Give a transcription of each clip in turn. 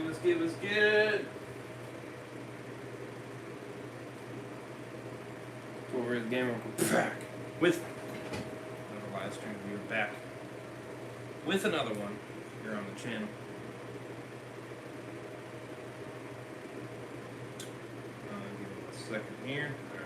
Let's get. Over the gamer back with another live stream. We are back with another one here on the channel. Give me a second here. All right.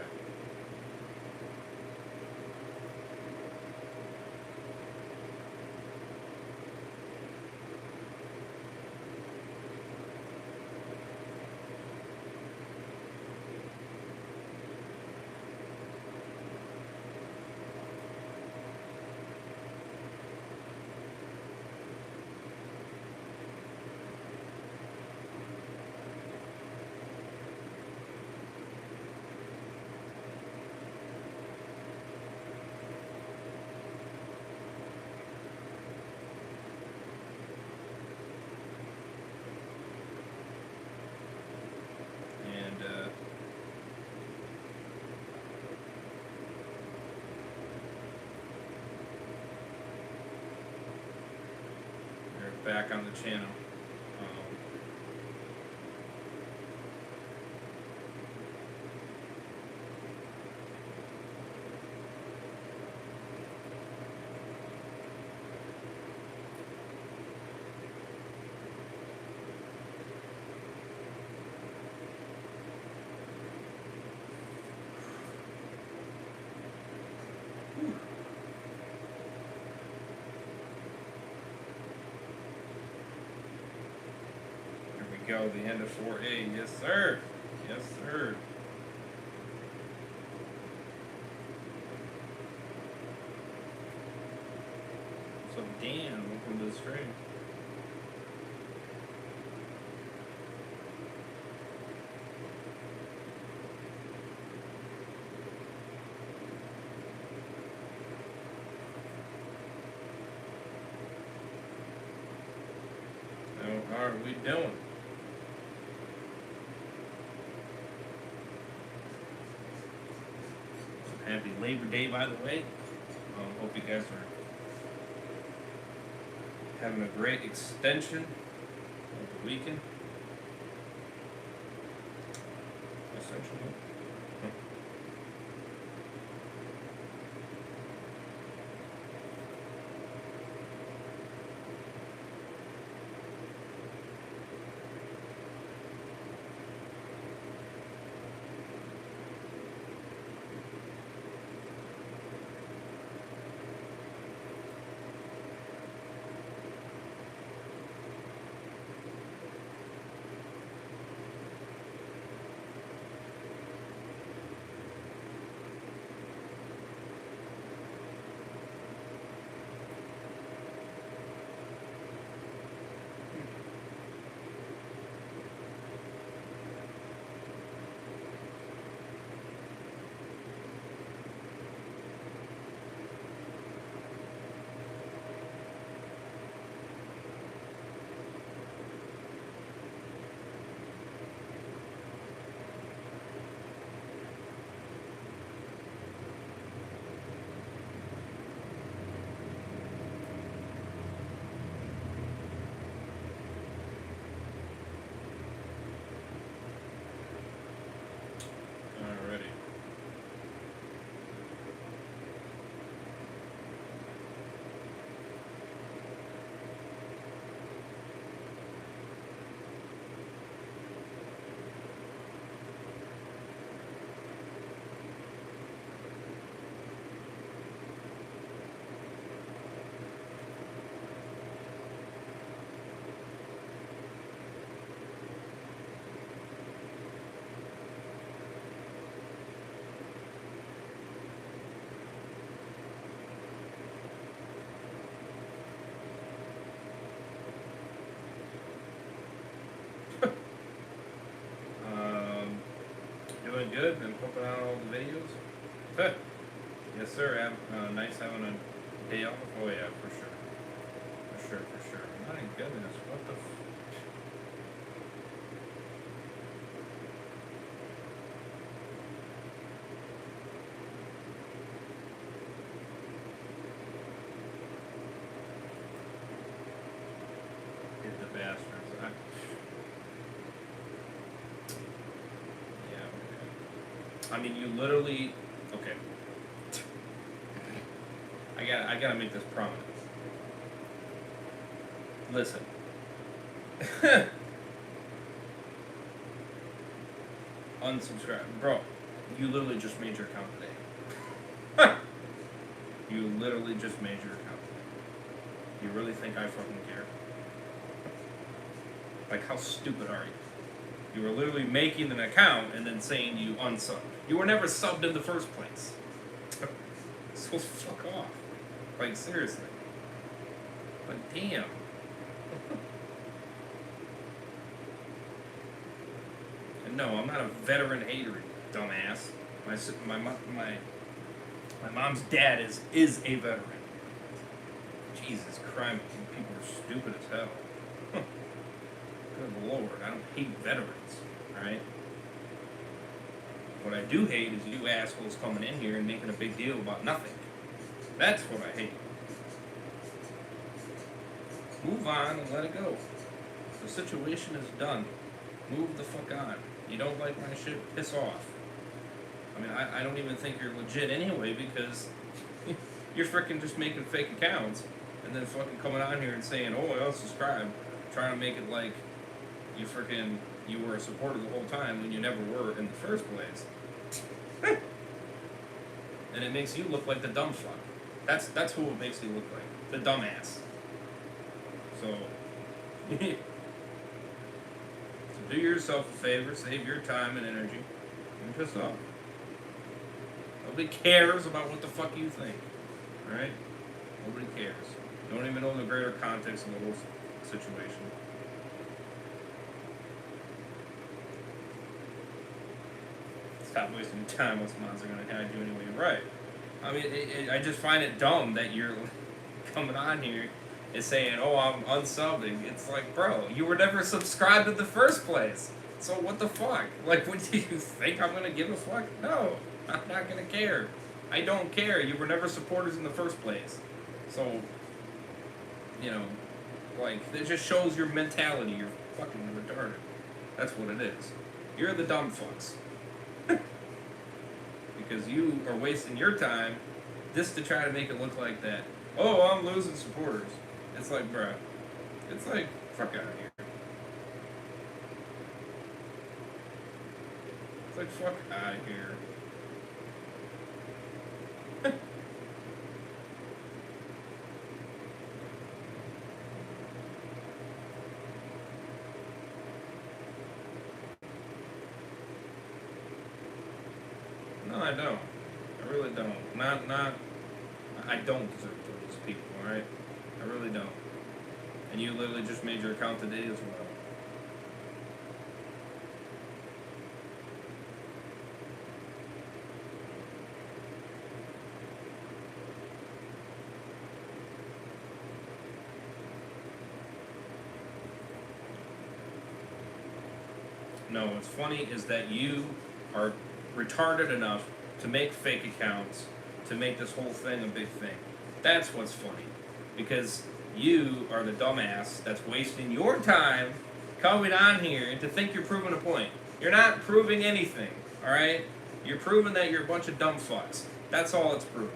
Back on the channel. Go the end of 4A. Yes, sir. Yes, sir. So, Dan, welcome to the stream. So, how are we doing? Happy Labor Day, by the way. Hope you guys are having a great extension of the weekend. Essentially. Doing good, been pumping out all the videos. Yes, sir. Nice having a day off. Oh yeah, for sure. For sure. My goodness, what the hit the bastards. I mean, you literally. Okay. I gotta make this prominent. Listen. Unsubscribe. Bro, you literally just made your account today. You literally just made your account today. You really think I fucking care? Like, how stupid are you? You were literally making an account and then saying you unsubbed. You were never subbed in the first place. So fuck off. Like, seriously. Like, damn. And no, I'm not a veteran hater, dumbass. My mom's dad is a veteran. Jesus Christ, people are stupid as hell. Good Lord, I don't hate veterans, alright? What I do hate is you assholes coming in here and making a big deal about nothing. That's what I hate. Move on and let it go. The situation is done. Move the fuck on. You don't like my shit? Piss off. I mean, I don't even think you're legit anyway because you're freaking just making fake accounts and then fucking coming on here and saying, oh, I unsubscribed, trying to make it like you were a supporter the whole time when you never were in the first place. And it makes you look like the dumb fuck. That's who it makes you look like. The dumbass. So do yourself a favor, save your time and energy, and piss off. Nobody cares about what the fuck you think. Alright? Nobody cares. You don't even know the greater context of the whole situation. Stop wasting your time. What's mods are going to have you anyway. Right. I mean, I just find it dumb that you're coming on here and saying, oh, I'm unsubbing. It's like, bro, you were never subscribed in the first place. So what the fuck? Like, what do you think I'm going to give a fuck? No, I'm not going to care. I don't care. You were never supporters in the first place. So, you know, like, it just shows your mentality. You're fucking retarded. That's what it is. You're the dumb fucks. Because you are wasting your time just to try to make it look like that. Oh, I'm losing supporters. It's like, bruh. It's like, fuck out of here. It's like, fuck out of here. No, I don't. I really don't. I don't deserve to lose people, alright? I really don't. And you literally just made your account today as well. No, what's funny is that you are retarded enough to make fake accounts to make this whole thing a big thing. That's what's funny. Because you are the dumbass that's wasting your time coming on here to think you're proving a point. You're not proving anything, alright? You're proving that you're a bunch of dumb fucks. That's all it's proving.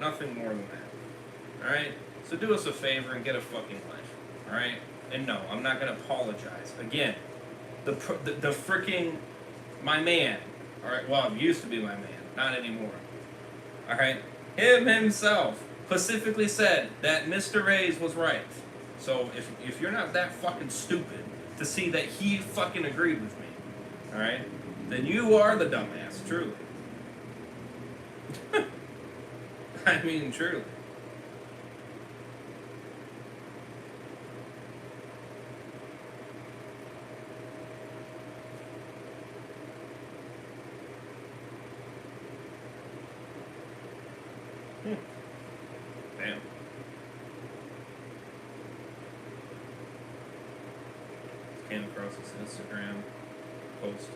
Nothing more than that. Alright? So do us a favor and get a fucking life. Alright? And no, I'm not going to apologize. Again, the freaking, my man, alright, well, it used to be my man, not anymore. Alright? Him himself specifically said that Mr. Ray's was right. So if you're not that fucking stupid to see that he fucking agreed with me, alright, then you are the dumbass, truly. I mean, truly. Damn. Came across this Instagram post.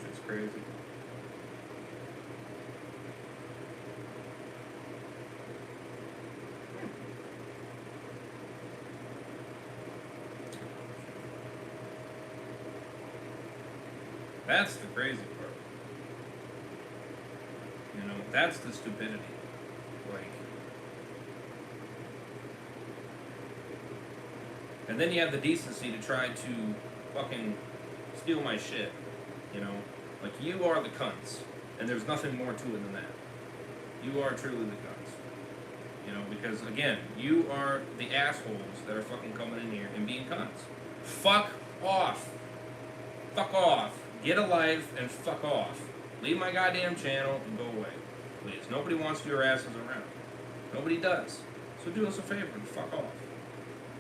Shit's crazy. That's the crazy part. know, that's the stupidity. Like, and then you have the decency to try to fucking steal my shit. You know, like you are the cunts, and there's nothing more to it than that. You are truly the cunts. You know, because again, you are the assholes that are fucking coming in here and being cunts. Fuck off. Fuck off. Get a life and fuck off. Leave my goddamn channel and go away. Please. Nobody wants your asses around. Nobody does. So do us a favor and fuck off.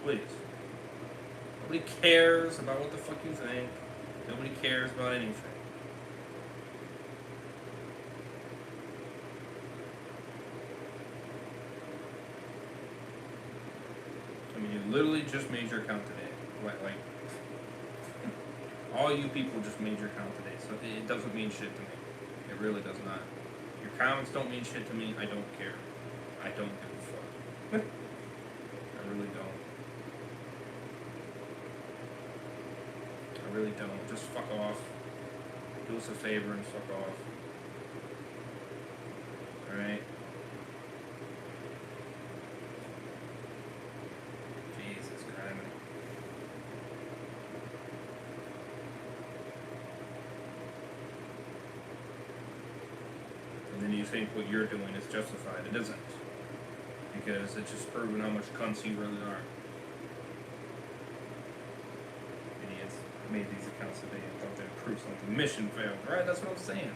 Please. Nobody cares about what the fuck you think. Nobody cares about anything. I mean, you literally just made your account today. Like, all you people just made your account today, so it doesn't mean shit to me. It really does not. Your comments don't mean shit to me. I don't care. I don't give a fuck. I really don't. I really don't. Just fuck off. Do us a favor and fuck off. Alright? Jesus Christ. And then you think what you're doing is justified. It isn't. Because it's just proving how much cunts you really are. Idiots made these accounts today and thought they'd prove something. Mission failed. Right? That's what I'm saying.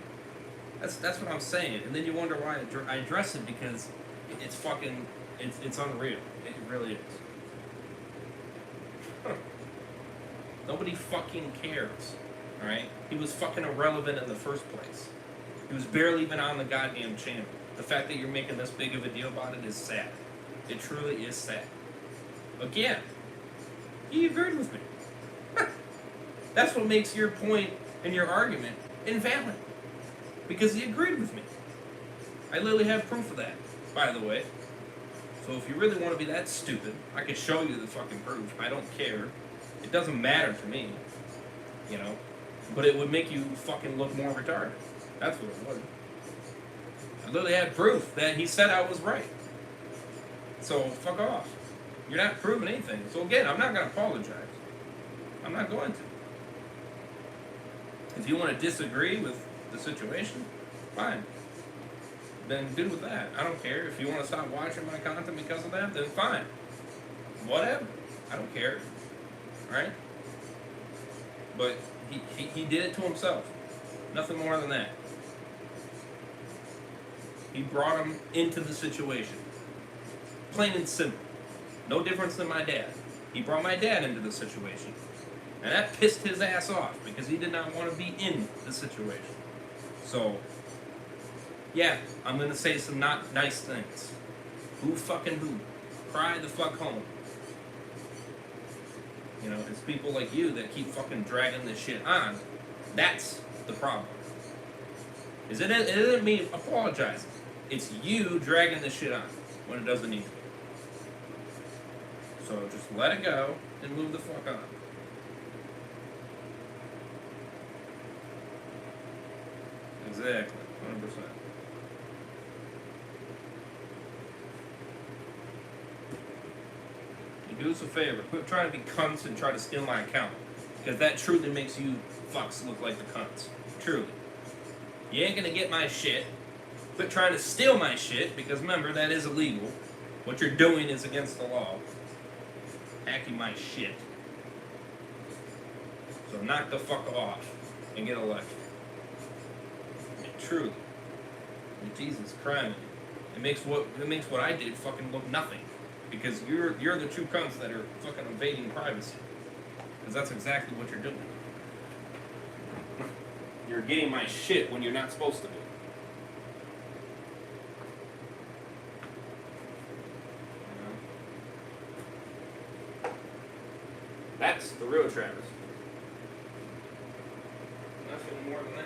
That's what I'm saying. And then you wonder why I address it, because it's fucking, it's unreal. It really is. Nobody fucking cares. Alright? He was fucking irrelevant in the first place. He was barely even on the goddamn channel. The fact that you're making this big of a deal about it is sad. It truly is sad. Again, he agreed with me. That's what makes your point and your argument invalid. Because he agreed with me. I literally have proof of that, by the way. So if you really want to be that stupid, I could show you the fucking proof. I don't care. It doesn't matter to me. You know? But it would make you fucking look more retarded. That's what it would. I literally had proof that he said I was right. So, fuck off. You're not proving anything. So again, I'm not going to apologize. I'm not going to. If you want to disagree with the situation, fine. Then do with that. I don't care. If you want to stop watching my content because of that, then fine. Whatever. I don't care. Right? But he did it to himself. Nothing more than that. He brought him into the situation. Plain and simple. No difference than my dad. He brought my dad into the situation. And that pissed his ass off because he did not want to be in the situation. So, yeah, I'm going to say some not nice things. Who fucking who? Cry the fuck home. You know, it's people like you that keep fucking dragging this shit on. That's the problem. It isn't me apologizing. It's you dragging this shit on when it doesn't need to be. So just let it go and move the fuck on. Exactly. 100%. You do us a favor. Quit trying to be cunts and try to steal my account. Because that truly makes you fucks look like the cunts. Truly. You ain't gonna get my shit. Quit trying to steal my shit, because remember, that is illegal. What you're doing is against the law. Hacking my shit. So knock the fuck off and get elected. I mean, truly. I mean, Jesus Christ. It makes what I did fucking look nothing. Because you're the two cunts that are fucking invading privacy. Because that's exactly what you're doing. You're getting my shit when you're not supposed to be. That's the real Travis. Nothing more than that.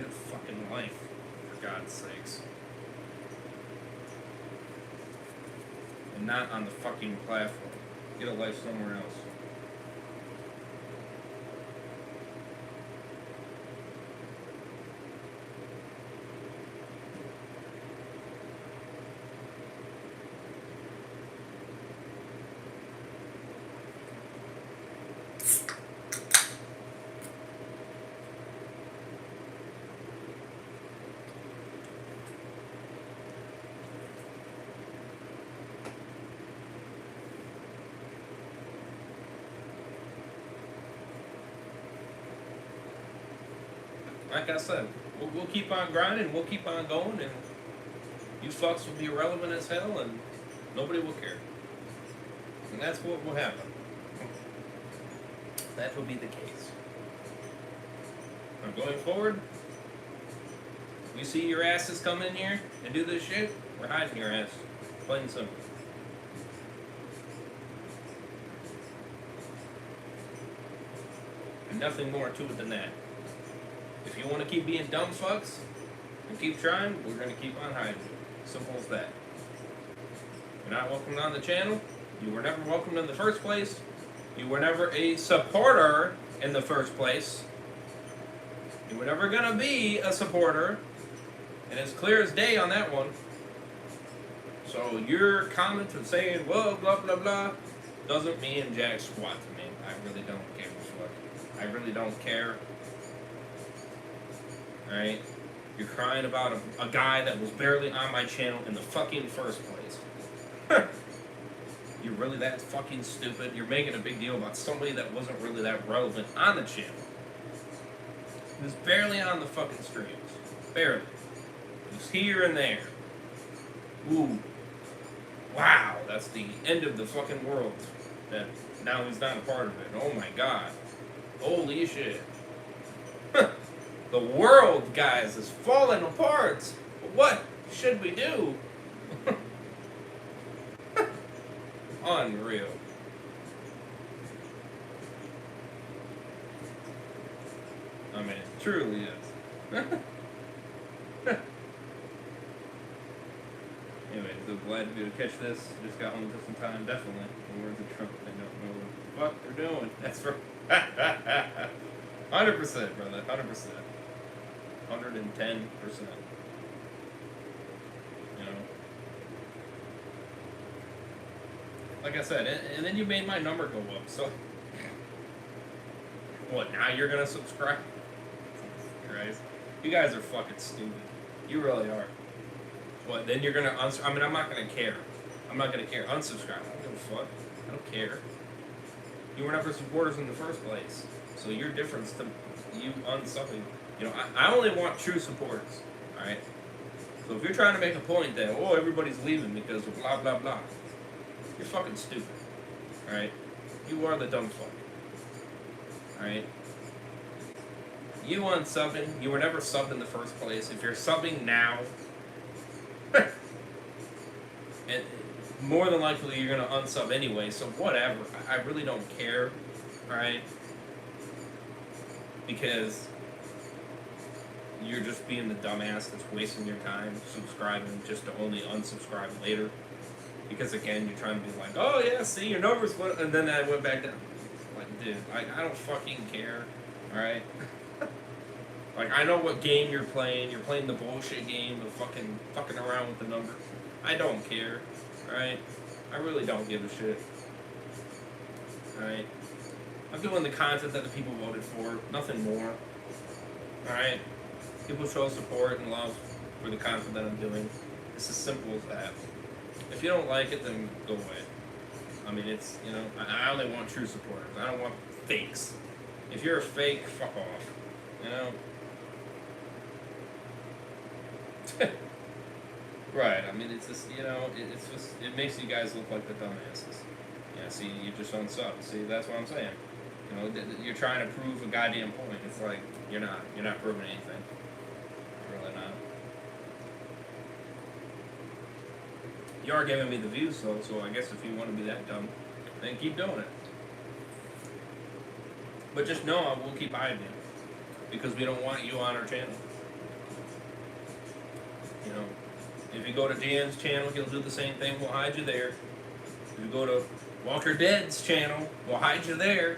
Get a fucking life, for God's sakes. And not on the fucking platform. Get a life somewhere else. Like I said, we'll keep on grinding, we'll keep on going, and you fucks will be irrelevant as hell, and nobody will care. And that's what will happen. That will be the case. Now going forward, we see your asses come in here and do this shit, we're hiding your ass. Plain and simple. And nothing more to it than that. If you want to keep being dumb fucks and keep trying, we're going to keep on hiding. Simple as that. You're not welcome on the channel. You were never welcome in the first place. You were never a supporter in the first place. You were never going to be a supporter. And it's clear as day on that one. So your comment of saying, well, blah, blah, blah, doesn't mean jack squat to me. I really don't care a fuck. I really don't care. Alright? You're crying about a guy that was barely on my channel in the fucking first place. You're really that fucking stupid? You're making a big deal about somebody that wasn't really that relevant on the channel. He was barely on the fucking streams. Barely. He was here and there. Ooh. Wow, that's the end of the fucking world. That now he's not a part of it. Oh my god. Holy shit. The world, guys, is falling apart. What should we do? Unreal. I mean, it truly is. Anyway, so glad to be able to catch this. Just got home just in time, definitely. The words of Trump, they don't know what the fuck they're doing. That's for 100%, brother, 100%. 110%. You know? Like I said, and then you made my number go up, so... What, now you're gonna subscribe? Christ. You guys are fucking stupid. You really are. What, then you're gonna I mean, I'm not gonna care. I'm not gonna care. Unsubscribe. I don't give a fuck. I don't care. You were never supporters in the first place. So your difference to you unsubbing, you know, I only want true supporters. Alright? So if you're trying to make a point that, oh, everybody's leaving because of blah, blah, blah, you're fucking stupid. Alright? You are the dumb fuck. Alright? You unsubbing, you were never subbed in the first place. If you're subbing now, and more than likely you're going to unsub anyway, so whatever. I really don't care, right? Because you're just being the dumbass that's wasting your time subscribing just to only unsubscribe later. Because again, you're trying to be like, oh yeah, see, your numbers went, and then I went back down. Like, dude, I don't fucking care, alright? Like, I know what game you're playing. You're playing the bullshit game of fucking around with the number. I don't care, alright? I really don't give a shit, alright? I'm doing the content that the people voted for, nothing more, alright? People show support and love for the content that I'm doing. It's as simple as that. If you don't like it, then go away. I mean, it's, you know, I only want true supporters. I don't want fakes. If you're a fake, fuck off, you know? Right, I mean, it's just, you know, it's just, it makes you guys look like the dumbasses. Yeah, see, you just unsub. See, that's what I'm saying. You know, you're trying to prove a goddamn point. It's like, you're not proving anything. You're really not. You are giving me the views, though, so I guess if you want to be that dumb, then keep doing it. But just know I will keep hiding you. Because we don't want you on our channel. You know, if you go to Dan's channel, he'll do the same thing. We'll hide you there. If you go to Walker Dead's channel, we'll hide you there.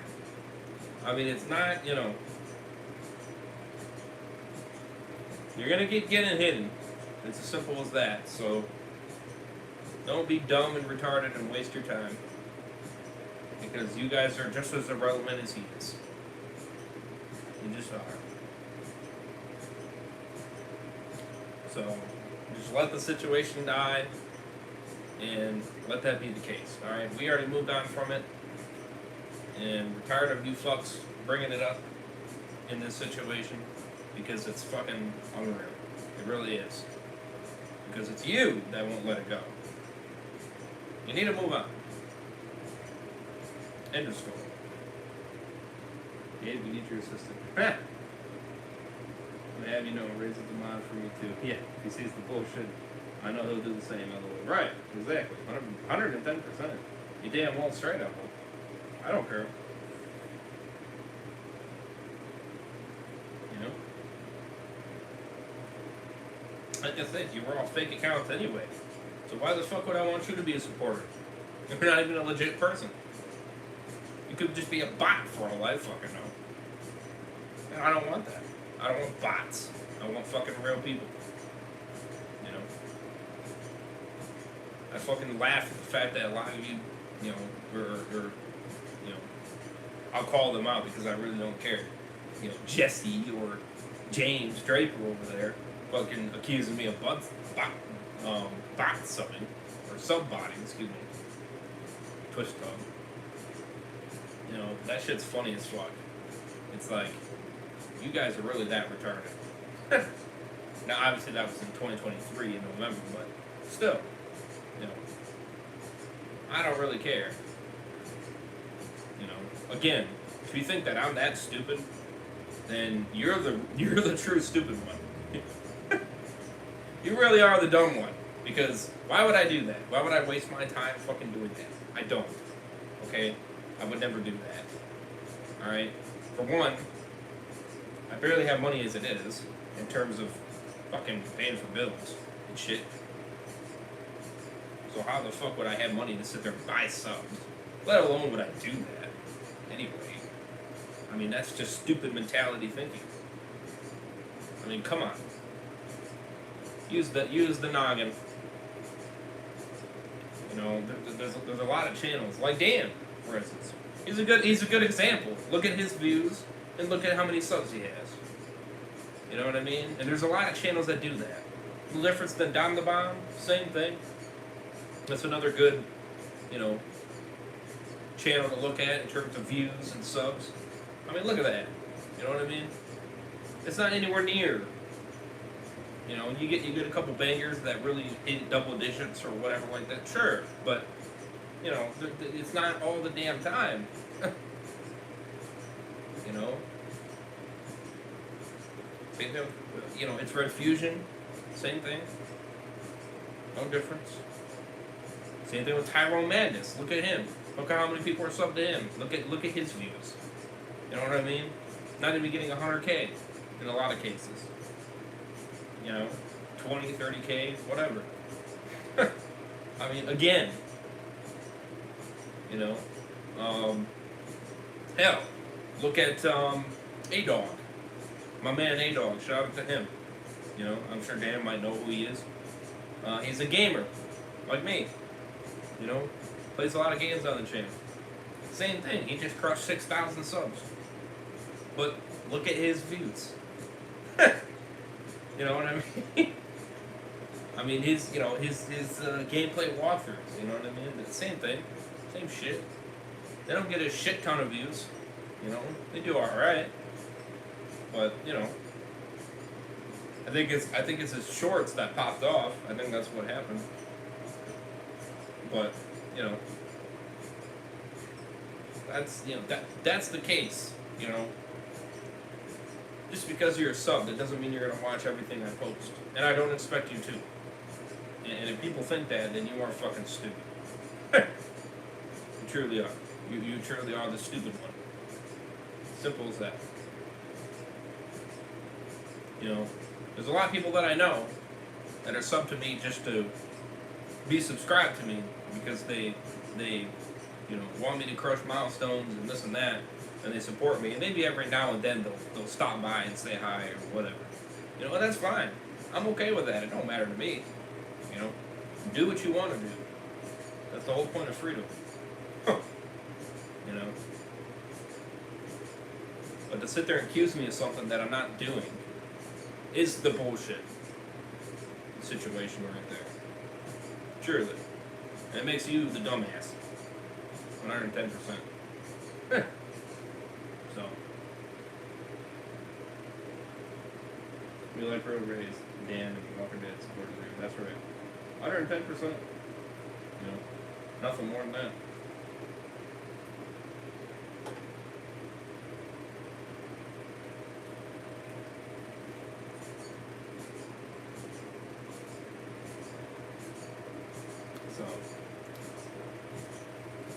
I mean, it's not, you know, you're gonna get getting hidden. It's as simple as that. So don't be dumb and retarded and waste your time, because you guys are just as irrelevant as he is. You just are. So just let the situation die, and let that be the case. All right, we already moved on from it, and we're tired of you fucks bringing it up in this situation, because it's fucking unreal. It really is. Because it's you that won't let it go. You need to move on. End of story. Gabe, we need your assistant. I'm gonna have you know, raises the mod for me too. Yeah, if he sees the bullshit, I know he'll do the same other way. Right, exactly. 110%. You damn well straight up. I don't care. You know? Like I said, you were all fake accounts anyway. So why the fuck would I want you to be a supporter? You're not even a legit person. You could just be a bot for all I fucking know. And I don't want that. I don't want bots. I want fucking real people. You know? I fucking laugh at the fact that a lot of you, you know, are you know, I'll call them out because I really don't care. You know, Jesse or James Draper over there fucking accusing me of bot subbing, or sub-botting, excuse me. Twitch talk. You know, that shit's funny as fuck. It's like, you guys are really that retarded. Now, obviously that was in 2023 in November, but still, you know, I don't really care. You know, again, if you think that I'm that stupid, then you're the true stupid one. You really are the dumb one. Because why would I do that? Why would I waste my time fucking doing that? I don't. Okay? I would never do that. Alright? For one, I barely have money as it is, in terms of fucking paying for bills and shit. So how the fuck would I have money to sit there and buy subs? Let alone would I do that. Anyway. I mean, that's just stupid mentality thinking. I mean, come on. Use the noggin. You know, there's a lot of channels, like Dan, for instance. He's a good example. Look at his views and look at how many subs he has. You know what I mean? And there's a lot of channels that do that. No difference than Don the Bomb, same thing. That's another good, you know, channel to look at in terms of views and subs. I mean, look at that. You know what I mean? It's not anywhere near. You know, you get a couple bangers that really hit double digits or whatever like that. Sure, but you know, it's not all the damn time. You know, same thing. You know, it's Red Fusion, same thing. No difference. Same thing with Tyrone Madness. Look at him. Look at how many people are subbed to him. Look at his views. You know what I mean? Not even getting 100K in a lot of cases. You know, 20, 30K, whatever. I mean, again, you know, hell, look at A-Dog. My man A-Dog, shout out to him. You know, I'm sure Dan might know who he is. He's a gamer, like me. You know, plays a lot of games on the channel. Same thing, he just crushed 6,000 subs. But look at his views. You know what I mean? I mean, his gameplay walkthroughs, you know what I mean? The same thing, same shit. They don't get a shit ton of views, you know? They do alright. But, you know, I think it's his shorts that popped off. I think that's what happened. But, you know, that's the case, you know? Just because you're a sub, that doesn't mean you're going to watch everything I post. And I don't expect you to. And if people think that, then you are fucking stupid. You truly are. You truly are the stupid one. Simple as that. You know, there's a lot of people that I know that are sub to me just to be subscribed to me because they want me to crush milestones and this and that, and they support me. And maybe every now and then they'll stop by and say hi or whatever. And that's fine. I'm okay with that. It don't matter to me. Do what you want to do. That's the whole point of freedom. But to sit there and accuse me of something that I'm not doing is the bullshit situation right there. Surely. And it makes you the dumbass. 110%. So. We like road race. Dan and Walker Dead supported there. That's right. 110%. Nothing more than that. So,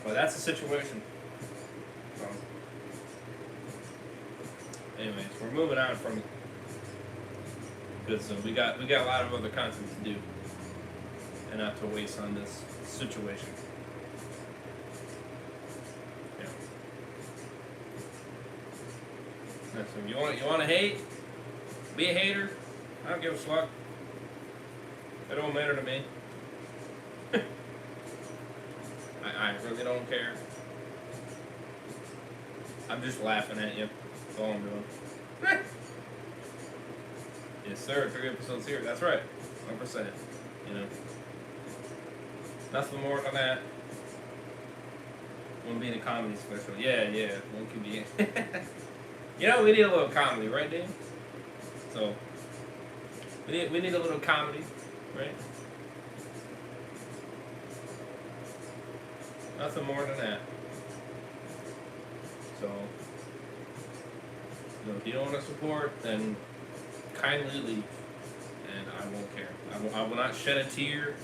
well, that's the situation. So, anyways, we're moving on from because we got a lot of other content to do, and not to waste on this situation. Yeah. Listen, you want to hate? Be a hater. I don't give a fuck. It don't matter to me. I really don't care. I'm just laughing at you. That's all I'm doing. Yes, sir. 3 episodes here. That's right. 1%. Nothing more than that. One being a comedy special. Yeah. One could be. We need a little comedy, right, Dan? So we need a little comedy, right? Nothing more than that. So, if you don't want to support, then kindly leave, and I won't care. I will not shed a tear.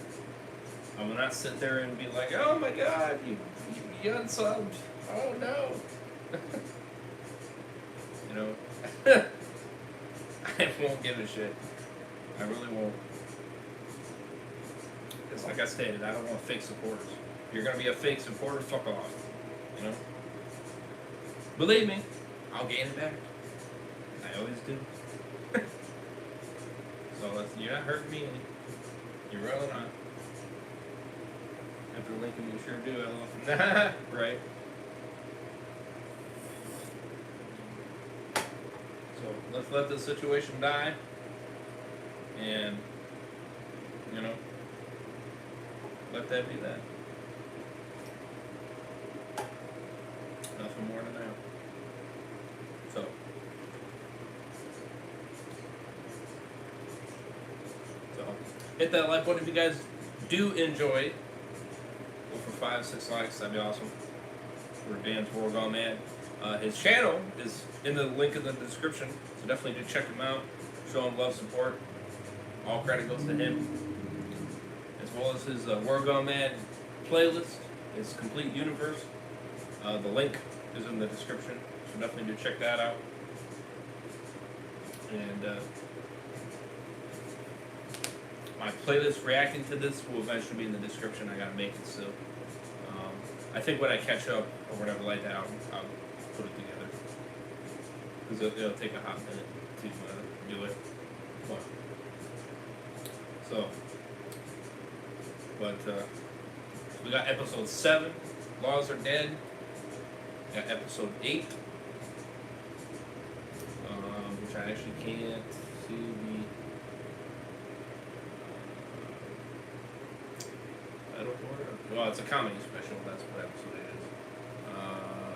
I will not sit there and be like, "Oh my God, you unsubbed. Oh no." I won't give a shit. I really won't. Because like I stated, I don't want fake supporters. If you're going to be a fake supporter, fuck off. Believe me, I'll gain it back. I always do. So you're not hurting me any. You're really not. After Lincoln, you sure do. I love right. So let's let this situation die. And, let that be that. Nothing more than that. So, hit that like button if you guys do enjoy. Go for 5-6 likes, that'd be awesome. For Dan's War Gone Mad. His channel is in the link in the description, so definitely do check him out. Show him love, support. All credit goes to him. As well as his War Gone Mad playlist, his Complete Universe. The link is in the description, so definitely do check that out. And my playlist reacting to this will eventually be in the description. I gotta make it still. I think when I catch up or whatever like that, I'll put it together. Because it'll take a hot minute to do it. But we got episode 7, Laws Are Dead. We got episode 8, which I actually can't see the title for it. Well, it's a comedy special, that's what episode 8 is.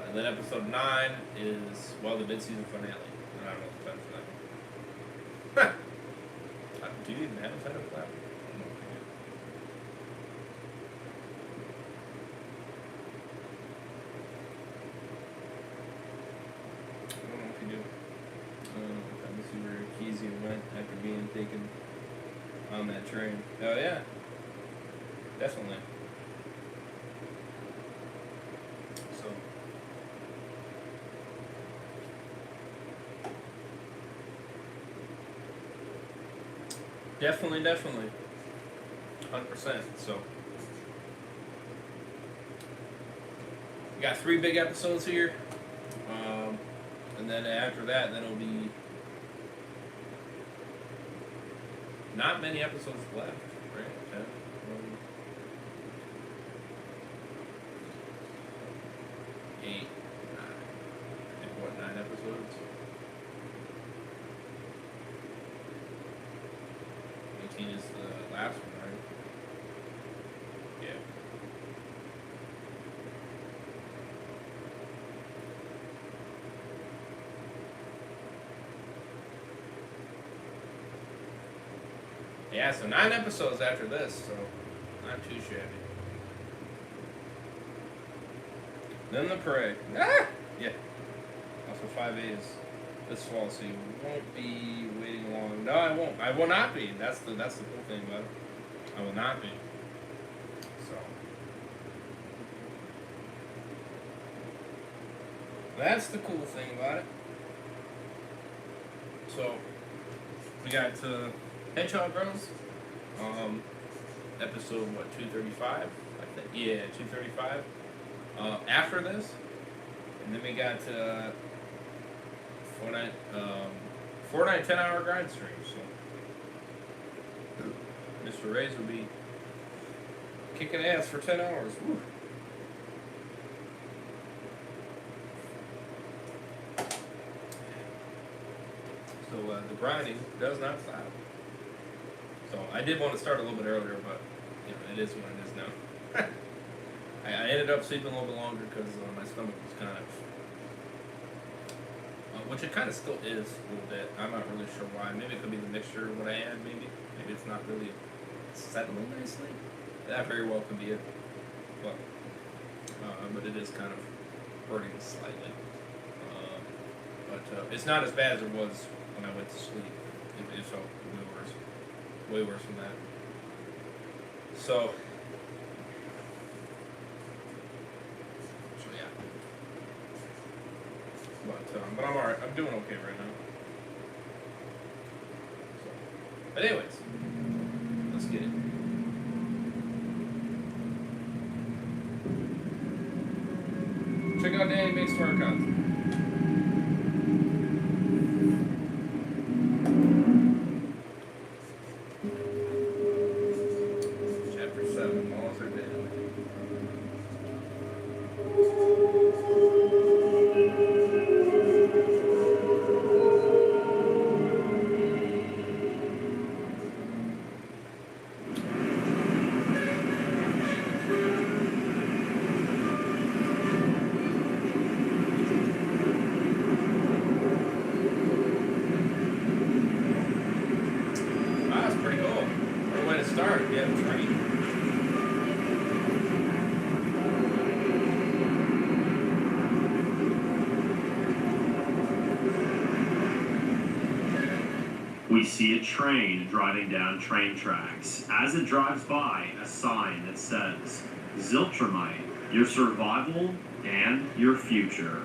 And then episode 9 is, the mid-season finale. I don't know the title for that. Do you even have a title for that? After being taken on that train. Oh yeah, definitely. So, Definitely, definitely. 100%. So, we got 3 big episodes here. And then after that, then it'll be not many episodes left, right? 10, 8, 9. I think, what, 9 episodes? 18 is the last one, right? Yeah. Yeah, so 9 episodes after this, so not too shabby. Then the Prey. Ah! Yeah. Also 5A is this fall, so you won't be waiting long. No, I won't. I will not be. That's the cool thing about it. I will not be. So that's the cool thing about it. So we got Hedgehog Girls. Episode what, 235? I think. Yeah, 235. After this, and then we got Fortnite 10-hour grind stream. So Mr. Ray's will be kicking ass for 10 hours. Woo. So the grinding does not stop. So I did want to start a little bit earlier, but it is what it is now. I ended up sleeping a little bit longer because my stomach was kind of, which it kind of still is a little bit. I'm not really sure why. Maybe it could be the mixture of what I had. Maybe it's not really settling nicely. That very well could be it. But it is kind of hurting slightly. But it's not as bad as it was when I went to sleep. It felt way worse than that. So yeah. But I'm alright. I'm doing okay right now. So, but anyways, let's get it. Check out Danny Makes Twerk content. Chapter 7, Laws Are Dead. We see a train driving down train tracks. As it drives by, a sign that says, Ziltramite, your survival and your future.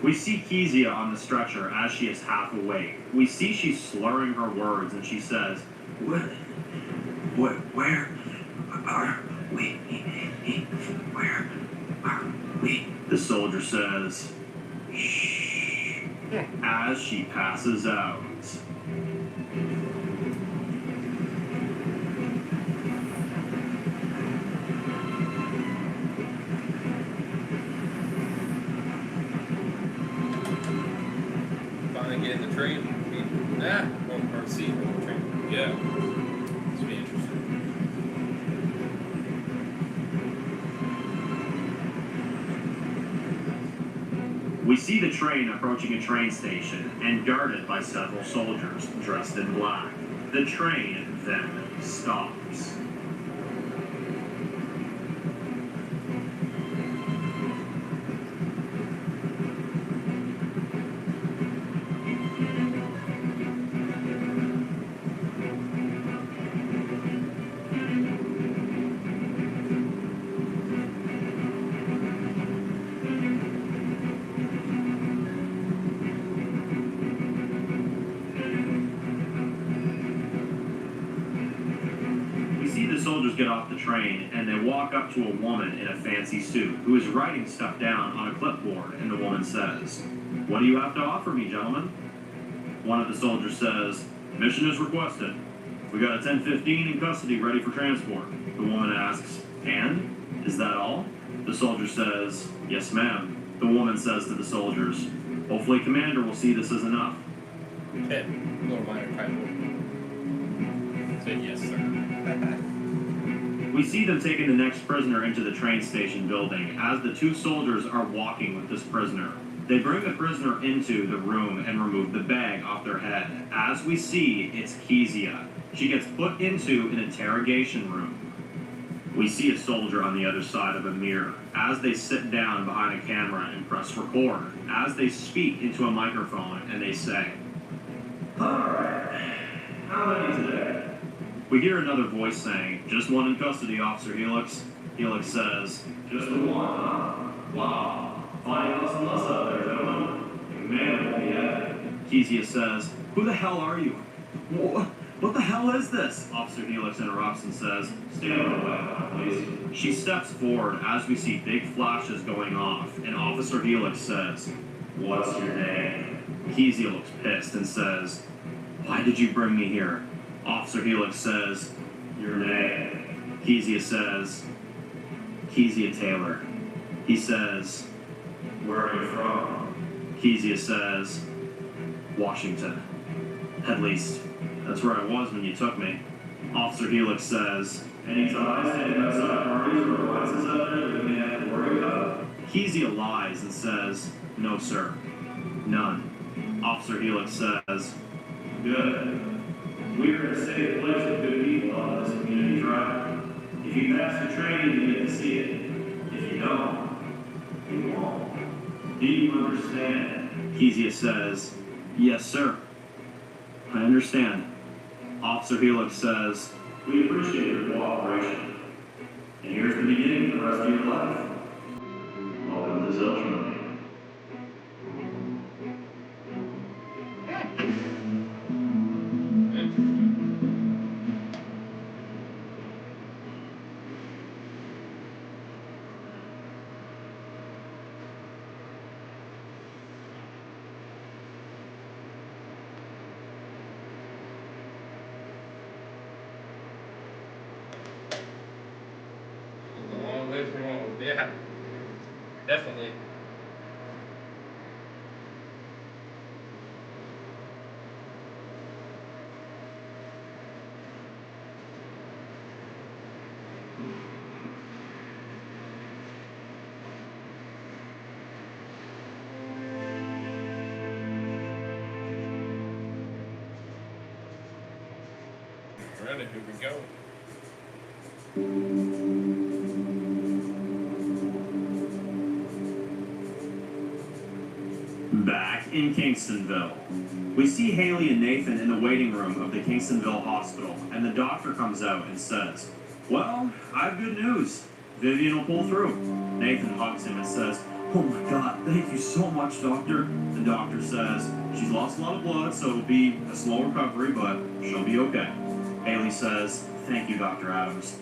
We see Kezia on the stretcher as she is half awake. We see she's slurring her words and she says, where are we? Where are we? The soldier says, shh, as she passes out. Finally getting the train. Or see the train. Yeah. This will be interesting. We see the train approaching a train station and guarded by several soldiers dressed in black. The train then stops. get off the train and they walk up to a woman in a fancy suit who is writing stuff down on a clipboard, and the woman says, "What do you have to offer me, gentlemen?" One of the soldiers says, "Mission is requested. We got a 10-15 in custody ready for transport." The woman asks, "And? Is that all?" The soldier says, "Yes, ma'am." The woman says to the soldiers, "Hopefully Commander will see this as enough." Pip, little minor typo. Said yes, sir. We see them taking the next prisoner into the train station building as the two soldiers are walking with this prisoner. They bring the prisoner into the room and remove the bag off their head. As we see, it's Kezia. She gets put into an interrogation room. We see a soldier on the other side of a mirror as they sit down behind a camera and press record, as they speak into a microphone and they say, "Alright, how many today?" We hear another voice saying, "Just one in custody, Officer Helix." Helix says, "Just the one, huh? Wow. Finding less and less out there, gentlemen. Man, won't be happy." Kezia says, "Who the hell are you?" What the hell is this?" Officer Helix interrupts and says, "Stand on the way, please." She steps forward as we see big flashes going off, and Officer Helix says, "What's your name?" Kezia looks pissed and says, "Why did you bring me here?" Officer Helix says, "Your name." Kezia says, "Kezia Taylor." He says, "Where are you from?" Kezia says, "Washington. At least, that's where I was when you took me." Officer Helix says, "Any ties to any outside parties or alliances out there that we may have to worry about?" Kezia lies and says, "No, sir. None." Officer Helix says, "Good. We're in a safe place with good people on this community drive. If you pass the training, you get to see it. If you don't, you won't. Do you understand?" Kezia says, "Yes, sir. I understand." Officer Helix says, "We appreciate your cooperation. And here's the beginning of the rest of your life. Welcome to Zilchman." A long way from home. Yeah. Definitely. Alright, here we go. Back in Kingstonville, we see Haley and Nathan in the waiting room of the Kingstonville hospital, and the doctor comes out and says, "Well, I have good news. Vivian will pull through." Nathan hugs him and says, "Oh my God, thank you so much, doctor." The doctor says, "She's lost a lot of blood, so it'll be a slow recovery, but she'll be okay." Haley says, "Thank you, Dr. Adams."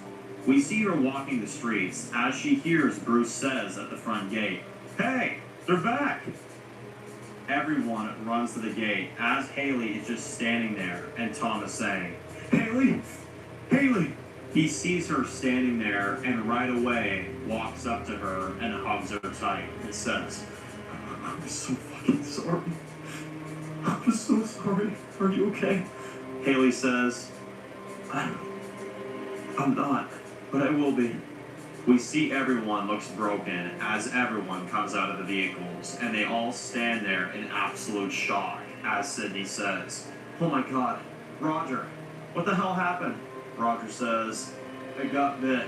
We see her walking the streets as she hears Bruce says at the front gate, "Hey, they're back!" Everyone runs to the gate as Haley is just standing there and Tom is saying, "Haley! Haley!" He sees her standing there and right away walks up to her and hugs her tight and says, "I'm so fucking sorry. I'm so sorry. Are you okay?" Haley says, I'm not, but I will be." We see everyone looks broken as everyone comes out of the vehicles, and they all stand there in absolute shock as Sydney says, "Oh my God, Roger, what the hell happened?" Roger says, "I got bit.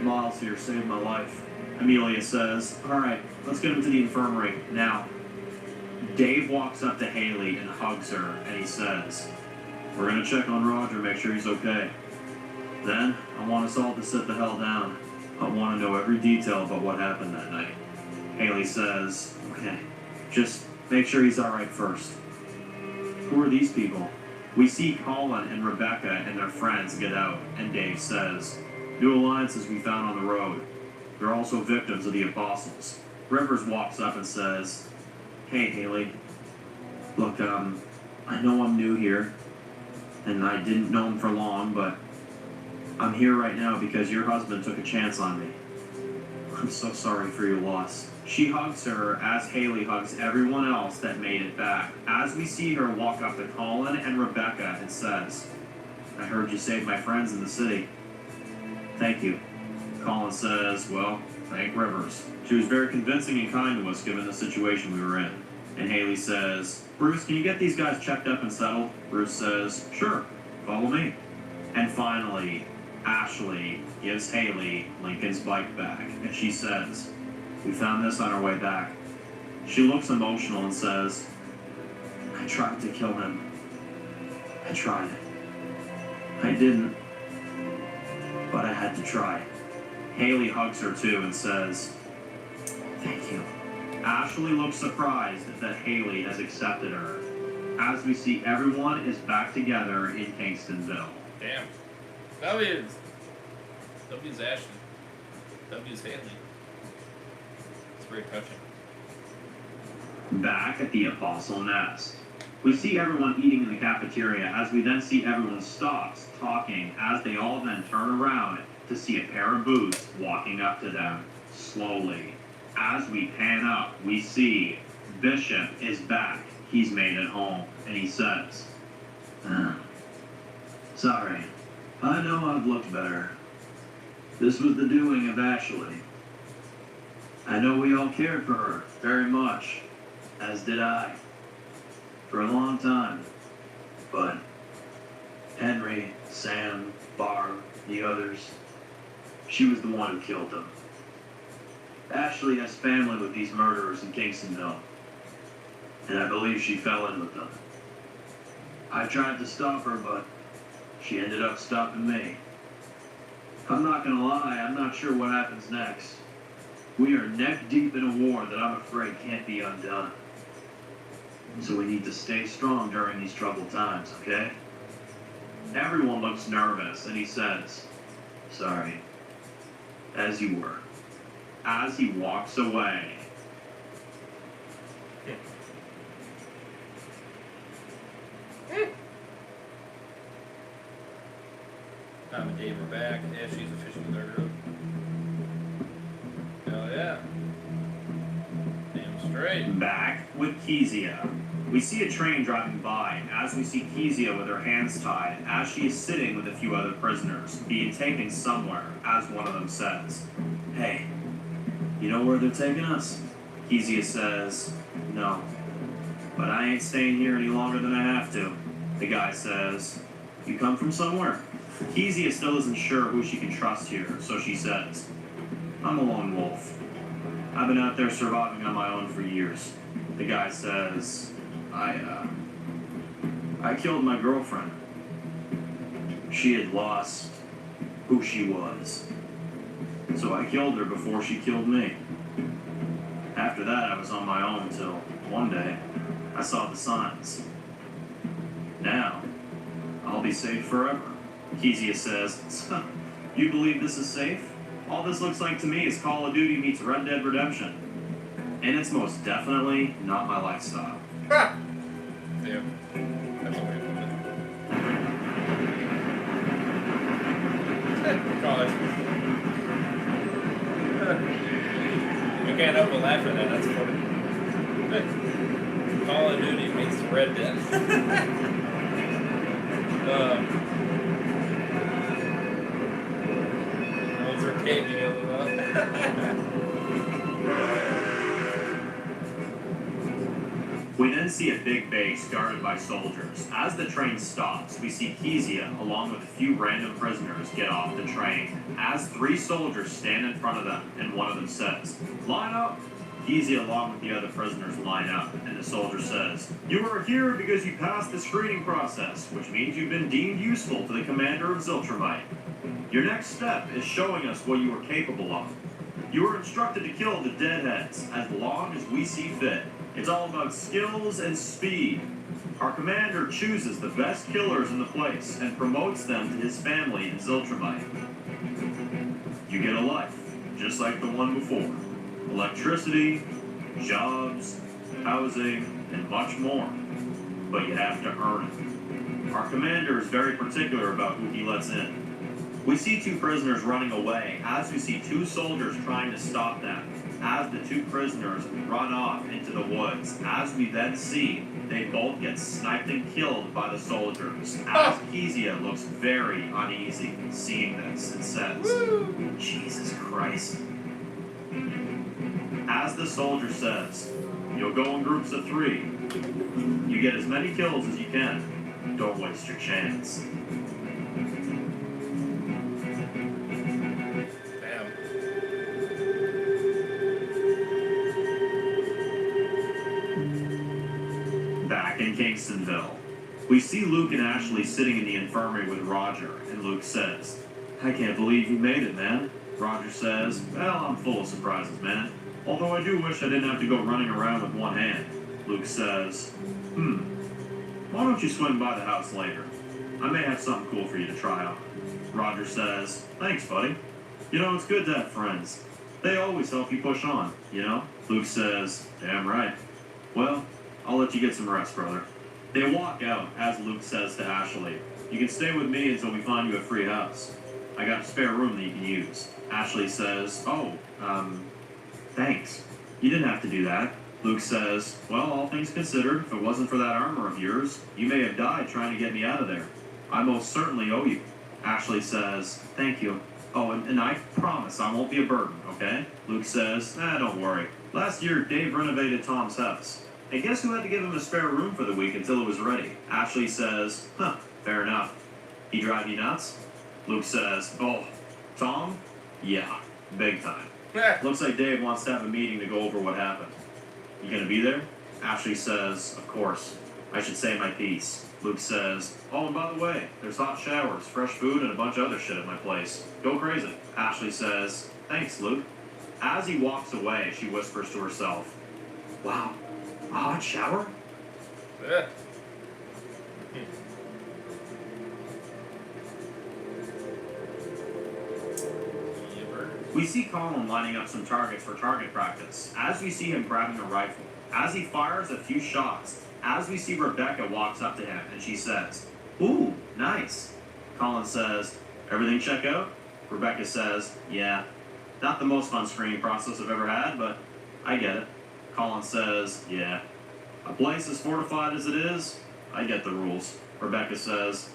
Miles here saved my life." Amelia says, "Alright, let's get him to the infirmary now." Dave walks up to Haley and hugs her, and he says, "We're gonna check on Roger, make sure he's okay. Then, I want us all to sit the hell down. I want to know every detail about what happened that night." Haley says, "Okay, just make sure he's alright first." "Who are these people?" We see Colin and Rebecca and their friends get out, and Dave says, "New alliances we found on the road. They're also victims of the apostles." Rivers walks up and says, "Hey, Haley. Look, I know I'm new here, and I didn't know him for long, but I'm here right now because your husband took a chance on me. I'm so sorry for your loss." She hugs her as Haley hugs everyone else that made it back. As we see her walk up to Colin and Rebecca and says, "I heard you saved my friends in the city." "Thank you." Colin says, "Well, thank Rivers. She was very convincing and kind to us given the situation we were in." And Haley says, "Bruce, can you get these guys checked up and settled?" Bruce says, "Sure, follow me." And finally, Ashley gives Haley Lincoln's bike back, and she says, "We found this on our way back." She looks emotional and says, "I tried to kill him. I tried. I didn't, but I had to try." Haley hugs her too and says, "Thank you." Ashley looks surprised that Haley has accepted her, as we see everyone is back together in Kingstonville. Damn. W's Ashley. W's Haley. It's very touching. Back at the Apostle Nest, we see everyone eating in the cafeteria as we then see everyone stops talking as they all then turn around to see a pair of boots walking up to them slowly. As we pan up, we see Bishop is back. He's made it home, and he says, "Sorry, I know I've looked better. This was the doing of Ashley. I know we all cared for her very much, as did I, for a long time. But Henry, Sam, Barb, the others, she was the one who killed them. Ashley has family with these murderers in Kingstonville, and I believe she fell in with them. I tried to stop her, but she ended up stopping me. I'm not gonna lie, I'm not sure what happens next. We are neck deep in a war that I'm afraid can't be undone. So we need to stay strong during these troubled times, okay?" Everyone looks nervous, and he says, "Sorry, as you were," as he walks away. Tom and Dave are back. Ashley's officially with our group. Hell yeah. Damn straight. Back with Kezia. We see a train driving by, as we see Kezia with her hands tied, as she is sitting with a few other prisoners, being taken somewhere, as one of them says, "Hey, you know where they're taking us?" Kezia says, "No, but I ain't staying here any longer than I have to." The guy says, "You come from somewhere?" Kezia still isn't sure who she can trust here, so she says, "I'm a lone wolf. I've been out there surviving on my own for years." The guy says, I killed my girlfriend. She had lost who she was. So I killed her before she killed me. After that, I was on my own until one day I saw the signs. Now, I'll be safe forever." Kezia says, "You believe this is safe? All this looks like to me is Call of Duty meets Red Dead Redemption. And it's most definitely not my lifestyle." Ha! Yeah. That's a way to put it. God. I can't help but laugh at that. That's funny. Call of Duty meets Red Dead. Those are caving together. We then see a big base guarded by soldiers. As the train stops, we see Kezia, along with a few random prisoners, get off the train. As 3 soldiers stand in front of them, and one of them says, "Line up!" Kezia, along with the other prisoners, line up, and the soldier says, "You are here because you passed the screening process, which means you've been deemed useful to the commander of Ziltramite. Your next step is showing us what you are capable of. You are instructed to kill the deadheads as long as we see fit. It's all about skills and speed. Our commander chooses the best killers in the place and promotes them to his family in Ziltramite. You get a life, just like the one before. Electricity, jobs, housing, and much more. But you have to earn it. Our commander is very particular about who he lets in. We see 2 prisoners running away as we see 2 soldiers trying to stop them. As the 2 prisoners run off into the woods, as we then see they both get sniped and killed by the soldiers. As Kezia looks very uneasy seeing this and says, Woo! Jesus Christ. As the soldier says, you'll go in groups of 3. You get as many kills as you can. Don't waste your chance. Damn. Back in Kingstonville, we see Luke and Ashley sitting in the infirmary with Roger, and Luke says, I can't believe you made it, man. Roger says, well, I'm full of surprises, man. Although I do wish I didn't have to go running around with one hand. Luke says, why don't you swing by the house later? I may have something cool for you to try on. Roger says, thanks, buddy. You know, it's good to have friends. They always help you push on, you know? Luke says, damn right. Well, I'll let you get some rest, brother. They walk out as Luke says to Ashley, you can stay with me until we find you a free house. I got a spare room that you can use. Ashley says, thanks. You didn't have to do that. Luke says, well, all things considered, if it wasn't for that armor of yours, you may have died trying to get me out of there. I most certainly owe you. Ashley says, thank you. Oh, and I promise I won't be a burden, okay? Luke says, don't worry. Last year, Dave renovated Tom's house. And guess who had to give him a spare room for the week until it was ready? Ashley says, fair enough. He drive you nuts? Luke says, oh, Tom? Yeah, big time. Looks like Dave wants to have a meeting to go over what happened. You gonna be there? Ashley says, of course. I should say my piece. Luke says, oh, and by the way, there's hot showers, fresh food, and a bunch of other shit at my place. Go crazy. Ashley says, thanks, Luke. As he walks away, she whispers to herself, wow, a hot shower? Yeah. We see Colin lining up some targets for target practice, as we see him grabbing a rifle. As he fires a few shots, as we see Rebecca walks up to him, and she says, ooh, nice. Colin says, everything check out? Rebecca says, yeah. Not the most fun screening process I've ever had, but I get it. Colin says, yeah. A place as fortified as it is, I get the rules. Rebecca says,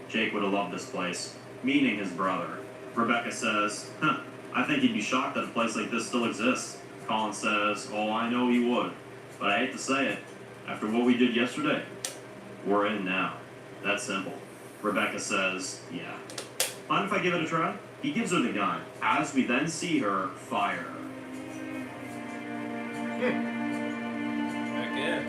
Jake would have loved this place, meaning his brother. Rebecca says, I think he'd be shocked that a place like this still exists. Colin says, oh, I know he would. But I hate to say it, after what we did yesterday, we're in now. That's simple. Rebecca says, yeah. Mind if I give it a try? He gives her the gun, as we then see her fire. Heck yeah.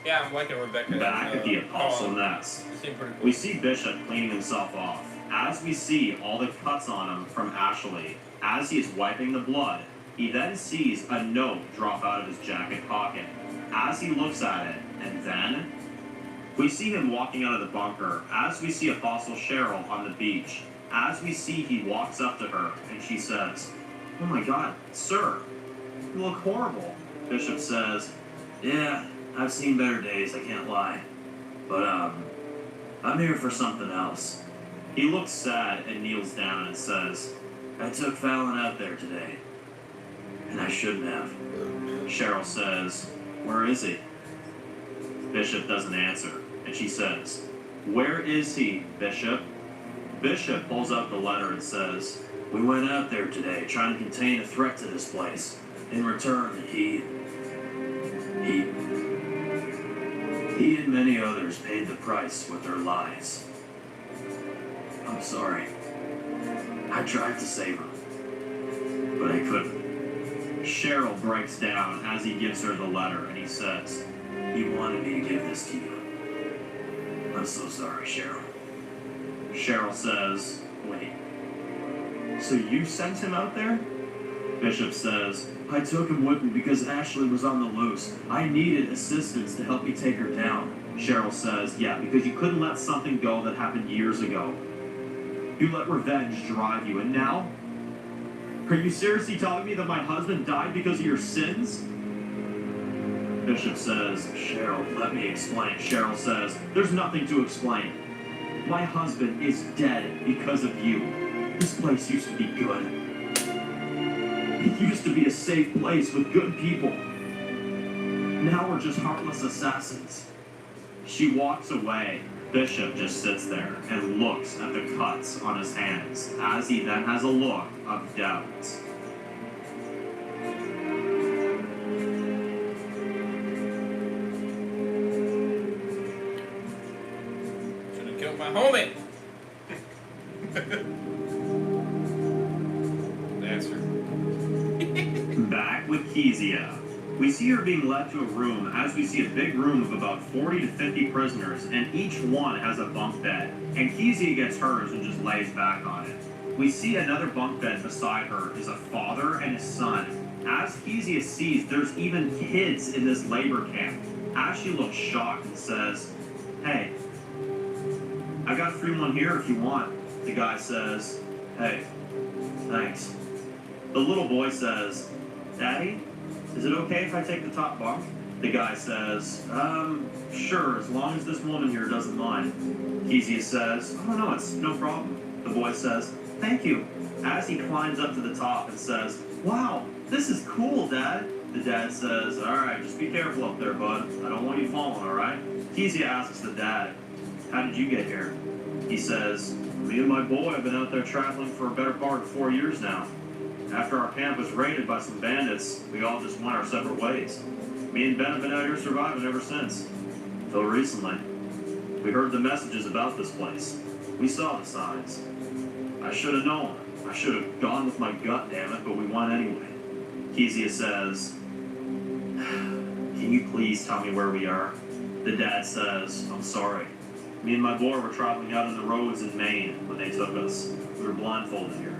Yeah, I'm liking Rebecca. Back at the Apostle Nest, Seemed pretty cool. we see Bishop cleaning himself off. As we see all the cuts on him from Ashley, as he is wiping the blood, he then sees a note drop out of his jacket pocket. As he looks at it, and then we see him walking out of the bunker, as we see Apostle Cheryl on the beach. As we see he walks up to her, and she says, oh my God, sir, you look horrible. Bishop says, yeah, I've seen better days, I can't lie. But, I'm here for something else. He looks sad and kneels down and says, I took Fallon out there today. And I shouldn't have. Cheryl says, where is he? Bishop doesn't answer, and she says, where is he, Bishop? Bishop pulls out the letter and says, we went out there today trying to contain a threat to this place. In return, he and many others paid the price with their lives. I'm sorry. I tried to save her, but I couldn't. Cheryl breaks down as he gives her the letter, and he says, he wanted me to give this to you. I'm so sorry, Cheryl. Cheryl says, wait, so you sent him out there? Bishop says, I took him with me because Ashley was on the loose. I needed assistance to help me take her down. Cheryl says, yeah, because you couldn't let something go that happened years ago. You let revenge drive you, and now? Are you seriously telling me that my husband died because of your sins? Bishop says, Cheryl, let me explain. Cheryl says, there's nothing to explain. My husband is dead because of you. This place used to be good. It used to be a safe place with good people. Now we're just heartless assassins. She walks away. Bishop just sits there and looks at the cuts on his hands, as he then has a look of doubt. Should have killed my homie. Answer. Back with Kezia. We see her being led to a room as we see a big room of about 40 to 50 prisoners, and each one has a bunk bed. And Kezia gets hers and just lays back on it. We see another bunk bed beside her is a father and his son. As Kezia sees, there's even kids in this labor camp. As she looks shocked and says, hey, I got a free one here if you want. The guy says, hey, thanks. The little boy says, Daddy, is it okay if I take the top bunk? The guy says, sure, as long as this woman here doesn't mind. Kezia says, oh no, it's no problem. The boy says, thank you. As he climbs up to the top and says, wow, this is cool, Dad. The dad says, alright, just be careful up there, bud. I don't want you falling, alright? Kezia asks the dad, how did you get here? He says, me and my boy have been out there traveling for a better part of 4 years now. After our camp was raided by some bandits, we all just went our separate ways. Me and Ben have been out here surviving ever since. Until recently. We heard the messages about this place. We saw the signs. I should have known. I should have gone with my gut, damn it, but we won anyway. Kezia says, can you please tell me where we are? The dad says, I'm sorry. Me and my boy were traveling out on the roads in Maine when they took us. We were blindfolded here.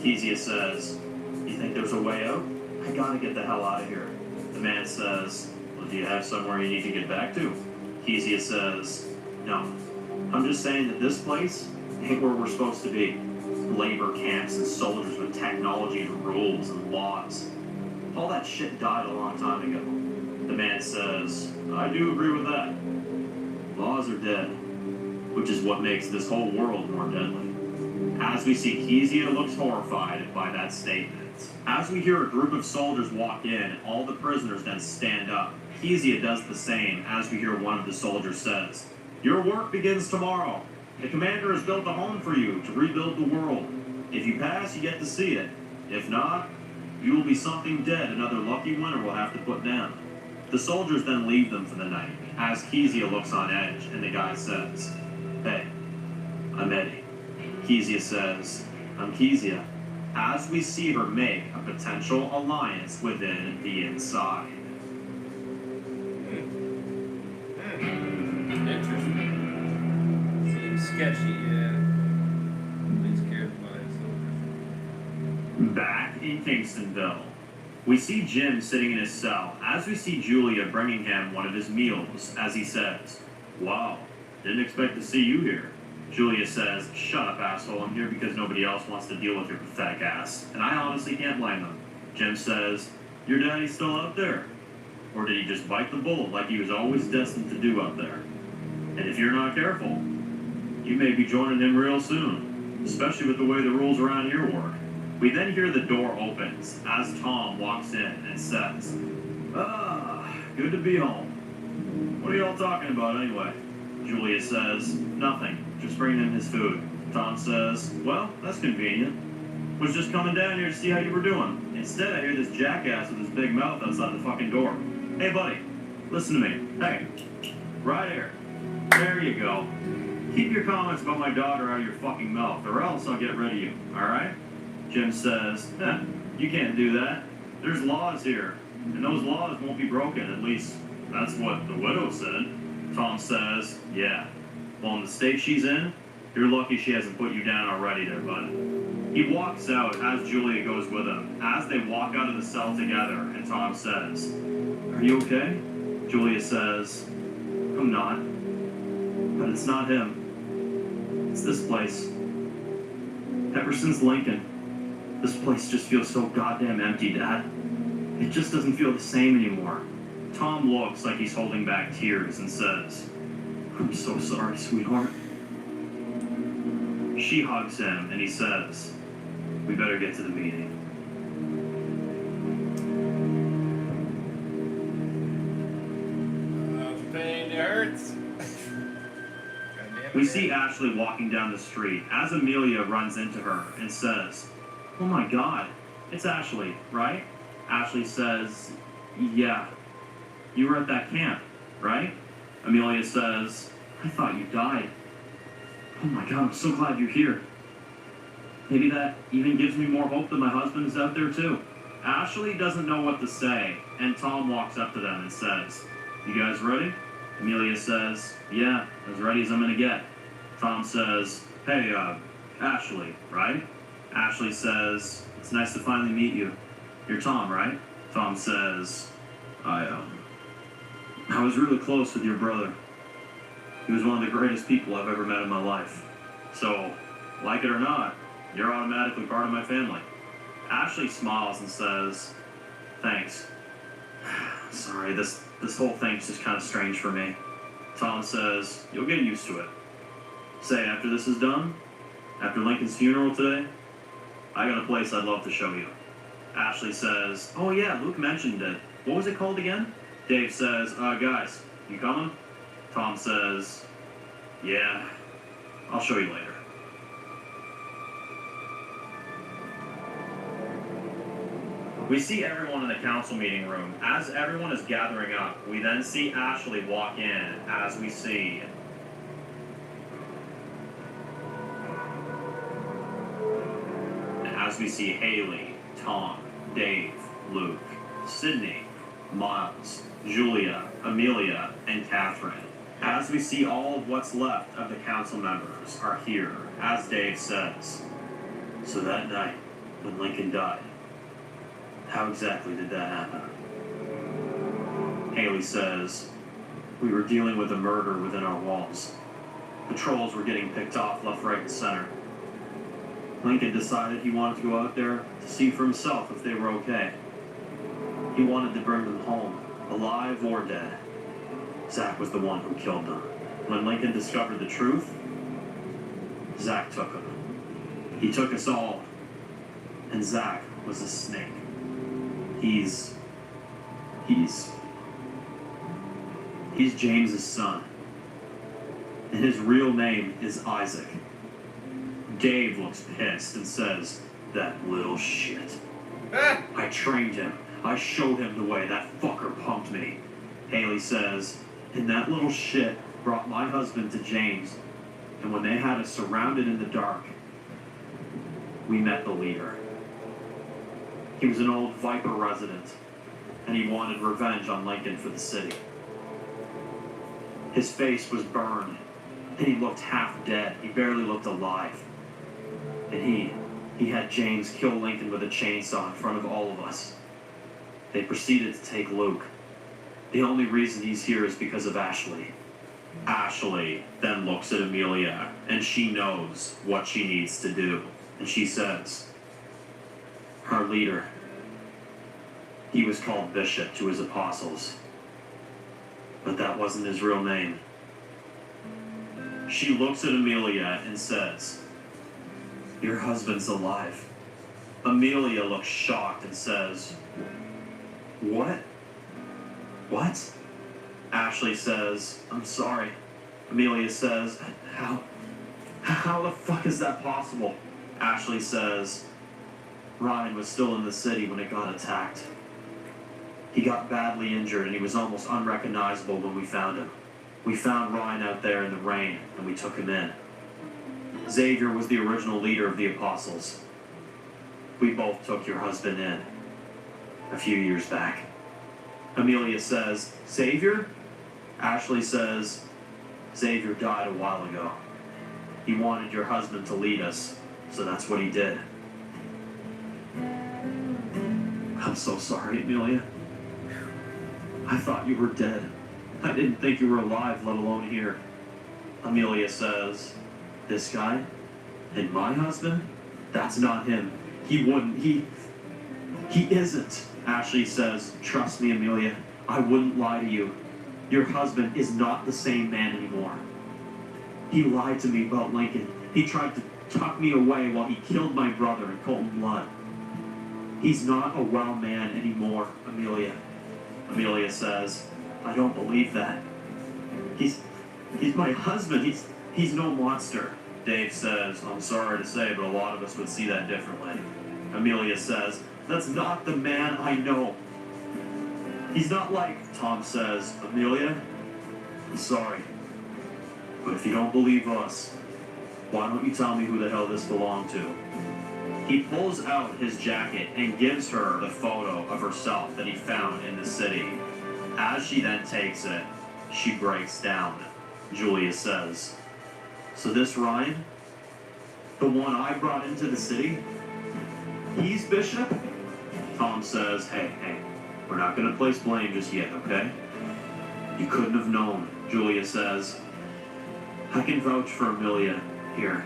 Kezia says, you think there's a way out? I gotta get the hell out of here. The man says, well, do you have somewhere you need to get back to? Kezia says, no. I'm just saying that this place ain't where we're supposed to be. Labor camps and soldiers with technology and rules and laws. All that shit died a long time ago. The man says, I do agree with that. Laws are dead, which is what makes this whole world more deadly. As we see, Kezia looks horrified by that statement. As we hear a group of soldiers walk in, all the prisoners then stand up. Kezia does the same as we hear one of the soldiers says, your work begins tomorrow. The commander has built a home for you to rebuild the world. If you pass, you get to see it. If not, you will be something dead another lucky winner will have to put down. The soldiers then leave them for the night, as Kezia looks on edge, and the guy says, hey, I'm Eddie. Kezia says, I'm Kezia. As we see her make a potential alliance within the inside. Interesting. Seems sketchy, yeah. Please care about it. Back in Kingstonville, we see Jim sitting in his cell as we see Julia bringing him one of his meals as he says, wow, didn't expect to see you here. Julia says, shut up, asshole, I'm here because nobody else wants to deal with your pathetic ass. And I honestly can't blame them. Jim says, your daddy's still out there? Or did he just bite the bullet like he was always destined to do out there? And if you're not careful, you may be joining him real soon, especially with the way the rules around here work. We then hear the door opens as Tom walks in and says, good to be home. What are y'all talking about anyway? Julia says, nothing, just bringing in his food. Tom says, well, that's convenient. Was just coming down here to see how you were doing. Instead, I hear this jackass with his big mouth outside the fucking door. Hey, buddy, listen to me. Hey, right here. There you go. Keep your comments about my daughter out of your fucking mouth, or else I'll get rid of you, alright? Jim says, you can't do that. There's laws here, and those laws won't be broken, at least that's what the widow said. Tom says, yeah. Well, in the state she's in, you're lucky she hasn't put you down already there, bud. He walks out as Julia goes with him. As they walk out of the cell together, and Tom says, "Are you okay?" Julia says, "I'm not. But it's not him. It's this place. Ever since Lincoln, this place just feels so goddamn empty, Dad. It just doesn't feel the same anymore." Tom looks like he's holding back tears and says, "I'm so sorry, sweetheart." She hugs him and he says, "We better get to the meeting." Pain hurts. We see Ashley walking down the street as Amelia runs into her and says, "Oh my God, it's Ashley, right?" Ashley says, "Yeah. You were at that camp, right?" Amelia says, "I thought you died. Oh my God, I'm so glad you're here. Maybe that even gives me more hope that my husband is out there too." Ashley doesn't know what to say, and Tom walks up to them and says, "You guys ready?" Amelia says, "Yeah, as ready as I'm gonna get." Tom says, "Hey, Ashley, right?" Ashley says, "It's nice to finally meet you. You're Tom, right?" Tom says, I was really close with your brother. He was one of the greatest people I've ever met in my life. So, like it or not, you're automatically part of my family." Ashley smiles and says, "Thanks. Sorry, this whole thing's just kind of strange for me." Tom says, "You'll get used to it. Say, after this is done, after Lincoln's funeral today, I got a place I'd love to show you." Ashley says, "Oh yeah, Luke mentioned it. What was it called again?" Dave says, "Guys, you coming?" Tom says, "Yeah, I'll show you later." We see everyone in the council meeting room. As everyone is gathering up, we then see Ashley walk in as we see Haley, Tom, Dave, Luke, Sydney, Miles, Julia, Amelia, and Catherine. As we see all of what's left of the council members are here, as Dave says. "So that night, when Lincoln died, how exactly did that happen?" Haley says, "We were dealing with a murder within our walls. Patrols were getting picked off left, right, and center. Lincoln decided he wanted to go out there to see for himself if they were okay. He wanted to bring them home, alive or dead. Zach was the one who killed them. When Lincoln discovered the truth, Zach took him. He took us all, and Zach was a snake. He's James's son, and his real name is Isaac." Dave looks pissed and says, "That little shit. I trained him. I showed him the way. That fucker punked me." Haley says, "And that little shit brought my husband to James, and when they had us surrounded in the dark, we met the leader. He was an old Viper resident, and he wanted revenge on Lincoln for the city. His face was burned, and he looked half dead. He barely looked alive. And he had James kill Lincoln with a chainsaw in front of all of us. They proceeded to take Luke. The only reason he's here is because of Ashley." Ashley then looks at Amelia, and she knows what she needs to do. And she says, "Our leader, he was called Bishop to his apostles, but that wasn't his real name." She looks at Amelia and says, "Your husband's alive." Amelia looks shocked and says, "What? What?" Ashley says, "I'm sorry." Amelia says, How the fuck is that possible?" Ashley says, "Ryan was still in the city when it got attacked. He got badly injured and he was almost unrecognizable when we found him. We found Ryan out there in the rain and we took him in. Xavier was the original leader of the apostles. We both took your husband in a few years back." Amelia says, "Xavier?" Ashley says, "Xavier died a while ago. He wanted your husband to lead us, so that's what he did." I'm so sorry, Amelia. I thought you were dead. I didn't think you were alive, let alone here. Amelia says, this guy? And my husband? That's not him. He wouldn't. He isn't. Ashley says, trust me, Amelia. I wouldn't lie to you. Your husband is not the same man anymore. He lied to me about Lincoln. He tried to tuck me away while he killed my brother in cold blood. He's not a well man anymore, Amelia. Amelia says, I don't believe that. He's my husband. He's no monster. Dave says, I'm sorry to say, but a lot of us would see that differently. Amelia says, that's not the man I know. He's not like, Tom says, Amelia, I'm sorry. But if you don't believe us, why don't you tell me who the hell this belonged to? He pulls out his jacket and gives her the photo of herself that he found in the city. As she then takes it, she breaks down. Julia says, so this Ryan, the one I brought into the city, he's Bishop? Tom says, hey, we're not going to place blame just yet, okay? You couldn't have known, Julia says. I can vouch for Amelia here.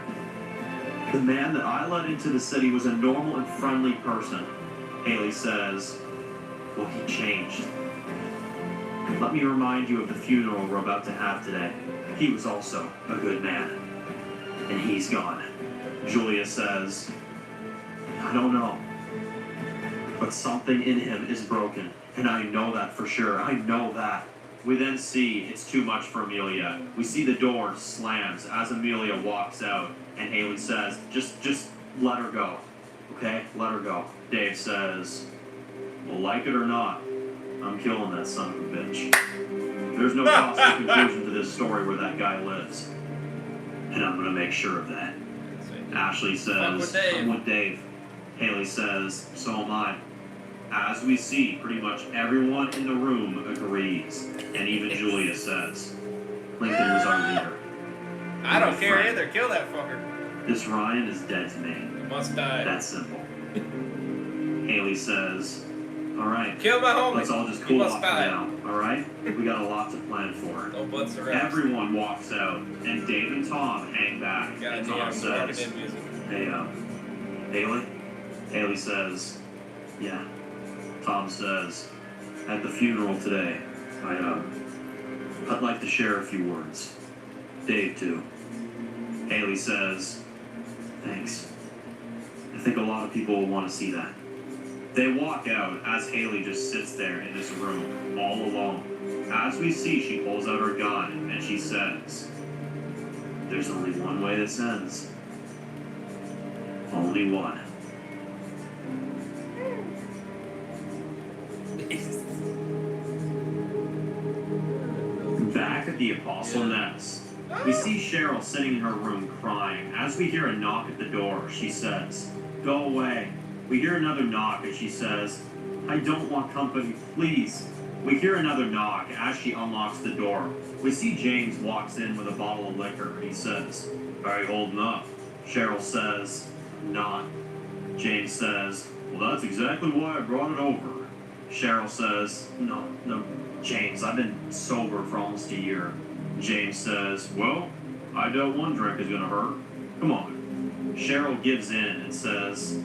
The man that I let into the city was a normal and friendly person. Haley says, well, he changed. Let me remind you of the funeral we're about to have today. He was also a good man. And he's gone. Julia says, I don't know. But something in him is broken. And I know that for sure. I know that. We then see it's too much for Amelia. We see the door slams as Amelia walks out. And Haley says, just let her go. Okay? Let her go. Dave says, well, like it or not, I'm killing that son of a bitch. There's no possible conclusion to this story where that guy lives. And I'm going to make sure of that. Ashley says, I'm with Dave. Haley says, so am I. As we see, pretty much everyone in the room agrees. And even Julia says, Lincoln was our leader. I don't care either. Kill that fucker. This Ryan is dead to me. He must die. That's simple. Haley says, all right. Kill my homie. Let's all just cool off for now, all right? We got a lot to plan for. No butts around. Everyone walks out, and Dave and Tom hang back. And Tom says, hey, Haley? Haley says, yeah. Tom says, at the funeral today, I'd like to share a few words. Dave, too. Haley says, thanks. I think a lot of people will want to see that. They walk out as Haley just sits there in this room, all alone. As we see, she pulls out her gun and she says, there's only one way this ends. Only one. Back at the Apostle Nest, we see Cheryl sitting in her room crying. As we hear a knock at the door, she says, go away. We hear another knock and she says, I don't want company, please. We hear another knock as she unlocks the door. We see James walks in with a bottle of liquor. He says, are you holding up? Cheryl says, not. James says, well, that's exactly why I brought it over. Cheryl says, no, James, I've been sober for almost a year. James says, well, I doubt one drink is gonna hurt. Come on. Cheryl gives in and says,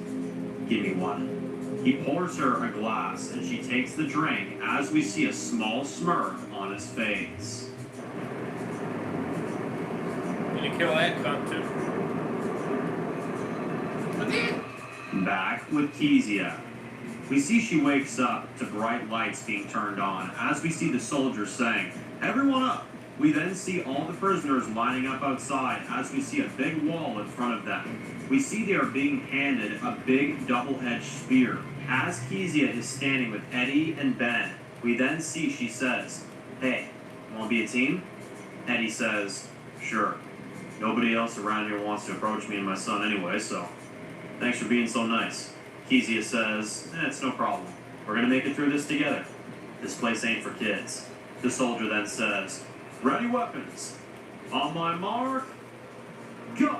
give me one. He pours her a glass and she takes the drink as we see a small smirk on his face. Gonna kill that cunt too. Back with Kezia. We see she wakes up to bright lights being turned on as we see the soldiers saying, everyone up. We then see all the prisoners lining up outside as we see a big wall in front of them. We see they are being handed a big double-edged spear. As Kezia is standing with Eddie and Ben, we then see she says, hey, wanna be a team? Eddie says, sure. Nobody else around here wants to approach me and my son anyway, so thanks for being so nice. Kezia says, it's no problem. We're gonna make it through this together. This place ain't for kids. The soldier then says, ready weapons. On my mark, go.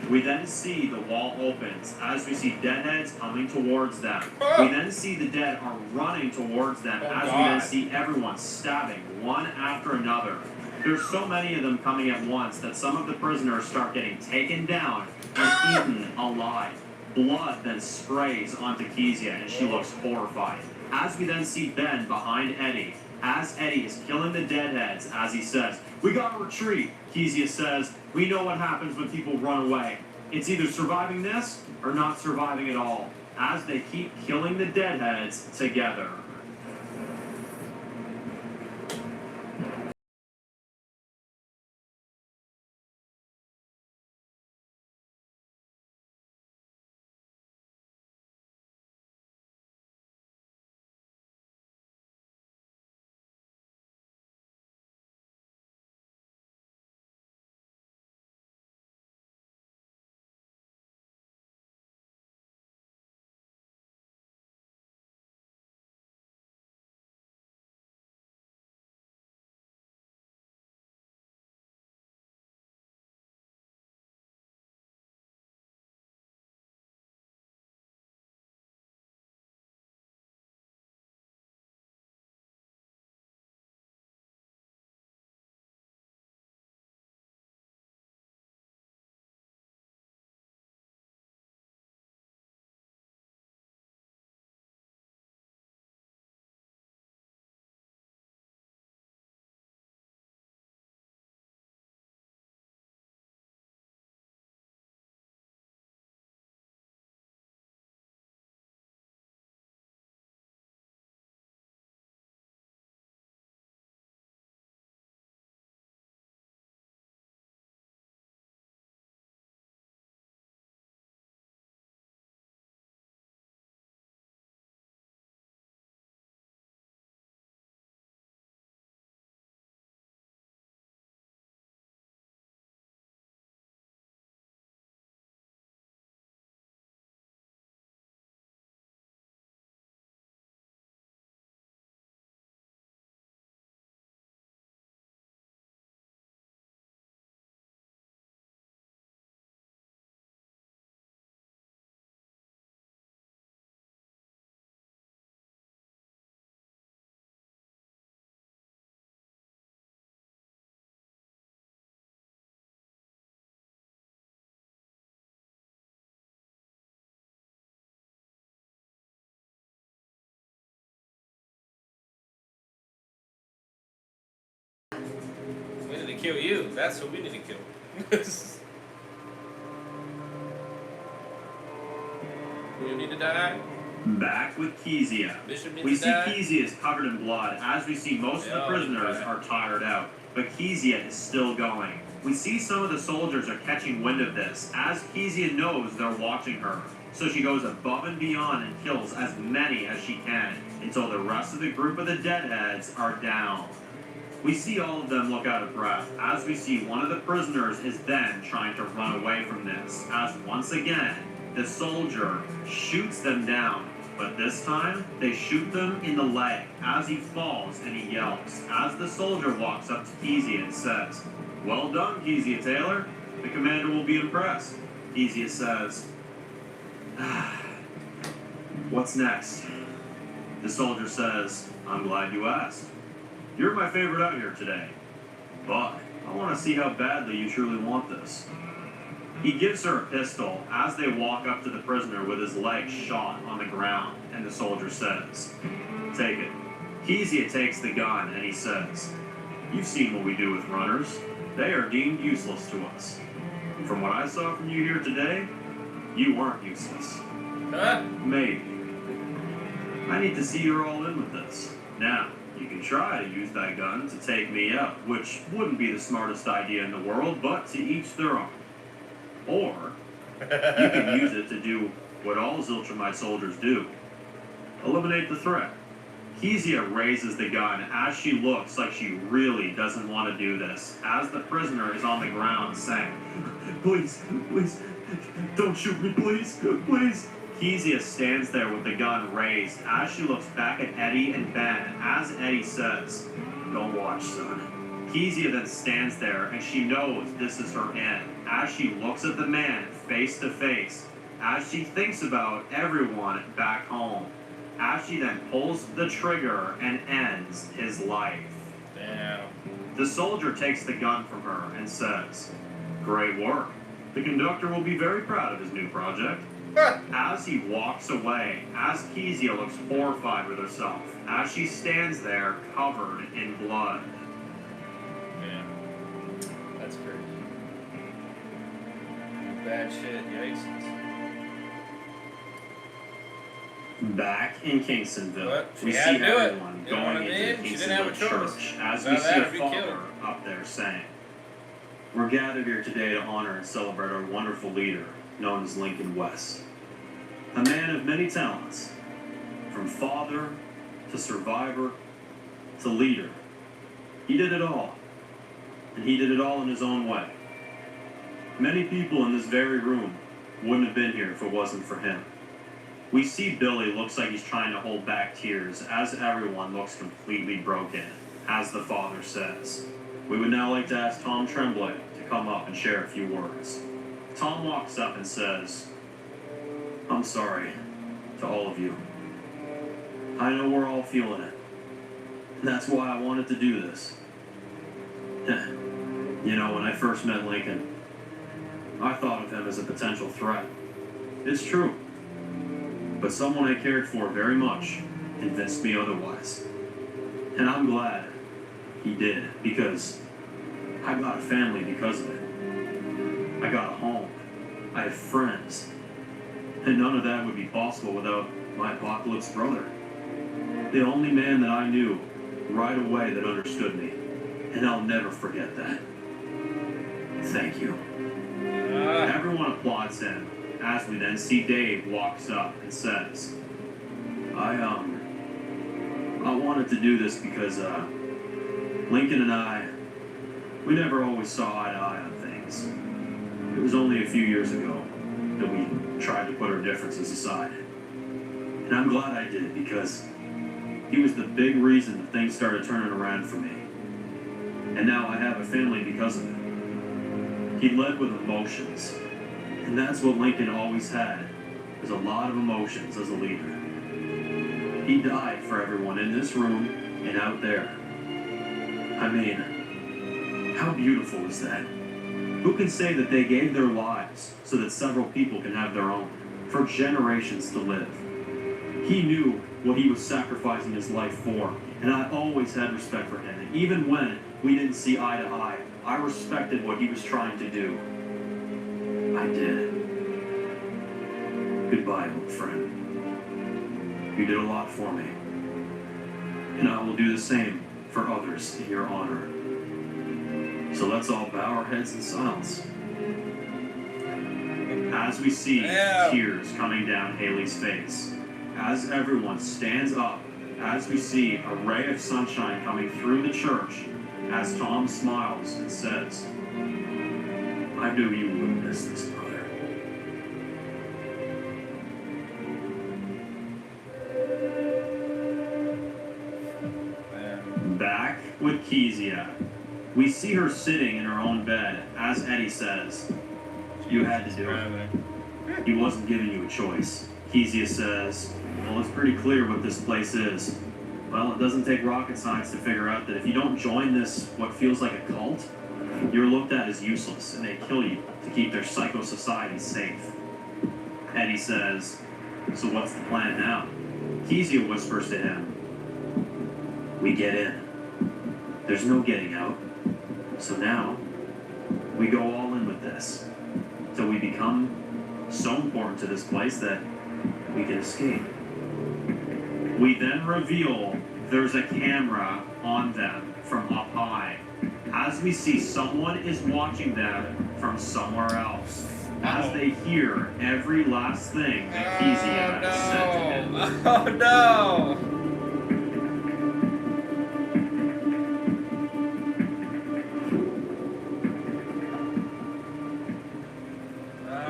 We then see the wall opens as we see deadheads coming towards them. Oh! We then see the dead are running towards them Oh, as we God. then see everyone stabbing one after another. There's so many of them coming at once that some of the prisoners start getting taken down and eaten alive. Blood then sprays onto Kezia and she looks horrified. As we then see Ben behind Eddie, as Eddie is killing the deadheads, as he says, "We gotta retreat," Kezia says, "We know what happens when people run away. It's either surviving this or not surviving at all," as they keep killing the deadheads together. We need to kill you. That's who we need to kill. You need to die. Back with Kezia. Bishop needs We to see die. Kezia is covered in blood as we see most of the Yeah, prisoners okay. are tired out, but Kezia is still going. We see some of the soldiers are catching wind of this as Kezia knows they're watching her, so she goes above and beyond and kills as many as she can until the rest of the group of the deadheads are down. We see all of them look out of breath as we see one of the prisoners is then trying to run away from this as once again the soldier shoots them down. But this time, they shoot them in the leg as he falls and he yells as the soldier walks up to Kezia and says, "Well done, Kezia Taylor. The commander will be impressed." Kezia says, "What's next?" The soldier says, "I'm glad you asked. You're my favorite out here today, but I want to see how badly you truly want this." He gives her a pistol as they walk up to the prisoner with his leg shot on the ground, and the soldier says, "Take it." Kezia takes the gun and he says, "You've seen what we do with runners. They are deemed useless to us. From what I saw from you here today, you weren't useless. Huh? Maybe. I need to see you're all in with this. Now, you can try to use that gun to take me out, which wouldn't be the smartest idea in the world, but to each their own. Or, you can use it to do what all Ziltramite soldiers do. Eliminate the threat." Kezia raises the gun as she looks like she really doesn't want to do this, as the prisoner is on the ground saying, "Please, please, don't shoot me, please, please." Kezia stands there with the gun raised as she looks back at Eddie and Ben as Eddie says, "Don't watch, son." Kezia then stands there and she knows this is her end as she looks at the man face to face as she thinks about everyone back home, as she then pulls the trigger and ends his life. Damn. The soldier takes the gun from her and says, "Great work. The conductor will be very proud of his new project." As he walks away, as Kezia looks horrified with herself, as she stands there covered in blood. Man, that's crazy. Bad shit, yikes. Back in Kingstonville, But she we had see to do it. everyone You know what going I into the mean? She didn't have a Kingstonville choice. church as we Without see that, a it'd be father killed. up there saying, "We're gathered here today to honor and celebrate our wonderful leader, known as Lincoln West. A man of many talents, from father to survivor to leader. He did it all, and he did it all in his own way. Many people in this very room wouldn't have been here if it wasn't for him." We see Billy looks like he's trying to hold back tears as everyone looks completely broken, as the father says. We would now like to ask Tom Tremblay to come up and share a few words. Tom walks up and says, "I'm sorry to all of you. I know we're all feeling it. And that's why I wanted to do this. You know, when I first met Lincoln, I thought of him as a potential threat. It's true. But someone I cared for very much convinced me otherwise. And I'm glad he did, because I got a family because of it. I got a home. I have friends. And none of that would be possible without my apocalypse brother. The only man that I knew right away that understood me. And I'll never forget that. Thank you." Everyone applauds him, as we then see Dave walks up and says, I wanted to do this because, Lincoln and I, we never always saw eye to eye on things. It was only a few years ago that we tried to put our differences aside. And I'm glad I did, because he was the big reason that things started turning around for me. And now I have a family because of it. He led with emotions. And that's what Lincoln always had, is a lot of emotions as a leader. He died for everyone in this room and out there. I mean, how beautiful is that? Who can say that they gave their lives so that several people can have their own, for generations to live? He knew what he was sacrificing his life for, and I always had respect for him. And even when we didn't see eye to eye, I respected what he was trying to do. I did. Goodbye, old friend. You did a lot for me. And I will do the same for others in your honor. So let's all bow our heads in silence. As we see tears coming down Haley's face, as everyone stands up, as we see a ray of sunshine coming through the church, as Tom smiles and says, "I knew you would miss this, brother." Back with Kezia. We see her sitting in her own bed, as Eddie says, "You had to do it. He wasn't giving you a choice." Kezia says, "Well, it's pretty clear what this place is. Well, it doesn't take rocket science to figure out that if you don't join this, what feels like a cult, you're looked at as useless, and they kill you to keep their psycho-society safe." Eddie says, "So what's the plan now?" Kezia whispers to him, "We get in. There's no getting out. So now, we go all in with this, till we become so important to this place that we can escape." We then reveal there's a camera on them from up high, as we see someone is watching them from somewhere else, as they hear every last thing that Kezia said to him. Oh no!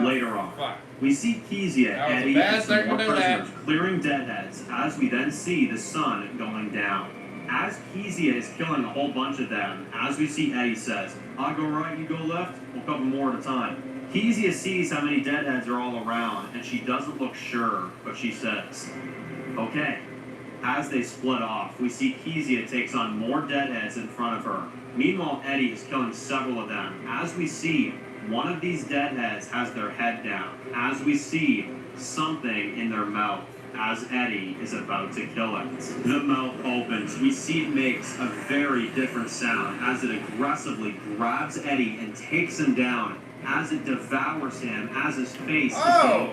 Later on, we see Kezia, Eddie, and some more prisoners clearing deadheads, as we then see the sun going down. As Kezia is killing a whole bunch of them, as we see Eddie says, "I go right, you go left, we'll cover more at a time." Kezia sees how many deadheads are all around, and she doesn't look sure, but she says, okay. As they split off, we see Kezia takes on more deadheads in front of her. Meanwhile, Eddie is killing several of them. As we see, one of these deadheads has their head down. As we see something in their mouth, as Eddie is about to kill it. The mouth opens. We see it makes a very different sound as it aggressively grabs Eddie and takes him down, as it devours him, as his face is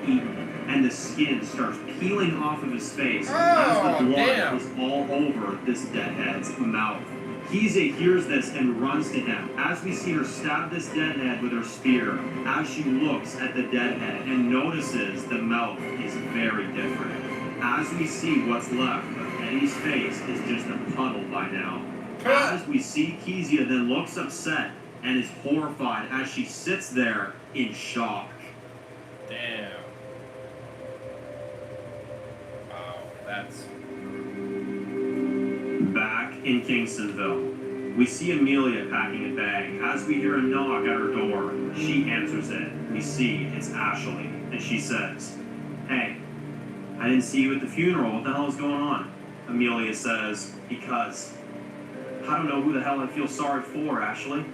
being eaten, and the skin starts peeling off of his face as the blood is all over this deadhead's mouth. Kezia hears this and runs to him, as we see her stab this deadhead with her spear, as she looks at the deadhead and notices the mouth is very different. As we see what's left of Eddie's face is just a puddle by now. As we see Kezia then looks upset and is horrified as she sits there in shock. Damn. Wow, that's... Back in Kingstonville, we see Amelia packing a bag as we hear a knock at her door. She answers it. We see it's Ashley, and she says, hey, I didn't see you at the funeral. What the hell is going on? Amelia says, because I don't know who the hell I feel sorry for, Ashley.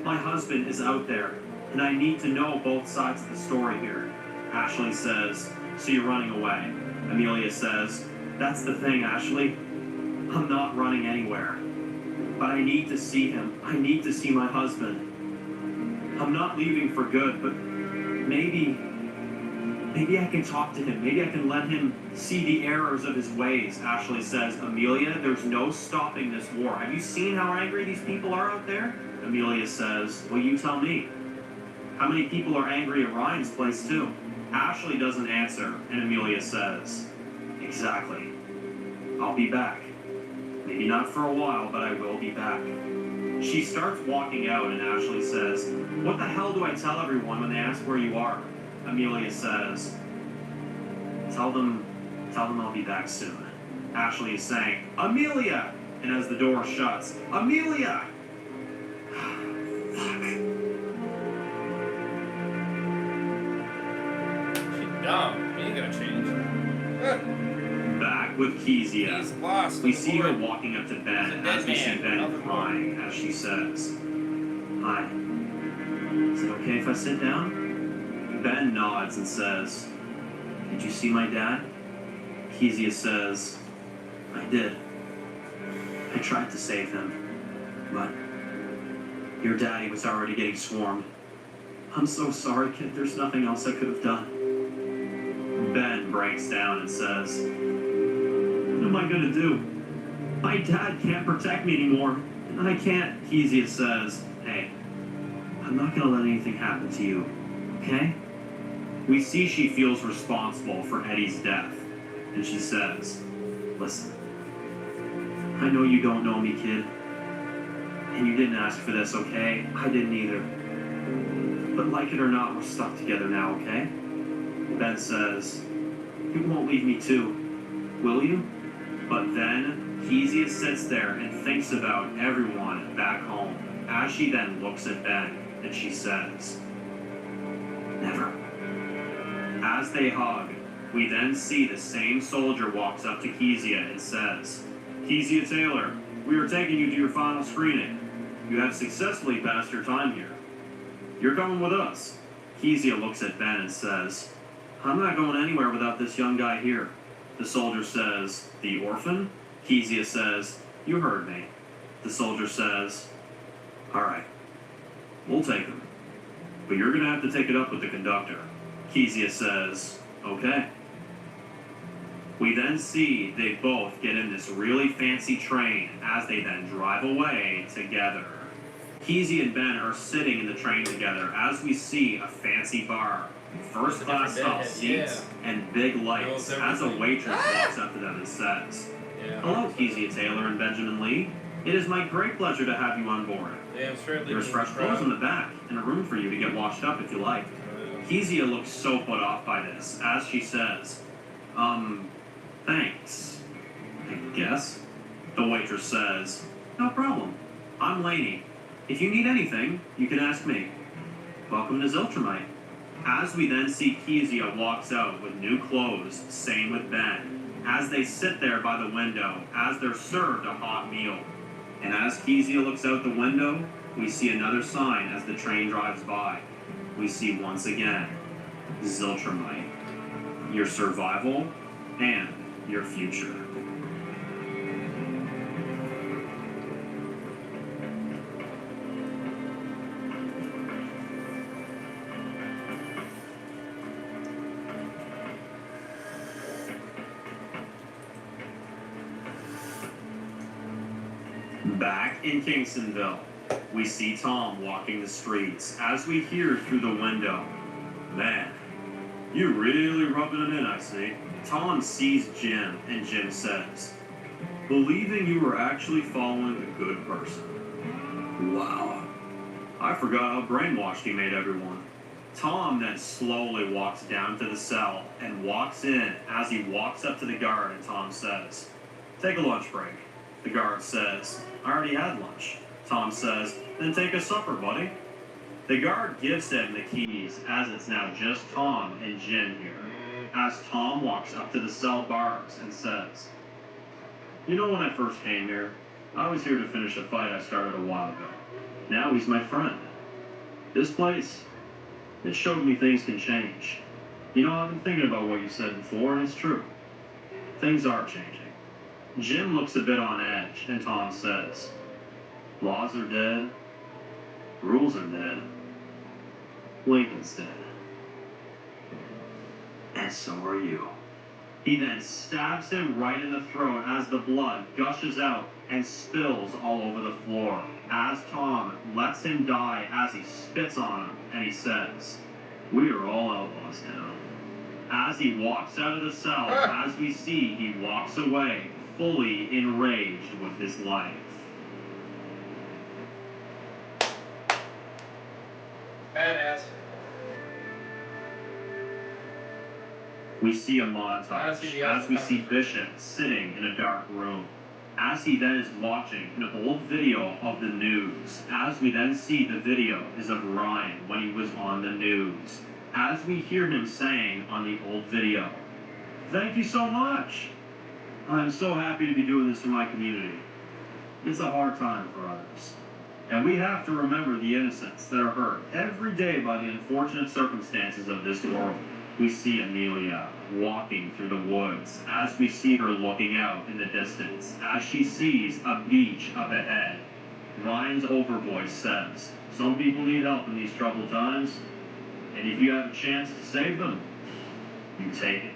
My husband is out there, and I need to know both sides of the story here. Ashley says, so you're running away. Amelia says, that's the thing, Ashley. I'm not running anywhere. But I need to see him. I need to see my husband. I'm not leaving for good, but maybe I can talk to him. Maybe I can let him see the errors of his ways. Ashley says, Amelia, there's no stopping this war. Have you seen how angry these people are out there? Amelia says, well, you tell me. How many people are angry at Ryan's place, too? Ashley doesn't answer, and Amelia says, exactly. I'll be back. Maybe not for a while, but I will be back. She starts walking out, and Ashley says, what the hell do I tell everyone when they ask where you are? Amelia says, tell them I'll be back soon. Ashley is saying, Amelia! And as the door shuts, Amelia! Fuck. She's dumb. He ain't gonna change. Back with Kezia. He's lost. We see her walking up to Ben as we see Ben crying as she says, hi. Is it okay if I sit down? Ben nods and says, did you see my dad? Kezia says, I did. I tried to save him, but your daddy was already getting swarmed. I'm so sorry, kid. There's nothing else I could have done. Ben breaks down and says, what am I gonna do? My dad can't protect me anymore, and I can't. Kezia says, hey, I'm not gonna let anything happen to you, okay? We see she feels responsible for Eddie's death, and she says, listen, I know you don't know me, kid, and you didn't ask for this, okay? I didn't either. But like it or not, we're stuck together now, okay? Ben says, you won't leave me too, will you? But then, Kezia sits there and thinks about everyone back home, as she then looks at Ben, and she says, never. As they hug, we then see the same soldier walks up to Kezia and says, Kezia Taylor, we are taking you to your final screening. You have successfully passed your time here. You're coming with us. Kezia looks at Ben and says, I'm not going anywhere without this young guy here. The soldier says, the orphan? Kezia says, you heard me. The soldier says, all right, we'll take him. But you're going to have to take it up with the conductor. Kezia says, okay. We then see they both get in this really fancy train as they then drive away together. Kezia and Ben are sitting in the train together as we see a fancy bar, first class style seats, and big lights as a waitress walks up to them and says, hello, Kezia Taylor and Benjamin Lee. It is my great pleasure to have you on board. There's fresh clothes in the back and a room for you to get washed up if you like. Kezia looks so put off by this as she says, thanks, I guess. The waitress says, no problem. I'm Lainey. If you need anything, you can ask me. Welcome to Ziltramite. As we then see Kezia walks out with new clothes, same with Ben, as they sit there by the window as they're served a hot meal. And as Kezia looks out the window, we see another sign as the train drives by. We see once again, Ziltramite, your survival and your future. Back in Kingstonville, we see Tom walking the streets as we hear through the window, "Man, you really rubbing it in, I see." Tom sees Jim, and Jim says, "Believing you were actually following a good person. Wow. I forgot how brainwashed he made everyone." Tom then slowly walks down to the cell and walks in. As he walks up to the guard, and Tom says, "Take a lunch break." The guard says, "I already had lunch." Tom says, "Then take a supper, buddy." The guard gives him the keys as it's now just Tom and Jim here. As Tom walks up to the cell bars and says, "You know, when I first came here, I was here to finish a fight I started a while ago. Now he's my friend. This place, it showed me things can change. You know, I've been thinking about what you said before, and it's true. Things are changing." Jim looks a bit on edge, and Tom says, "Laws are dead, rules are dead, Lincoln's dead. And so are you." He then stabs him right in the throat as the blood gushes out and spills all over the floor. As Tom lets him die as he spits on him, and he says, "We are all outlaws now." As he walks out of the cell, as we see, he walks away, fully enraged with his life. Badass. We see a montage as we see Bishop sitting in a dark room. As he then is watching an old video of the news. As we then see the video is of Ryan when he was on the news. As we hear him saying on the old video, "Thank you so much. I'm so happy to be doing this for my community. It's a hard time for others. And we have to remember the innocents that are hurt every day by the unfortunate circumstances of this world." We see Amelia walking through the woods as we see her looking out in the distance as she sees a beach up ahead. Ryan's overvoice says, "Some people need help in these troubled times, and if you have a chance to save them, you take it."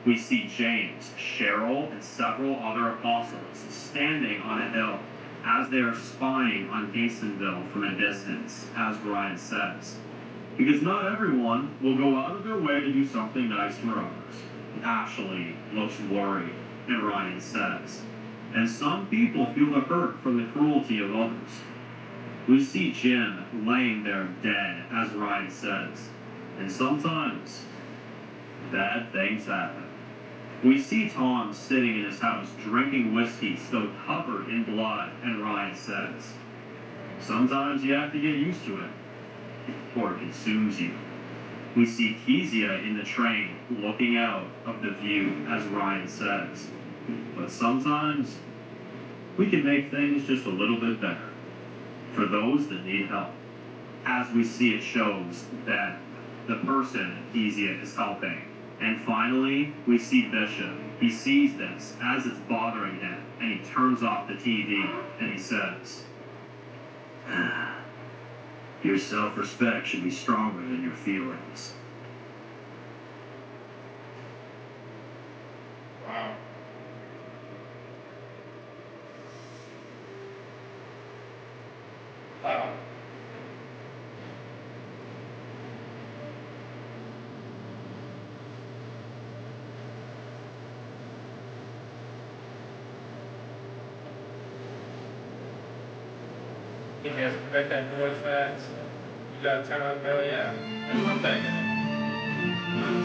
We see James, Cheryl, and several other apostles standing on a hill as they are spying on Kingstonville from a distance, as Ryan says. Because not everyone will go out of their way to do something nice for others. Ashley looks worried, and Ryan says, "And some people feel the hurt from the cruelty of others." We see Jim laying there dead, as Ryan says, "And sometimes bad things happen." We see Tom sitting in his house drinking whiskey still covered in blood, and Ryan says, "Sometimes you have to get used to it, or it consumes you." We see Kezia in the train looking out of the view, as Ryan says, "But sometimes we can make things just a little bit better for those that need help." As we see, it shows that the person Kezia is helping. And finally, we see Bishop. He sees this as it's bothering him, and he turns off the TV, and he says, "Your self-respect should be stronger than your feelings." Wow. Wow. He has to make that noise fast. You gotta turn on belly out. There's one thing.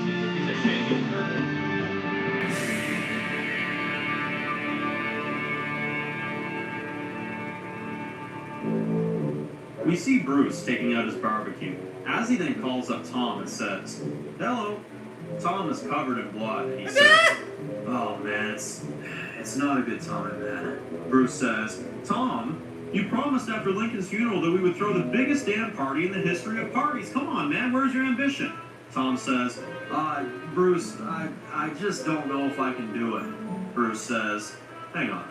She's a piece of shit. You deserve it. We We see Bruce taking out his barbecue, as he then calls up Tom and says, "Hello." Tom is covered in blood. He says, "Oh man, it's not a good time, man." Bruce says, "Tom, you promised after Lincoln's funeral that we would throw the biggest damn party in the history of parties. Come on, man, where's your ambition?" Tom says, Bruce, I just don't know if I can do it." Bruce says, "Hang on."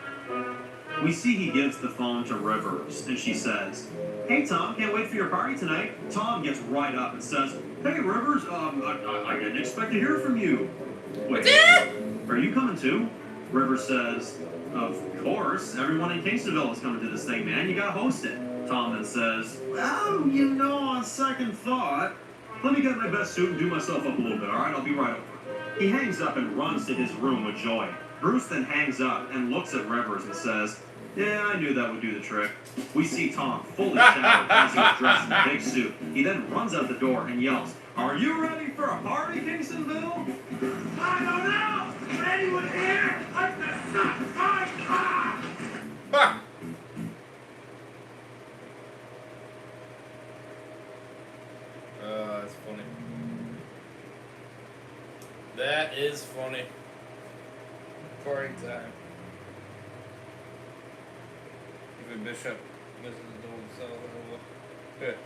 We see he gives the phone to Rivers, and she says, "Hey Tom, can't wait for your party tonight." Tom gets right up and says, "Hey Rivers, I didn't expect to hear from you." "Wait, are you coming too?" Rivers says, "Of course, everyone in Kingstonville is coming to this thing, man. You gotta host it." Tom then says, "Well, on second thought, let me get my best suit and do myself up a little bit, alright? I'll be right over." He hangs up and runs to his room with joy. Bruce then hangs up and looks at Rivers and says, "Yeah, I knew that would do the trick." We see Tom fully showered as he's dressed in a big suit. He then runs out the door and yells, "Are you ready for a party, Kingstonville?" "I don't know! Anyone here? I'm the suck my car!" Ha! That's funny. That is funny. Party time. Even Bishop misses the door to sell it.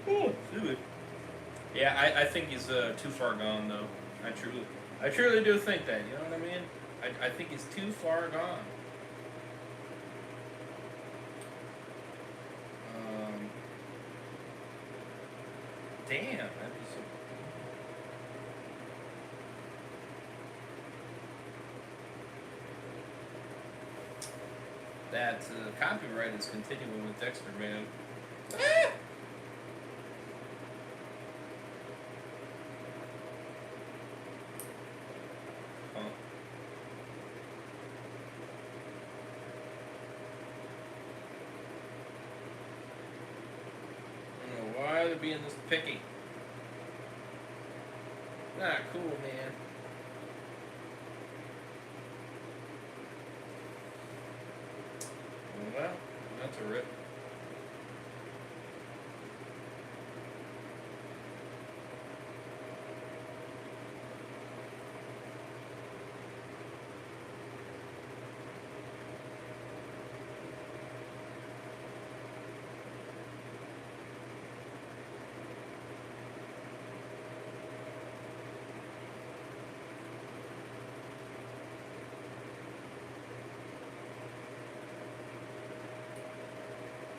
Oh, excuse me. Yeah, I think he's too far gone though. I truly do think that. You know what I mean? I think he's too far gone. Damn, that'd be so. That copyright is continuing with Dexter, man. Ah! Huh. I don't know why they're being this picky. Not cool, man. Well, that's a rip.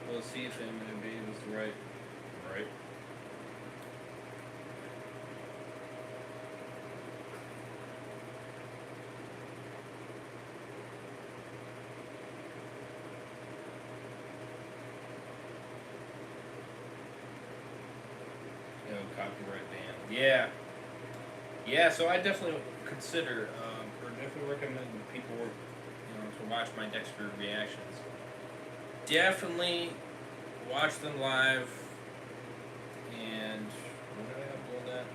We'll see if MNB was right. Right. You know, copyright ban. Yeah. Yeah, so I definitely consider, or definitely recommend people, to watch my Dexter reactions. Definitely watch them live, and where did I upload that?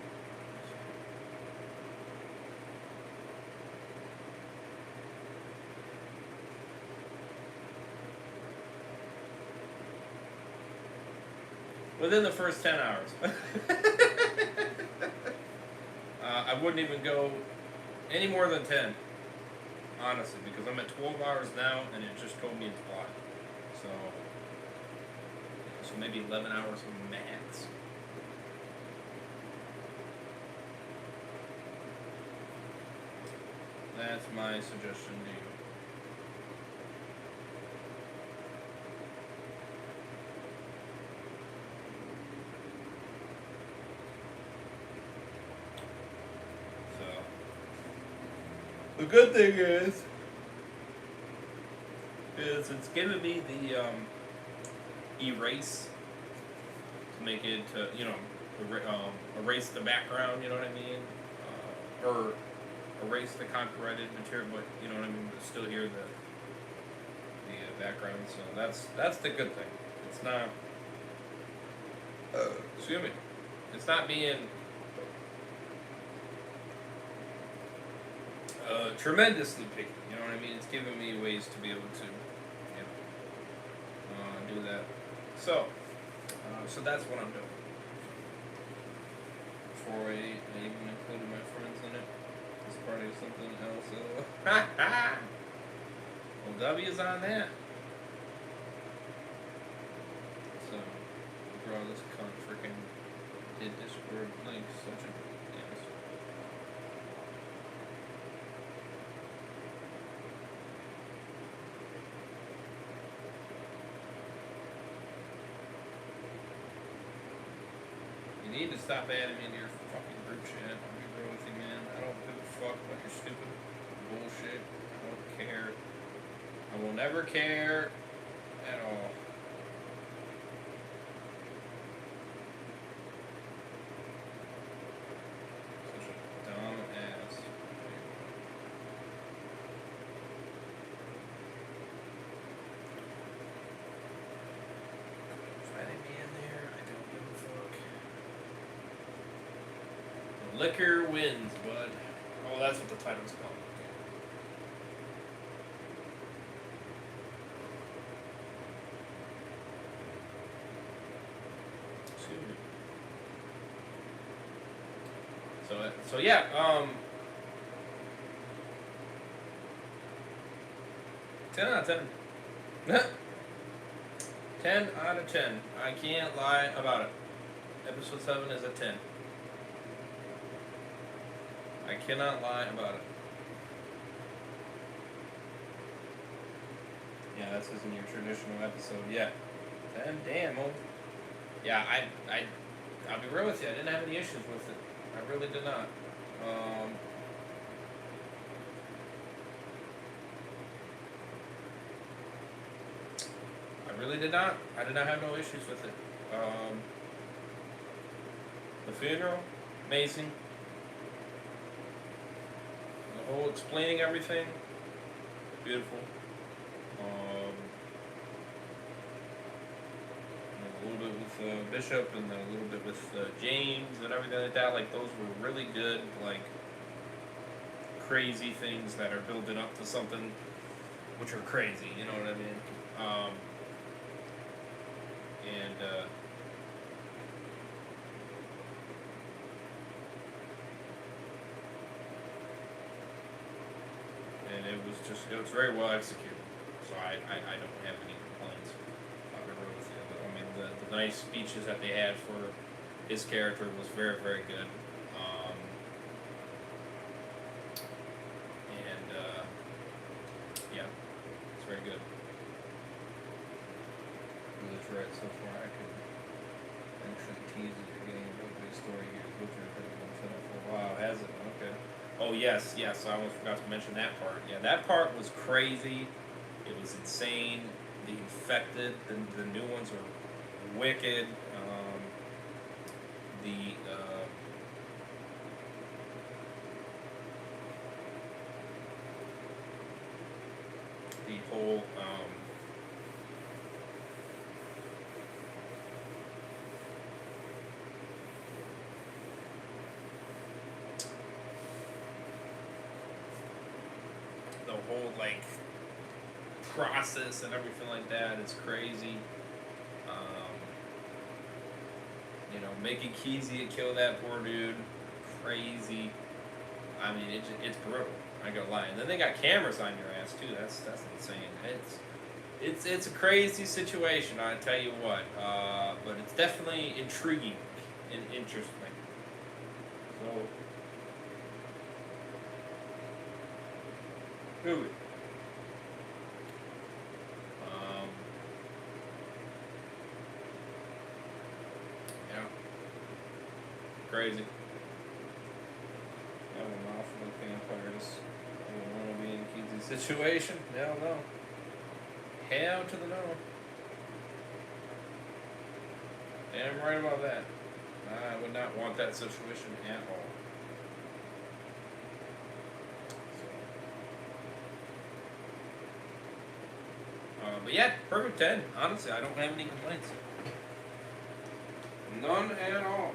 Within the first 10 hours. I wouldn't even go any more than 10, honestly, because I'm at 12 hours now, and it just told me it's blocked. So maybe 11 hours max. That's my suggestion to you. So, the good thing is it's giving me the erase to make it erase the background, you know what I mean, or erase the copyrighted material, but you know what I mean, but still hear the background. So that's the good thing. It's not excuse me, it's not being tremendously picky. You know what I mean? It's given me ways to be able to, do that. So, so that's what I'm doing. Before I even included my friends in it, it's part of something else. Well, W's on that. So, bro, this cunt freaking did Discord link such a yes. You need to stop adding me into your fucking group chat. I'll be real with you, man. I don't give a fuck about your stupid bullshit. I don't care. I will never care at all. Such a dumb ass. Fighting me in there, I don't give a fuck. The liquor wins, bud. Oh, that's what the title's called. So yeah, 10 out of 10. 10 out of 10. I can't lie about it. Episode 7 is a 10. I cannot lie about it. Yeah, this isn't your traditional episode. Yeah. 10, damn, old. Yeah, I'll be real with you. I didn't have any issues with it. I really did not. I really did not. I did not have no issues with it. The funeral, amazing. The whole explaining everything, beautiful. A little bit with Bishop, and then a little bit with James and everything like that. Like, those were really good, like, crazy things that are building up to something which are crazy, you know what I mean? And it was very well executed. So I don't have any complaints. I'll be real with you. I mean, the nice speeches that they had for his character was very, very good. Yeah, it's very good. That's right. So far, I could actually tease it again. Nobody's story here. Butcher has been set up for a while, has it? Okay. Oh yes. I almost forgot to mention that part. Yeah, that part was crazy. It was insane. The infected, the new ones are wicked. The whole like process and everything like that is crazy. Making Keezy kill that poor dude, crazy. I mean, it's brutal. I ain't gonna lie. And then they got cameras on your ass too. That's insane. It's a crazy situation. I tell you what. But it's definitely intriguing and interesting. So, who? Crazy. I don't know for the vampires. I don't want to be in Keezy's situation. Hell no. Hell to the no. Damn right about that. I would not want that situation at all. But yeah, perfect 10. Honestly, I don't have any complaints. None at all.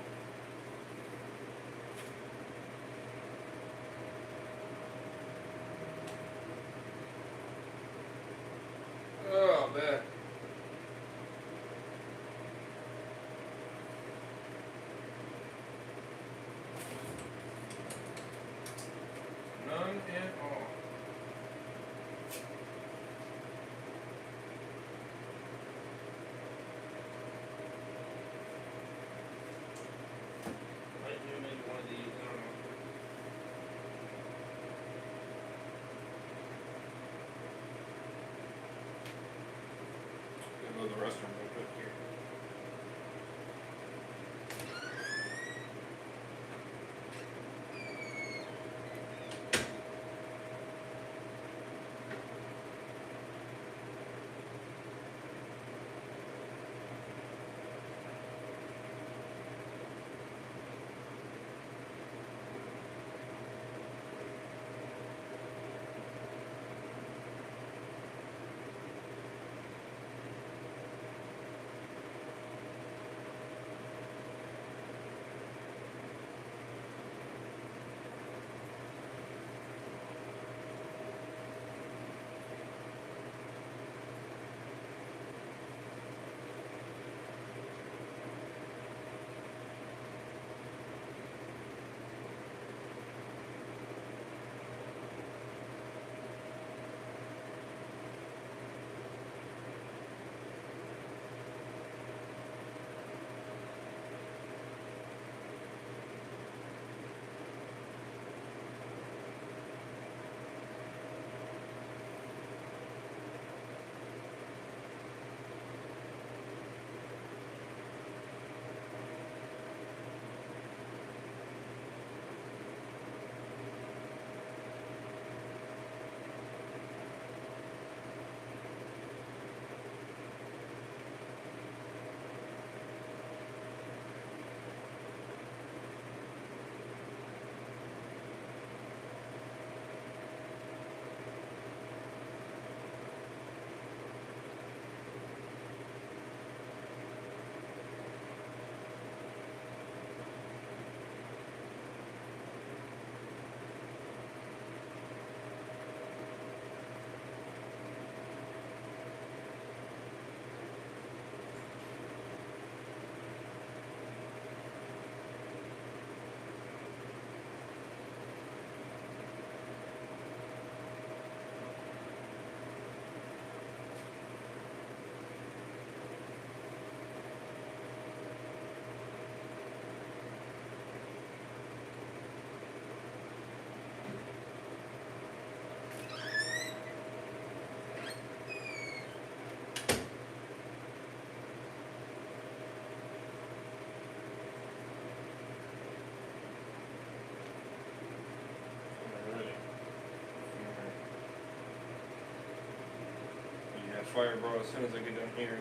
fire, bro. As soon as I get done here,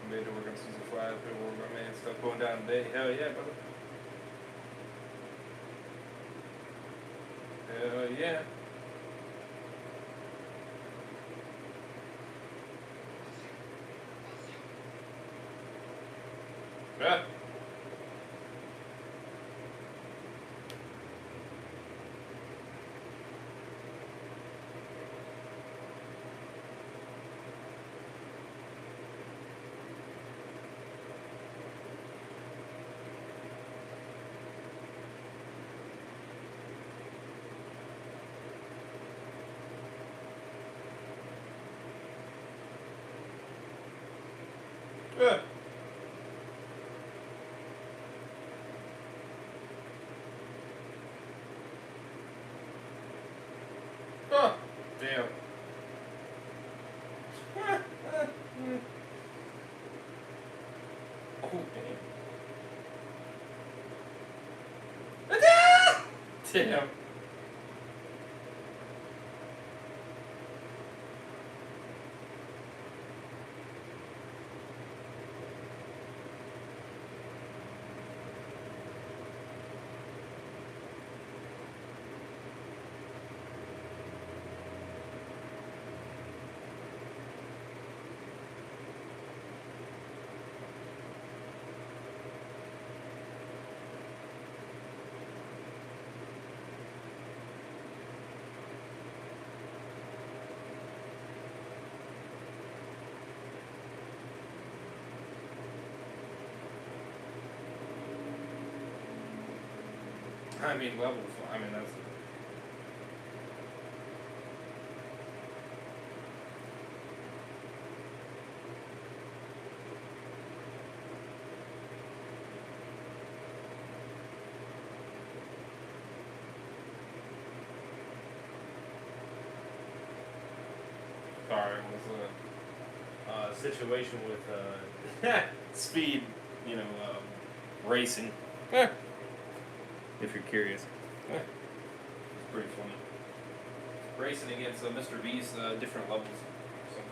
I'm ready to work on season 5. Gonna work on my man stuff going down today. Hell yeah, brother. Hell yeah. Ah. Ah. Oh, damn. Oh, damn. Damn. I mean, level. I mean, that's. Sorry, it was a situation with speed, racing. If you're curious, it's pretty funny. Racing against Mr. Beast, different levels. Or something.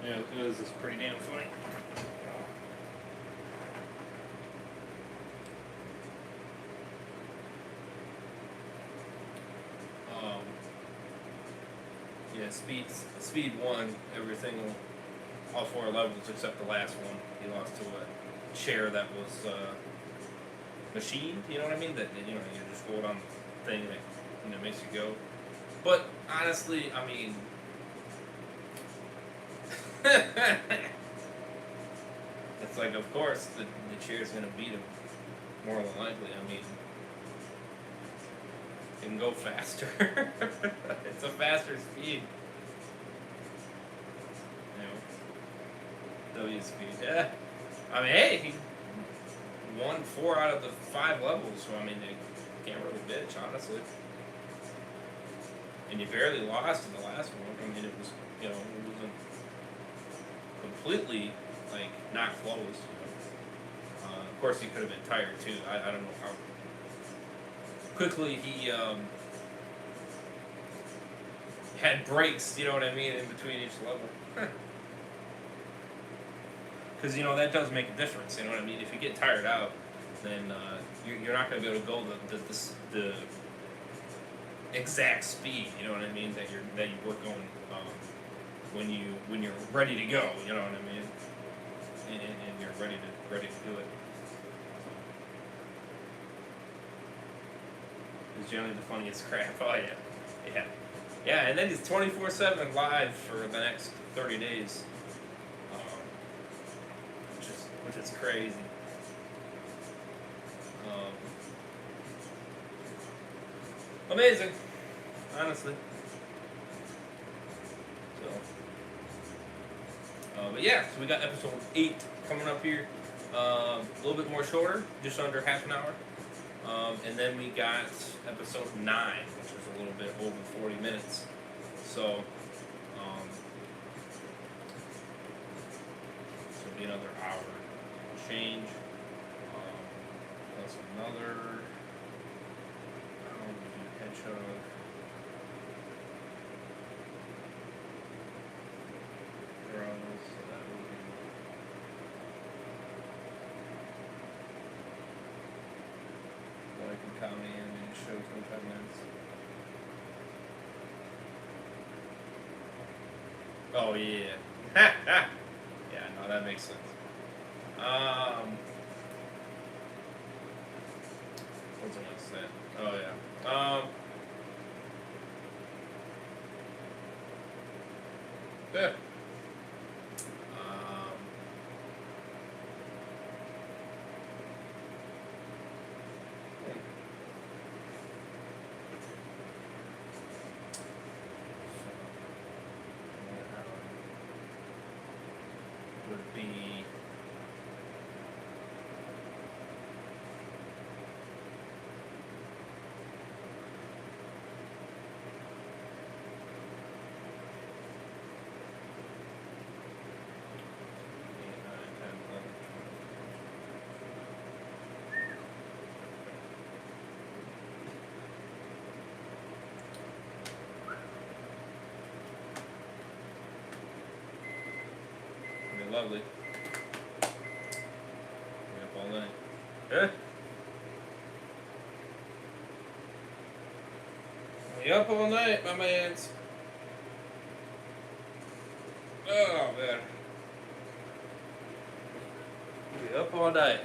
Yeah, this is pretty damn funny. Yeah, speed one, everything will all 4 levels except the last one. He lost to a chair that was machined. You know what I mean? That you just hold on the thing and it makes you go. But honestly, I mean. It's like, of course, the chair's gonna beat him, more than likely. I mean, it can go faster. It's a faster speed. W speed. Yeah. I mean, hey, he won 4 out of the 5 levels, so I mean, they can't really bitch, honestly. And you barely lost in the last one. I mean, it was, it wasn't completely, like, not close. Of course, he could have been tired, too. I don't know how quickly he had breaks, you know what I mean, in between each level. Because, that does make a difference, you know what I mean? If you get tired out, then you're not going to be able to go the exact speed, you know what I mean, that you were going when you're ready to go, you know what I mean, and you're ready to do it. It's generally the funniest crap. Oh yeah, and then he's 24/7 live for the next 30 days, which is crazy. Amazing, honestly. But yeah, so we got episode 8 coming up here. A little bit more shorter, just under half an hour. And then we got episode 9, which is a little bit over 40 minutes. So, this will be another hour change. Plus another. We'll do hedgehog. Comedy and show 25 minutes. Oh yeah. Yeah, no, that makes sense. What's I gonna say? Oh yeah. Yeah. Would be lovely. Up all night. Huh? We up all night, my mans. Oh man. We up all night.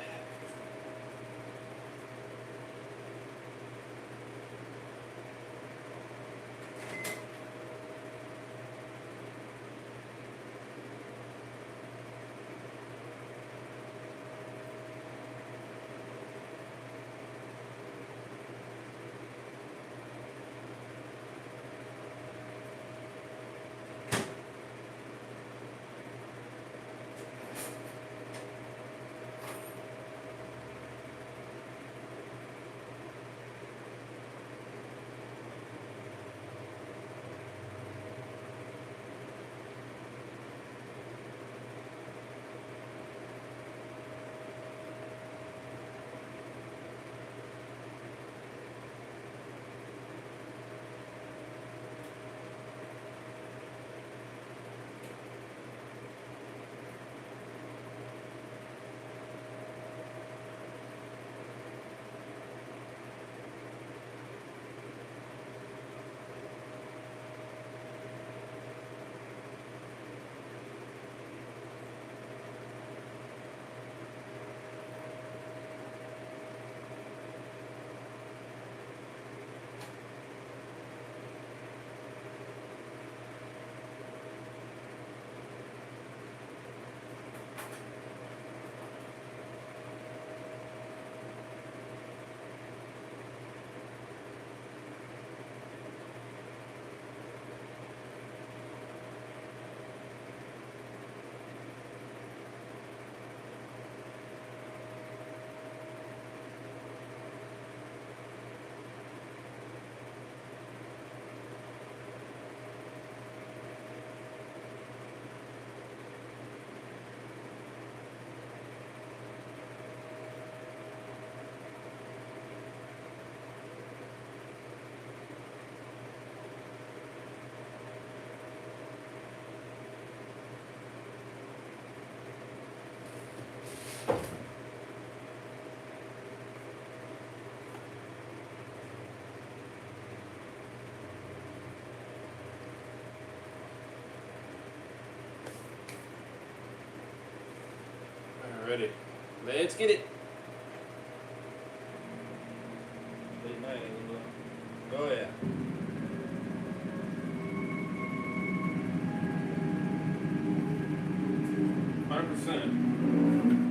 ready. Let's get it. Late night, oh yeah. 100%.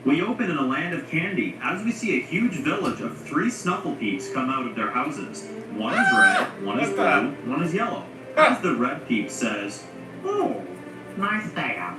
We open in a land of candy as we see a huge village of 3 snuffle peeps come out of their houses. One is red, one is blue, one is yellow. As the red peep says, "Oh, nice day out.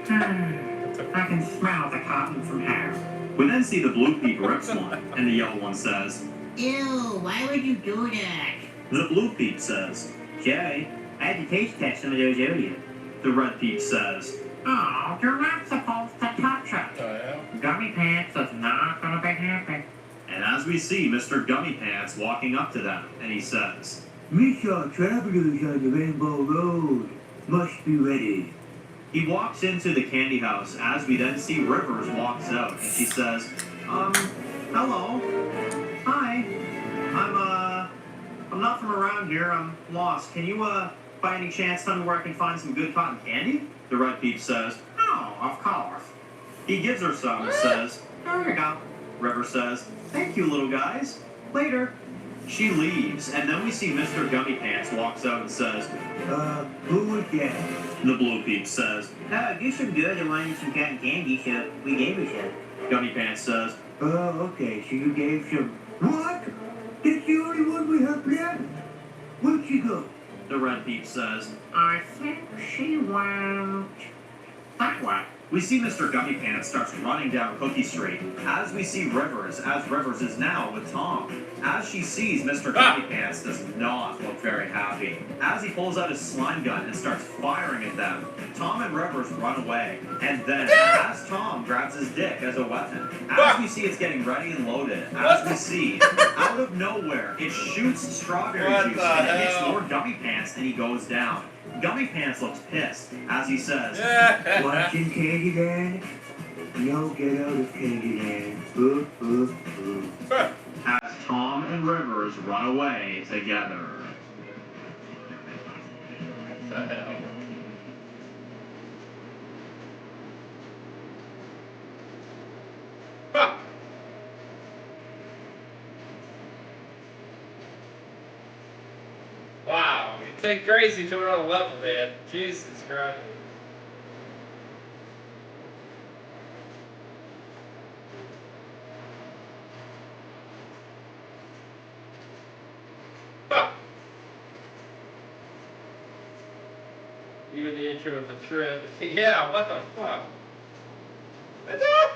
I can smell the cotton from here." We then see the blue peep rips one, and the yellow one says, Ew, why would you do that? the blue peep says, Jay, I had to taste test some of those earlier. the red peep says, Oh, you're not supposed to touch it. Yeah. Gummy Pants is not gonna be happy. and as we see Mr. Gummy Pants walking up to them, and he says, We saw travelers on the Rainbow Road. Must be ready. he walks into the candy house as we then see Rivers walks out, and she says, hello. Hi. I'm not from around here. I'm lost. Can you, by any chance tell me where I can find some good cotton candy? The red peep says, Oh, of course. he gives her some and says, There you go. River says, thank you, little guys. Later. She leaves, and then we see Mr. Gummy Pants walks out and says, Who was that? the blue peep says, You're some good and wanted some cotton candy, so we gave her some. Gummy Pants says, Oh, okay, so you gave some. What? That's the only one we have left? Where'd she go? the red peep says, I think she went that way. we see Mr. Gummy Pants starts running down Cookie Street, as we see Rivers, as Rivers is now with Tom. As she sees Mr. Gummy Pants does not look very happy. As he pulls out his slime gun and starts firing at them, Tom and Rivers run away. And then, as Tom grabs his dick as a weapon, as we see it's getting ready and loaded, as we see, out of nowhere, it shoots strawberry What juice the and it hits hell? more Gummy Pants and he goes down. Gummy Pants looks pissed, as he says, Watching Candyland? No, get out of Candyland. Ooh, ooh, ooh. as Tom and Rivers run away together. What the hell? Ha! Wow, you take Gracie to another level, man. Jesus Christ. Ha! Even the intro of the trip. Yeah, what the fuck? What's up?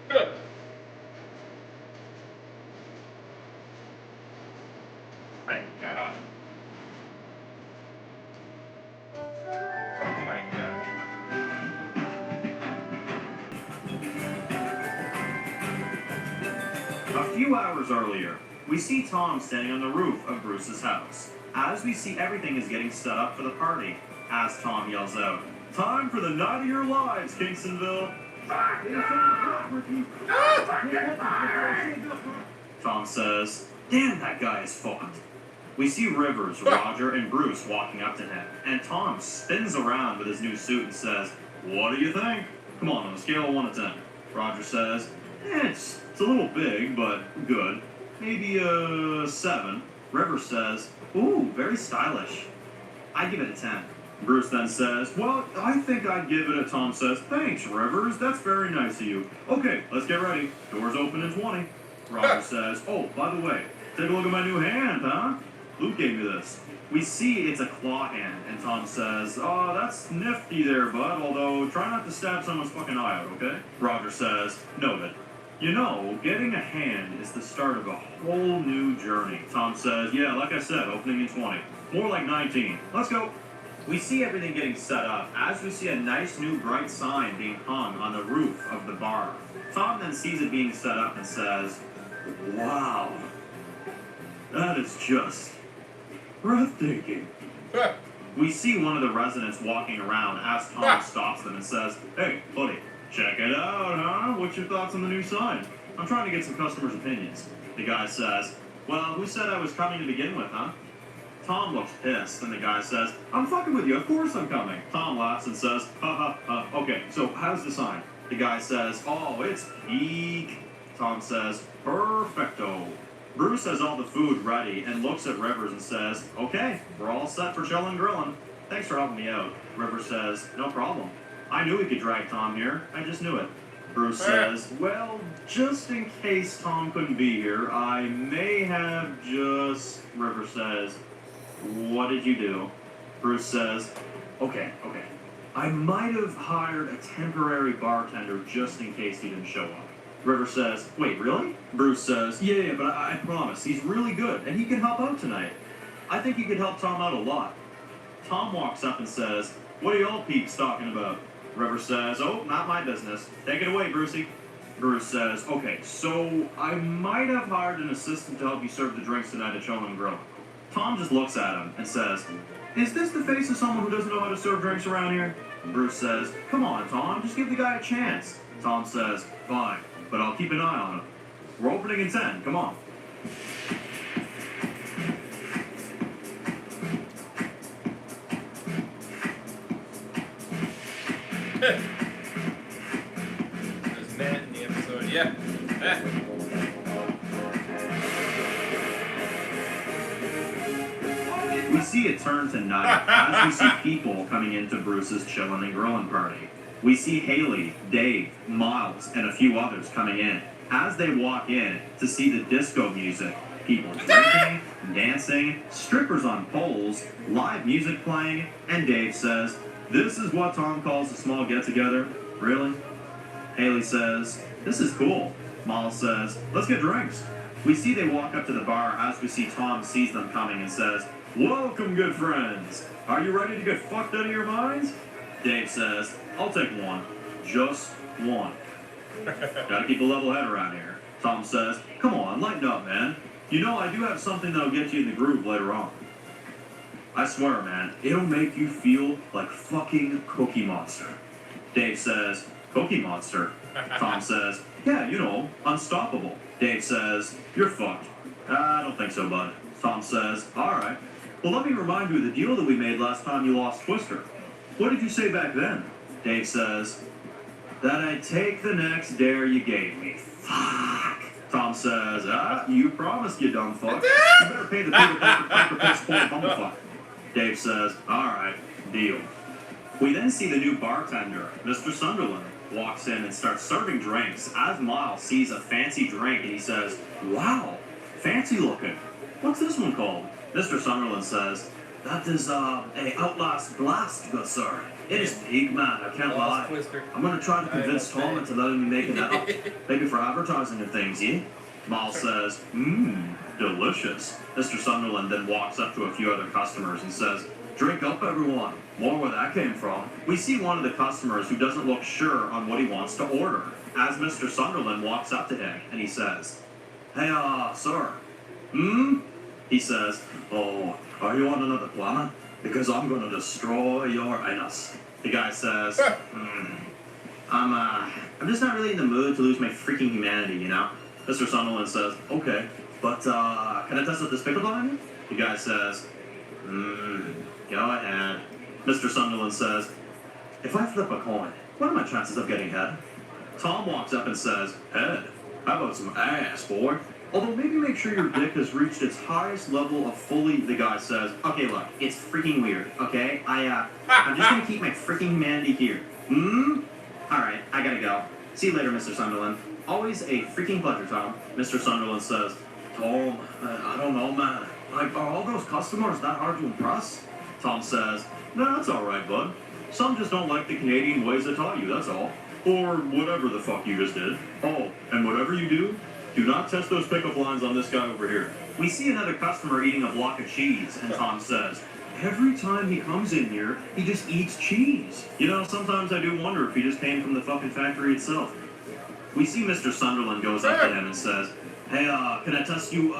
Good. My God. Oh my God. A few hours earlier, we see Tom standing on the roof of Bruce's house. As we see everything is getting set up for the party, as Tom yells out, "Time for the night of your lives, Kingstonville!" Tom says, "Damn, that guy is fucked." We see Rivers, Roger, and Bruce walking up to him, and Tom spins around with his new suit and says, "What do you think?" "Come on a scale of 1 to 10. Roger says, it's a little big, but good. Maybe a 7. Rivers says, "Ooh, very stylish." "I give it a 10. Bruce then says, "Well, I think I'd give it a." Tom says, "Thanks, Rivers. That's very nice of you. Okay, let's get ready. Doors open in 20. Roger says, "Oh, by the way, take a look at my new hand, huh? Luke gave me this." We see it's a claw hand, and Tom says, "Oh, that's nifty there, bud, although try not to stab someone's fucking eye out, okay?" Roger says, "Noted. You know, getting a hand is the start of a whole new journey." Tom says, "Yeah, like I said, opening in 20. More like 19. Let's go." We see everything getting set up as we see a nice new bright sign being hung on the roof of the bar. Tom then sees it being set up and says, "Wow, That is just breathtaking. We see one of the residents walking around as Tom stops them and says, "Hey, buddy, check it out, huh? What's your thoughts on the new sign? I'm trying to get some customers' opinions." The guy says, "Well, who said I was coming to begin with, huh?" Tom looks pissed, and the guy says, "I'm fucking with you, of course I'm coming." Tom laughs and says, "Ha ha ha, okay, so how's the sign?" The guy says, "Oh, it's peak." Tom says, "Perfecto." Bruce has all the food ready and looks at Rivers and says, "Okay, we're all set for chillin' and grilling. Thanks for helping me out." Rivers says, "No problem. I knew we could drag Tom here. I just knew it." Bruce says, "Well, just in case Tom couldn't be here, I may have just..." Rivers says, "What did you do?" Bruce says, Okay. I might have hired a temporary bartender just in case he didn't show up." River says, "Wait, really?" Bruce says, Yeah, but I promise. He's really good, and he can help out tonight. I think he could help Tom out a lot." Tom walks up and says, "What are y'all peeps talking about?" River says, "Oh, not my business. Take it away, Brucey." Bruce says, "Okay, so I might have hired an assistant to help you serve the drinks tonight at Chillin' Grill." Tom just looks at him and says, "Is this the face of someone who doesn't know how to serve drinks around here?" Bruce says, "Come on, Tom, just give the guy a chance." Tom says, "Fine, but I'll keep an eye on him. We're opening in 10, come on." There's Matt in the episode, yeah. We see it turn to night as we see people coming into Bruce's chillin' and grillin' party. We see Haley, Dave, Miles, and a few others coming in. As they walk in to see the disco music, people drinking, dancing, strippers on poles, live music playing, and Dave says, "This is what Tom calls a small get-together? Really?" Haley says, "This is cool." Miles says, "Let's get drinks." We see they walk up to the bar as we see Tom sees them coming and says, "Welcome, good friends. Are you ready to get fucked out of your minds?" Dave says, "I'll take one. Just one." Gotta keep a level head around here. Tom says, "Come on, lighten up, man. You know I do have something that'll get you in the groove later on. I swear, man, it'll make you feel like fucking Cookie Monster." Dave says, "Cookie Monster?" Tom says, "Yeah, you know, unstoppable." Dave says, "You're fucked." "I don't think so, bud." Tom says, "All right. Well, let me remind you of the deal that we made last time you lost Twister. What did you say back then?" Dave says, "That I'd take the next dare you gave me." Fuck. Tom says, "You promised, you dumb fuck. You better pay the Peter Piper piss poor bumblefuck." Dave says, "All right, deal." We then see the new bartender, Mr. Sunderland, walks in and starts serving drinks as Miles sees a fancy drink and he says, "Wow, fancy looking. What's this one called?" Mr. Sunderland says, "That is a Outlast Blast, good sir. It is big, man, I can't lie. I'm going to try to convince Tom into letting me make it up. Maybe for advertising and things, yeah?" Miles says, delicious." Mr. Sunderland then walks up to a few other customers and says, "Drink up, everyone. More where that came from." We see one of the customers who doesn't look sure on what he wants to order as Mr. Sunderland walks up to him and he says, "Hey, sir." He says, "Oh, are you on another planet? Because I'm going to destroy your anus." The guy says, I'm just not really in the mood to lose my freaking humanity, you know?" Mr. Sunderland says, "Okay, but, can I test out this pickled onion?" The guy says, go ahead." Mr. Sunderland says, "If I flip a coin, what are my chances of getting head?" Tom walks up and says, "Head? How about some ass, boy? Although maybe make sure your dick has reached its highest level of fully..." The guy says, "Okay, look, it's freaking weird, okay? I'm just gonna keep my freaking humanity here. Alright, I gotta go. See you later, Mr. Sunderland. Always a freaking pleasure, Tom." Mr. Sunderland says, "Tom, I don't know, man. Like, are all those customers that hard to impress?" Tom says, "No, that's alright, bud. Some just don't like the Canadian ways I taught you, that's all. Or whatever the fuck you just did. Oh, and whatever you do not test those pickup lines on this guy over here." We see another customer eating a block of cheese, and Tom says, "Every time he comes in here, he just eats cheese. You know, sometimes I do wonder if he just came from the fucking factory itself." We see Mr. Sunderland goes up to him and says, "Hey, can I test you,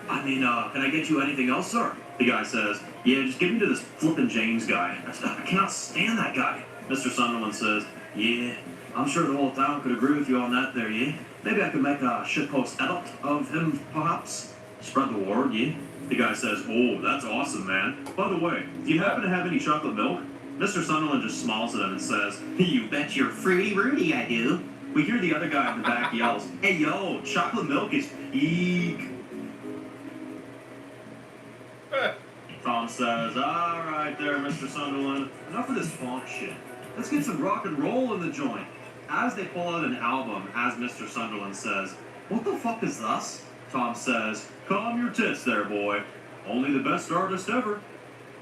I mean, can I get you anything else, sir? The guy says, yeah, just give me to this flippin' James guy. I cannot stand that guy. Mr. Sunderland says, yeah, I'm sure the whole town could agree with you on that there, yeah? Maybe I could make a shitpost edit of him, perhaps? Spread the word, yeah? The guy says, oh, that's awesome, man. By the way, do you happen to have any chocolate milk? Mr. Sunderland just smiles at him and says, you bet your fruity Rudy I do. We hear the other guy in the back yells, hey, yo, chocolate milk is peak. Tom says, all right there, Mr. Sunderland. Enough of this funk shit. Let's get some rock and roll in the joint. As they pull out an album, as Mr. Sunderland says, what the fuck is this? Tom says, calm your tits there, boy. Only the best artist ever,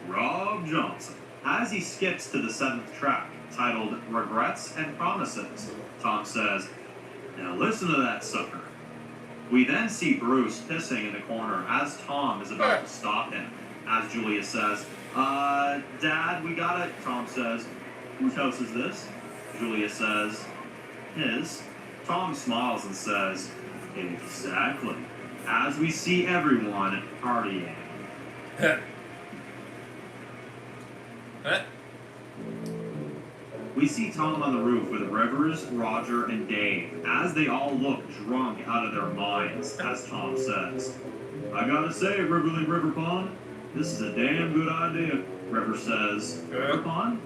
Rob Johnson. As he skips to the 7th track, titled Regrets and Promises, Tom says, now listen to that sucker. We then see Bruce pissing in the corner as Tom is about to stop him. As Julia says, Dad, we got it. Tom says, whose house is this? Julia says, his. Tom smiles and says, exactly. As we see everyone partying. We see Tom on the roof with Rivers, Roger, and Dave as they all look drunk out of their minds, as Tom says. I gotta say, Riverly River Pond, this is a damn good idea. River says, River Pond?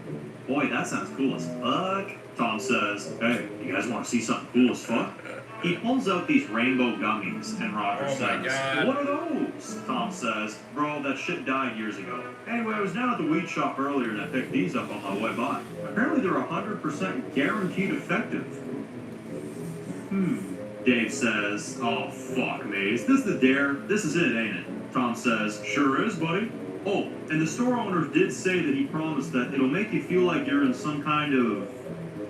Boy, that sounds cool as fuck. Tom says, hey, you guys want to see something cool as fuck? He pulls out these rainbow gummies, and Roger says, what are those? Tom says, bro, that shit died years ago. Anyway, I was down at the weed shop earlier and I picked these up on my way by. Apparently they're 100% guaranteed effective. Dave says, oh, fuck, Maze. This the dare? This is it, ain't it? Tom says, sure is, buddy. Oh, and the store owner did say that he promised that it'll make you feel like you're in some kind of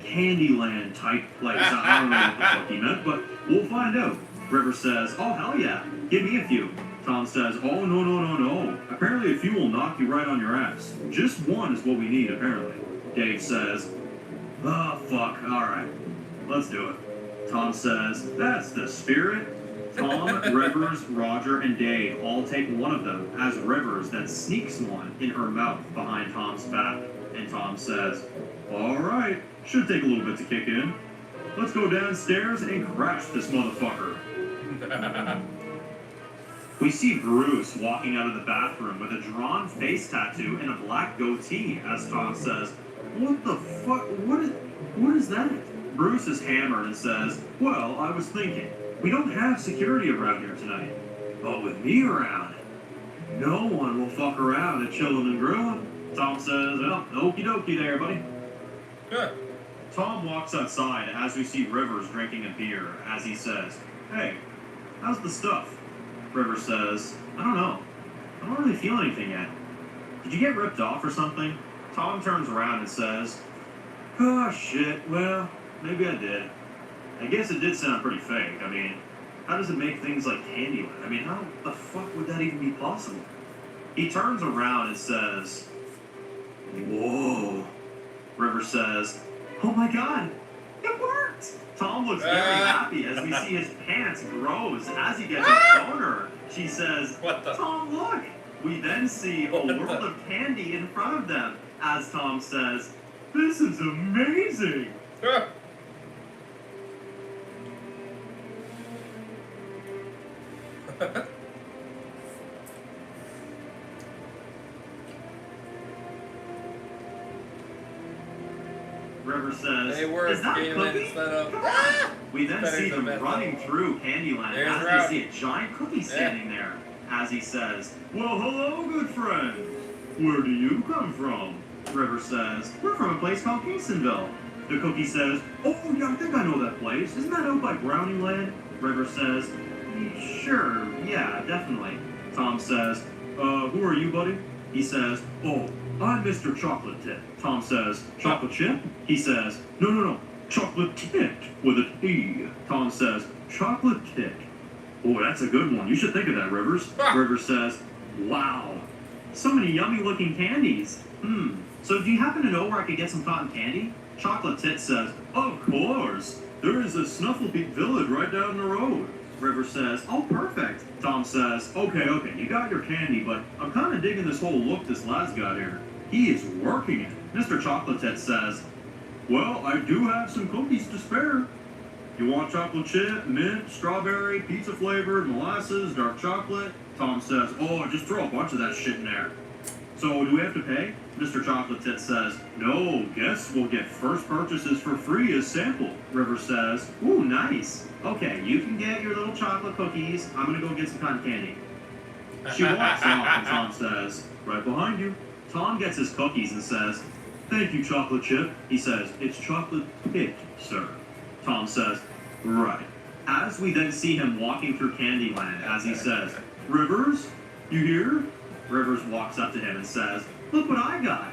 Candyland type place. I don't know what the fuck he meant, but we'll find out. River says, oh, hell yeah, give me a few. Tom says, oh, no. Apparently a few will knock you right on your ass. Just one is what we need, apparently. Dave says, oh, fuck, alright, let's do it. Tom says, that's the spirit. Tom, Rivers, Roger, and Dave all take one of them, as Rivers then sneaks one in her mouth behind Tom's back. And Tom says, alright, should take a little bit to kick in. Let's go downstairs and crash this motherfucker. We see Bruce walking out of the bathroom with a drawn face tattoo and a black goatee, as Tom says, what the fuck, what is that? Bruce is hammered and says, well, I was thinking, we don't have security around here tonight, but with me around, no one will fuck around at chillin' and grillin'. Tom says, well, okie dokie there, buddy. Good. Tom walks outside as we see Rivers drinking a beer, as he says, hey, how's the stuff? Rivers says, I don't know. I don't really feel anything yet. Did you get ripped off or something? Tom turns around and says, oh, shit, well, maybe I did. I guess it did sound pretty fake. I mean, how does it make things like Candyland? I mean, how the fuck would that even be possible? He turns around and says, whoa. River says, oh my god, it worked! Tom looks very happy as we see his pants grows as he gets a boner. She says, what the? Tom, look! We then see a world of candy in front of them as Tom says, this is amazing! River says, They were is that a cookie? instead of, We then That see is the them best running through Candyland There's as Rowdy. they see a giant cookie standing there. As he says, well, hello, good friend. Where do you come from? River says, we're from a place called Kingstonville. The cookie says, oh, yeah, I think I know that place. Isn't that out by Browning Land? River says, sure, yeah, definitely. Tom says, who are you, buddy? He says, oh, I'm Mr. Chocolate Tit. Tom says, chocolate chip? He says, no, chocolate tit with a T. Tom says, chocolate tit. Oh, that's a good one. You should think of that, Rivers. Rivers says, wow, so many yummy looking candies. So do you happen to know where I could get some cotton candy? Chocolate Tit says, of course. There is a Snufflepeak Village right down the road. Rivers says, oh, perfect. Tom says, okay, you got your candy, but I'm kind of digging this whole look this lad's got here. He is working it. Mr. Chocolate Tits says, well, I do have some cookies to spare. You want chocolate chip, mint, strawberry, pizza flavored, molasses, dark chocolate? Tom says, oh, just throw a bunch of that shit in there. So, do we have to pay? Mr. Chocolate Tits says, no, guests will get first purchases for free as sample. Rivers says, ooh, nice. Okay, you can get your little chocolate cookies. I'm gonna go get some cotton candy. She walks off and Tom says, right behind you. Tom gets his cookies and says, thank you, Chocolate Chip. He says, it's chocolate pit, sir. Tom says, right. As we then see him walking through Candyland, as he says, Rivers, you here? Rivers walks up to him and says, look what I got.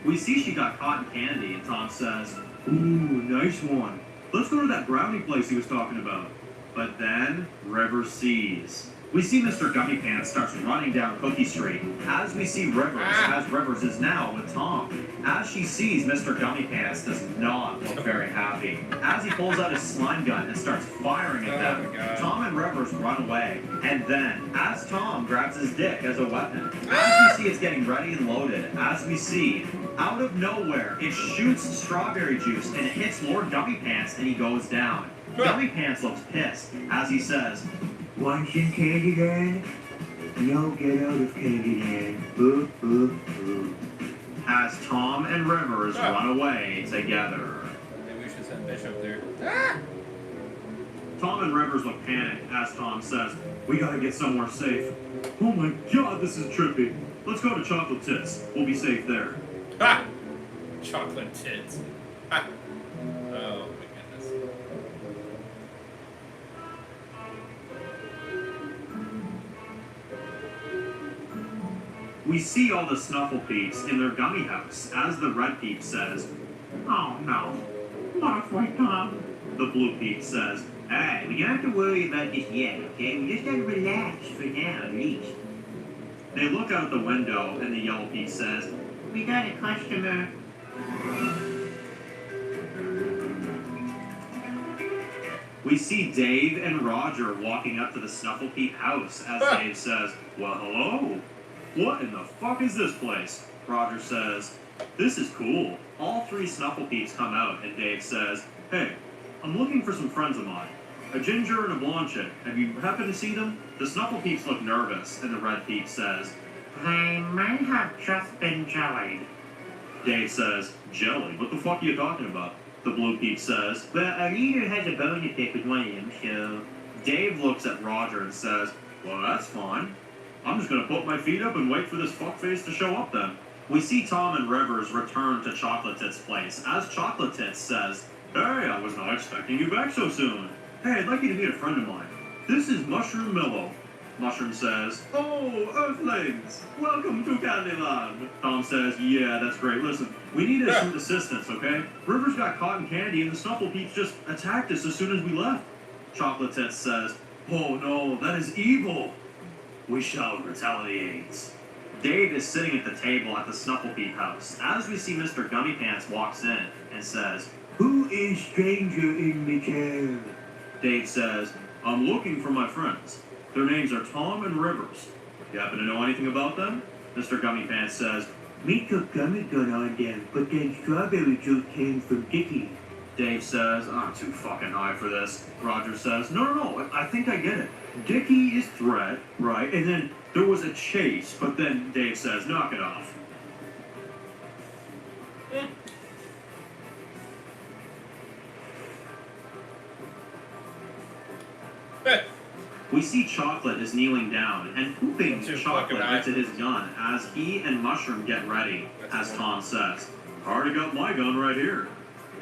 We see she got cotton candy, and Tom says, ooh, nice one. Let's go to that brownie place he was talking about. But then, Rivers sees. We see Mr. Gummy Pants starts running down Cookie Street. As we see Rivers, as Rivers is now with Tom. As she sees Mr. Gummy Pants does not look very happy. As he pulls out his slime gun and starts firing at them, Tom and Rivers run away. And then, as Tom grabs his dick as a weapon, as we see it's getting ready and loaded, as we see, out of nowhere, it shoots strawberry juice and it hits Lord Gummy Pants and he goes down. Gummy Pants looks pissed as he says, Once in Candyland, no get out of Candyland. Boo, boo, boo. As Tom and Rivers run away together. Maybe we should send Bishop there. Tom and Rivers look panicked as Tom says, we gotta get somewhere safe. Oh my god, this is trippy. Let's go to Chocolate Tits. We'll be safe there. Ha! Chocolate tits. Ha! Oh my goodness. We see all the Snuffle Peeps in their gummy house as the Red Peep says, Oh no. Not for Tom. the Blue Peep says, hey, we don't have to worry about this yet, okay? We just gotta relax for now, at least. They look out the window and the Yellow Peep says, We got a customer. we see Dave and Roger walking up to the Snuffle Peep house as Dave says, well, hello. What in the fuck is this place? Roger says, this is cool. All three Snuffle Peeps come out and Dave says, hey, I'm looking for some friends of mine. A ginger and a blonde chick. Have you happened to see them? The Snuffle Peeps look nervous and the Red Peep says, They might have just been jellied. Dave says, jelly? What the fuck are you talking about? The Blue Peep says, well, our leader has a bone to pick with one of them, so... Dave looks at Roger and says, well, that's fine. I'm just gonna put my feet up and wait for this fuckface to show up then. We see Tom and Rivers return to Chocolate Tits' place, as Chocolate Tits says, hey, I was not expecting you back so soon. Hey, I'd like you to meet a friend of mine. This is Mushroom Mellow. Mushroom says, oh, Earthlings, welcome to Candyland. Tom says, yeah, that's great. Listen, we need some assistance, okay? Rivers got cotton candy and the Snuffle Peeps just attacked us as soon as we left. Chocolate Tits says, oh no, that is evil. We shall retaliate. Dave is sitting at the table at the Snuffle Peep house as we see Mr. Gummy Pants walks in and says, Who is stranger in the chair? Dave says, I'm looking for my friends. Their names are Tom and Rivers. You happen to know anything about them? Mr. Gummy Pants says, Me took gummy gun on them, but then strawberry juice came from Dickie. Dave says, I'm too fucking high for this. Roger says, no, I think I get it. Dickie is threat, right? And then there was a chase, but then Dave says, knock it off. We see Chocolate is kneeling down and pooping Too chocolate fucking into his gun as he and Mushroom get ready, as Tom says, already got my gun right here.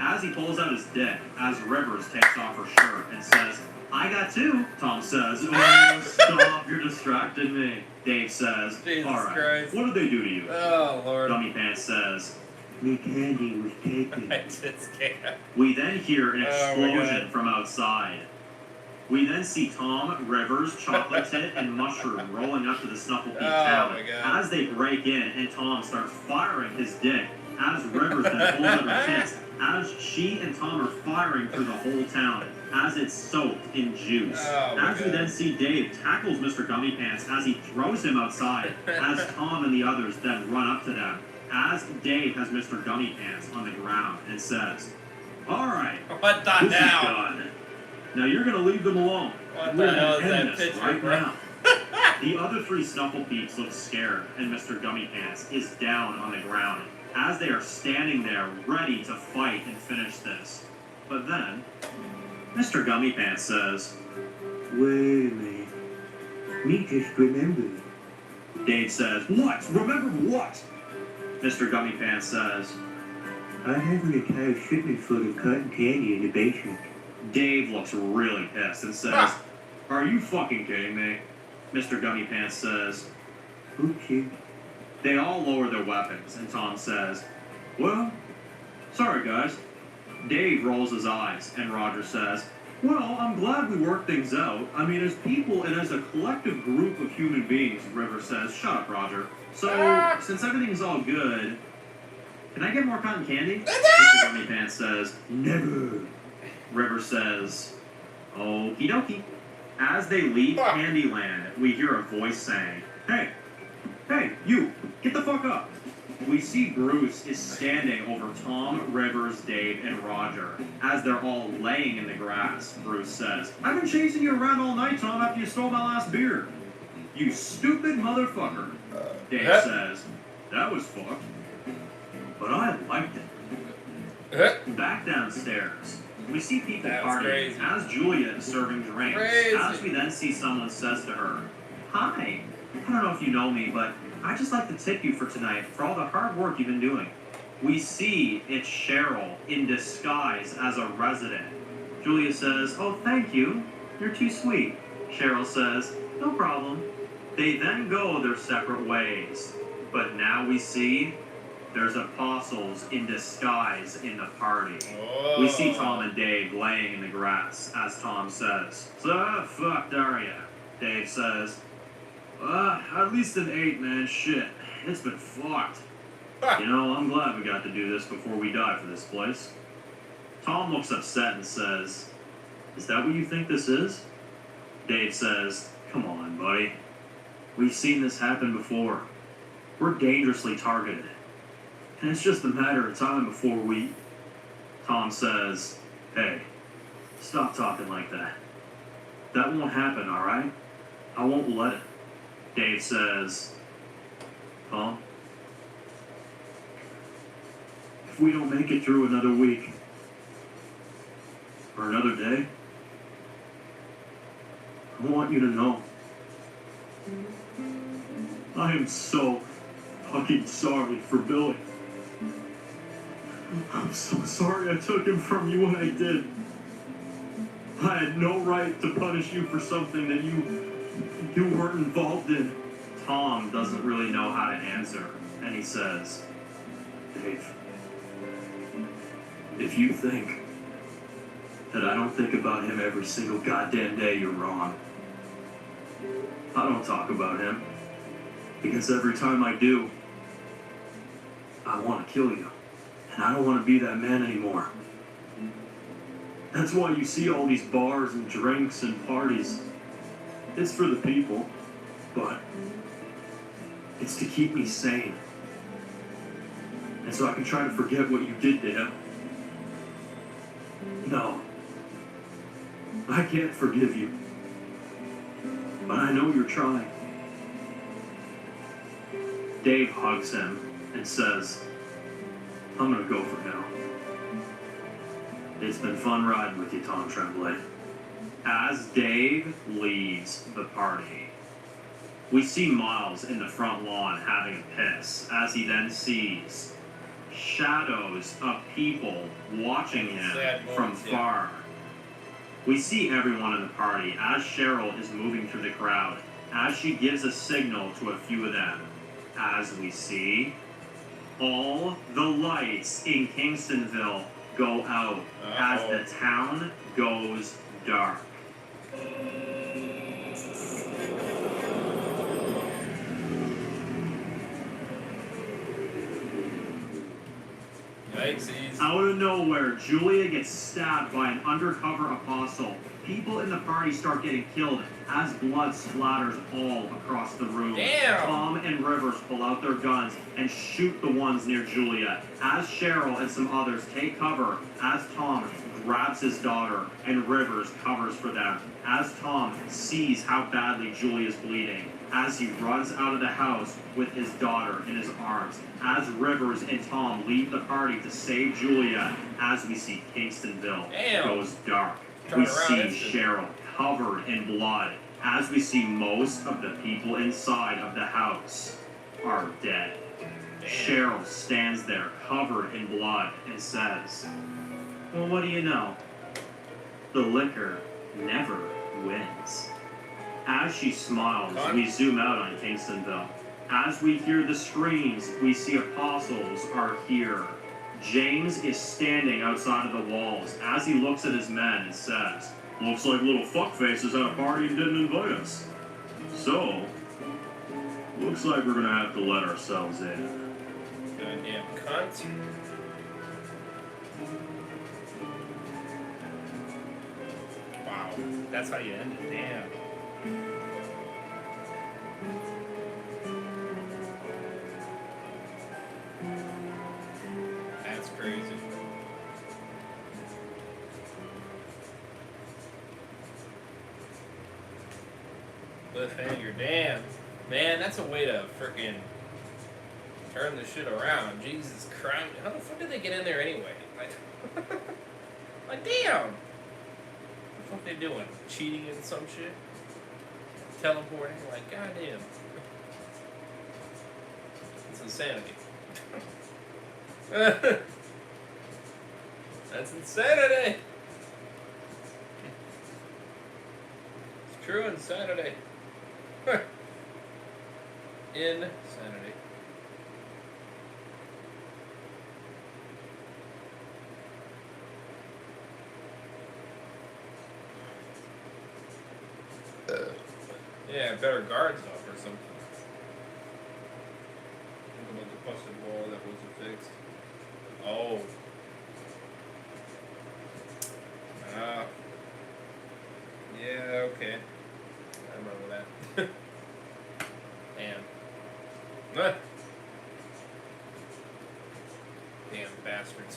As he pulls out his dick, as Rivers takes off her shirt and says, I got two. Tom says, oh, stop, you're distracting me. Dave says, Jesus alright, Christ. what did they do to you? Oh, Lord. Gummy Pants says, Me candy was taken. I just can't. we then hear an Oh, my explosion God. from outside. We then see Tom, Rivers, Chocolate Tit, and Mushroom rolling up to the Snuffle Peep Oh, town my God. as they break in and Tom starts firing his dick as Rivers then pulls out her tits as as she and Tom are firing through the whole town as it's soaked in juice. Oh, my As we God. then see Dave tackles Mr. Gummy Pants as he throws him outside, as Tom and the others then run up to them, as Dave has Mr. Gummy Pants on the ground and says, "All right, What the this is hell? done. Now you're going to leave them alone. What We're the hell is gonna end that this picture, right bro? now." The other three Snuffle Peeps look scared, and Mr. Gummy Pants is down on the ground as they are standing there ready to fight and finish this. But then, Mr. Gummy Pants says, Wait a minute. Me just remembered. Dave says, "What? Remember what?" Mr. Gummy Pants says, I have an entire shipment full of cotton candy in the basement. Dave looks really pissed and says, Ah. "Are you fucking kidding me?" Mr. Gummy Pants says, Oopsie. they all lower their weapons, and Tom says, "Well, sorry guys." Dave rolls his eyes, and Roger says, "Well, I'm glad we worked things out. I mean, as people and as a collective group of human beings," River says. "Shut up, Roger. So, since everything's all good, can I get more cotton candy?" Mr. Gummy Pants says, Never. River says, "Okie dokie." As they leave Candyland, we hear a voice saying, "Hey, you, get the fuck up." We see Bruce is standing over Tom, Rivers, Dave, and Roger. As they're all laying in the grass, Bruce says, "I've been chasing you around all night, Tom, after you stole my last beer." "You stupid motherfucker." Dave says, "That was fucked, but I liked it." Back downstairs, we see people That was partying crazy. as Julia is serving drinks. Crazy. As we then see someone says to her, "Hi, I don't know if you know me, but I'd just like to tip you for tonight for all the hard work you've been doing." We see it's Cheryl in disguise as a resident. Julia says, "Oh, thank you. You're too sweet." Cheryl says, "No problem." They then go their separate ways. But now we see there's apostles in disguise in the party. We see Tom and Dave laying in the grass as Tom says, "So how fucked are ya?" Dave says, "At least an 8, man. Shit. It's been fucked. You know, I'm glad we got to do this before we die for this place." Tom looks upset and says, "Is that what you think this is?" Dave says, "Come on, buddy. We've seen this happen before. We're dangerously targeted. And it's just a matter of time before we..." Tom says, "Hey, stop talking like that. That won't happen, alright? I won't let it." Dave says, "Tom, if we don't make it through another week, or another day, I want you to know, I am so fucking sorry for Billy. I'm so sorry I took him from you when I did. I had no right to punish you for something that you weren't involved in." Tom doesn't really know how to answer, and he says, "Dave, if you think that I don't think about him every single goddamn day, you're wrong. I don't talk about him, because every time I do, I want to kill you, and I don't want to be that man anymore. That's why you see all these bars and drinks and parties. It's for the people, but it's to keep me sane. And so I can try to forget what you did to him. No, I can't forgive you, but I know you're trying." Dave hugs him and says, "I'm gonna go for now. It's been fun riding with you, Tom Tremblay." As Dave leaves the party, we see Miles in the front lawn having a piss, as he then sees shadows of people watching him Sad from moments, yeah. far. We see everyone in the party as Cheryl is moving through the crowd, as she gives a signal to a few of them. As we see, all the lights in Kingstonville go out as the town goes dark. Thanks, Ease. Out of nowhere, Julia gets stabbed by an undercover apostle. People in the party start getting killed as blood splatters all across the room. Damn. Tom and Rivers pull out their guns and shoot the ones near Julia. As Cheryl and some others take cover, as Tom grabs his daughter and Rivers covers for them. As Tom sees how badly Julia's bleeding. As he runs out of the house with his daughter in his arms. As Rivers and Tom leave the party to save Julia. As we see Kingstonville goes dark. We see Cheryl covered in blood as we see most of the people inside of the house are dead. Cheryl stands there covered in blood and says, well, what do you know? The liquor never wins. As she smiles, we zoom out on Kingstonville. As we hear the screams, we see apostles are here. James is standing outside of the walls as he looks at his men and says, looks like little fuckfaces at a party and didn't invite us. So, looks like we're gonna have to let ourselves in. Goddamn cunt. Wow, that's how you end it, damn. That's crazy. Cliffhanger, damn. Man, that's a way to frickin' turn the shit around. Jesus Christ. How the fuck did they get in there anyway? Like damn. What the fuck they doing? Cheating in some shit? Teleporting? Like, goddamn. It's insanity. That's insanity. It's true insanity. Insanity. Yeah, better guards off or something. Think about the busted wall that wasn't fixed. Oh. Yeah, okay. I remember that. Damn. Damn bastards.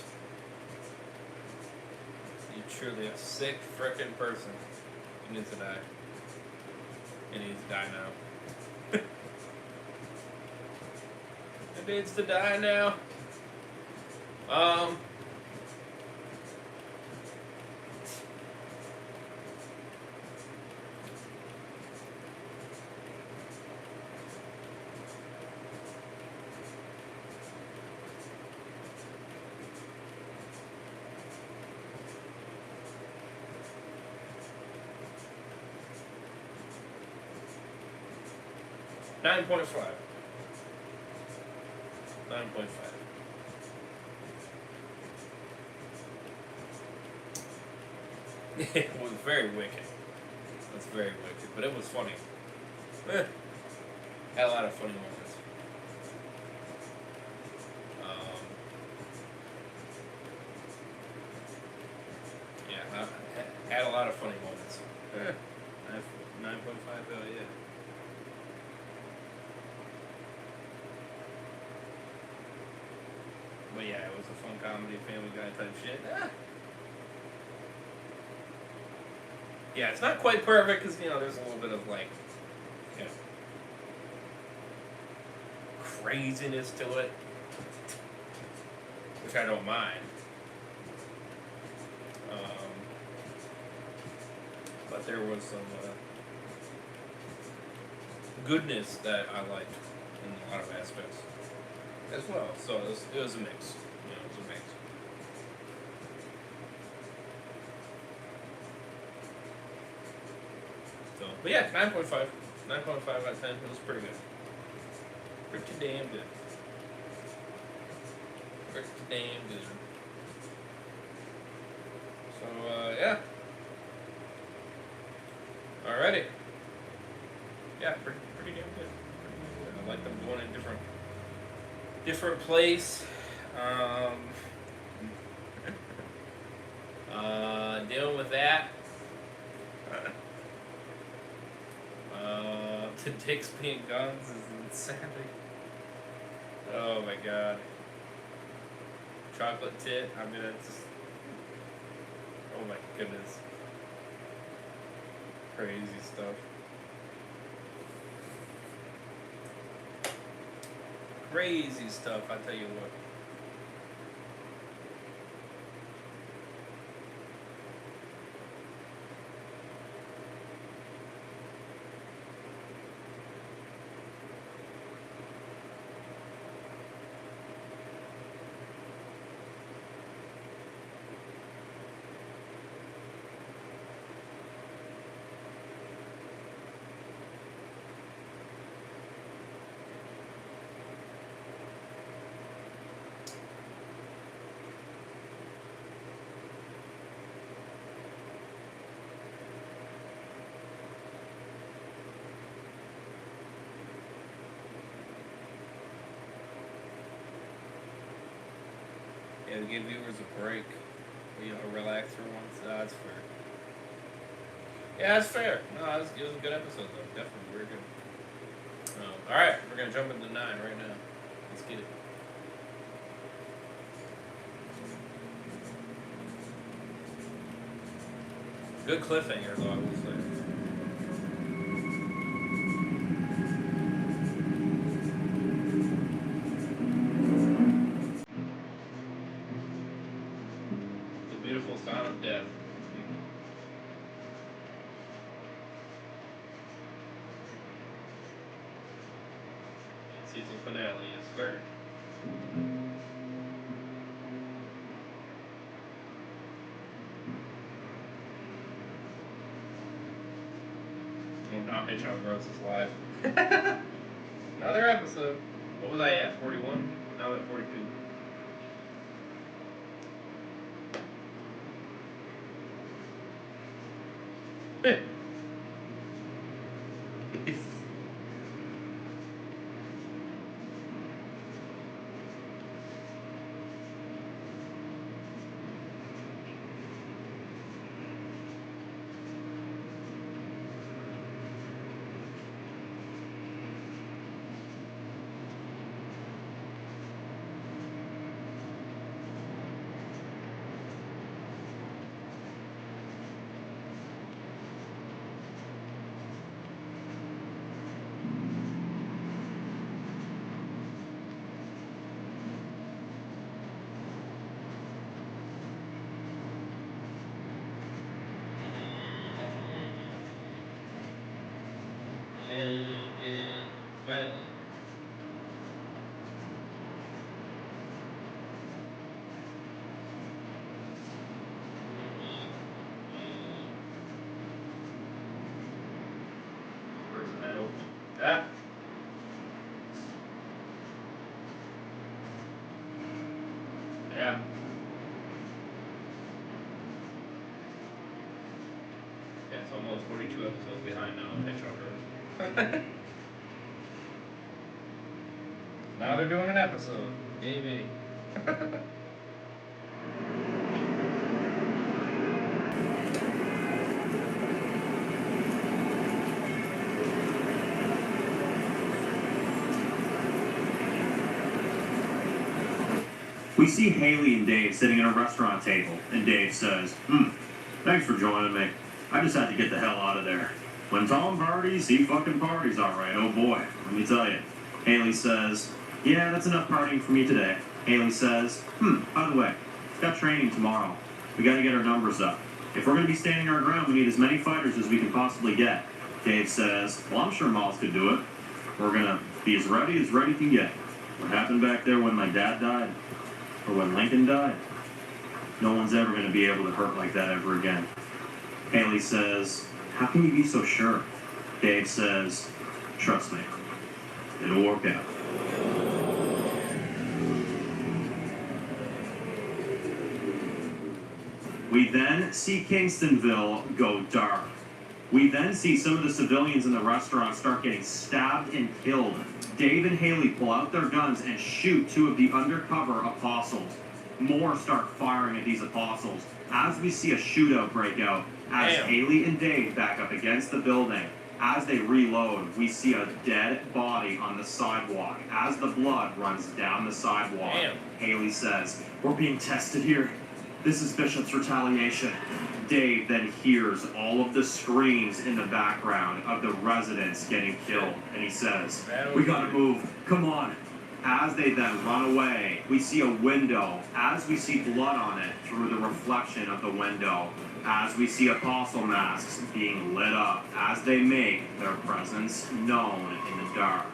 You're truly a sick frickin' person. You need to die. He needs to die now. He needs to die now. 9.5. 9.5. It was very wicked. It was very wicked, but it was funny. Had a lot of funny moments. Yeah, had a lot of funny moments. 9.5, hell yeah. But yeah, it was a fun comedy, Family Guy type shit. Yeah, it's not quite perfect because, there's a little bit of like, craziness to it, which I don't mind. But there was some goodness that I liked in a lot of aspects as well. So it was a mix. It was a mix. So, but yeah, 9.5. 9.5 out of 10. It was pretty good. Pretty damn good. Pretty damn good. So, yeah. Alrighty. Yeah, pretty damn good. I like them going in different place. The dicks being guns is insanity. Oh my god. Chocolate tit. I mean, it's. Oh my goodness. Crazy stuff. Crazy stuff, I tell you what. Yeah, to give viewers a break. You know, relax for once. That's fair. Yeah, that's fair. No, it was a good episode, though. Definitely, very good. Alright, we're going to jump into 9 right now. Let's get it. Good cliffhanger, though, I will say. The beautiful sound of death. Season finale is fair. Well, not Hitch on Rose is live. Another episode. What was I at? 41? Now I'm at 42. Where's that open? Ah. Yeah. Yeah, it's almost 42 episodes behind now of Hitch on Rose. Now they're doing an episode. Maybe. We see Haley and Dave sitting at a restaurant table, and Dave says, thanks for joining me. I just had to get the hell out of there. When Tom parties, he fucking parties alright, oh boy, let me tell you. Haley says, yeah, that's enough partying for me today. Haley says, by the way, got training tomorrow. We gotta get our numbers up. If we're gonna be standing our ground, we need as many fighters as we can possibly get. Dave says, well, I'm sure Miles could do it. We're gonna be as ready can get. What happened back there when my dad died? Or when Lincoln died? No one's ever going to be able to hurt like that ever again. Haley says, how can you be so sure? Dave says, trust me. It'll work out. We then see Kingstonville go dark. We then see some of the civilians in the restaurant start getting stabbed and killed. Dave and Haley pull out their guns and shoot 2 of the undercover apostles. More start firing at these apostles as we see a shootout break out as Haley and Dave back up against the building. As they reload, we see a dead body on the sidewalk as the blood runs down the sidewalk. Damn. Haley says, "We're being tested here. This is Bishop's retaliation." Dave then hears all of the screams in the background of the residents getting killed, and he says, "We gotta move. Come on." As they then run away, we see a window, as we see blood on it through the reflection of the window, as we see apostle masks being lit up as they make their presence known in the dark.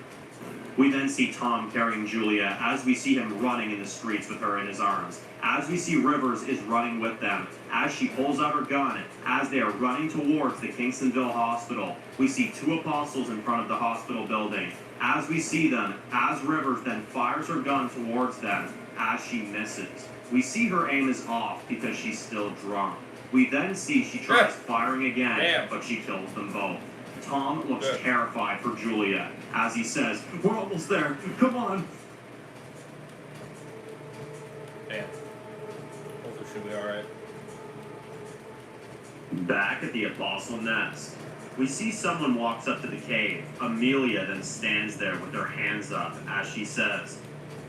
We then see Tom carrying Julia as we see him running in the streets with her in his arms. As we see Rivers is running with them, as she pulls out her gun, as they are running towards the Kingstonville Hospital, we see two apostles in front of the hospital building. As we see them, as Rivers then fires her gun towards them, as she misses. We see her aim is off because she's still drunk. We then see she tries firing again, but she kills them both. Tom looks terrified for Julia as he says, "We're almost there. Come on." Damn. Hopefully she'll be alright. Back at the Apostle Nest, we see someone walks up to the cave. Amelia then stands there with her hands up as she says,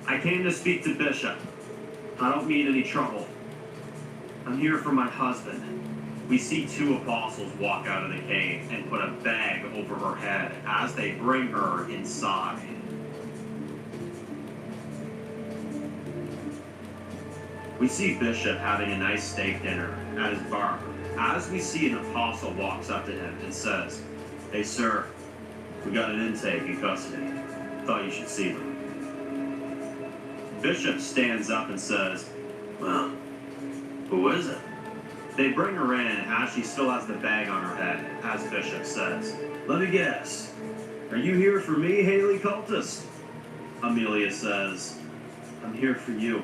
"I came to speak to Bishop. I don't mean any trouble. I'm here for my husband." We see two apostles walk out of the cave and put a bag over her head as they bring her inside. We see Bishop having a nice steak dinner at his bar as we see an apostle walks up to him and says, "Hey sir, we got an intake in custody. Thought you should see them." Bishop stands up and says, "Well, who is it?" They bring her in as she still has the bag on her head, as Bishop says, "Let me guess. Are you here for me, Haley Cultist?" Amelia says, "I'm here for you."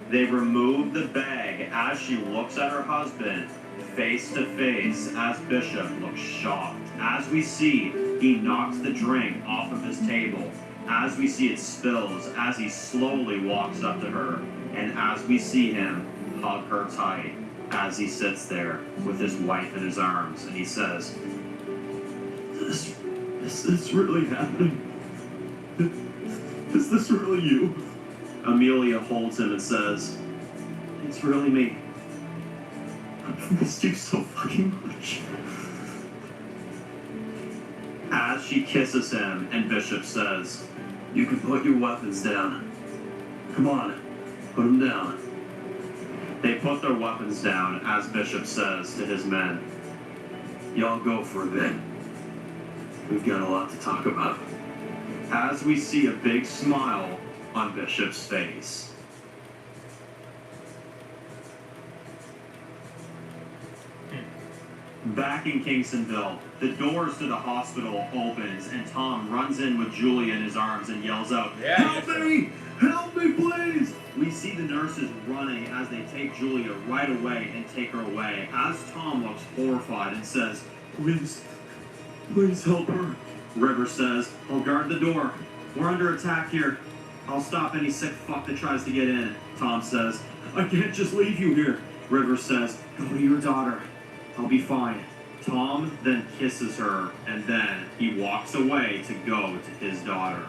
They remove the bag as she looks at her husband face to face as Bishop looks shocked. As we see, he knocks the drink off of his table. As we see it spills as he slowly walks up to her. And as we see him hug her tight as he sits there with his wife in his arms. And he says, Is this really happening? Is this really you?" Amelia holds him and says, "It's really me. I've missed you so fucking much." As she kisses him and Bishop says, "You can put your weapons down. Come on, put them down." They put their weapons down as Bishop says to his men, "Y'all go for a bit. We've got a lot to talk about." As we see a big smile on Bishop's face. Back in Kingstonville, the doors to the hospital opens and Tom runs in with Julia in his arms and yells out, "Help me! Help me, please!" We see the nurses running as they take Julia right away and take her away, as Tom looks horrified and says, Please help her." River says, "I'll guard the door. We're under attack here. I'll stop any sick fuck that tries to get in." Tom says, "I can't just leave you here." River says, "Go to your daughter. I'll be fine." Tom then kisses her, and then he walks away to go to his daughter.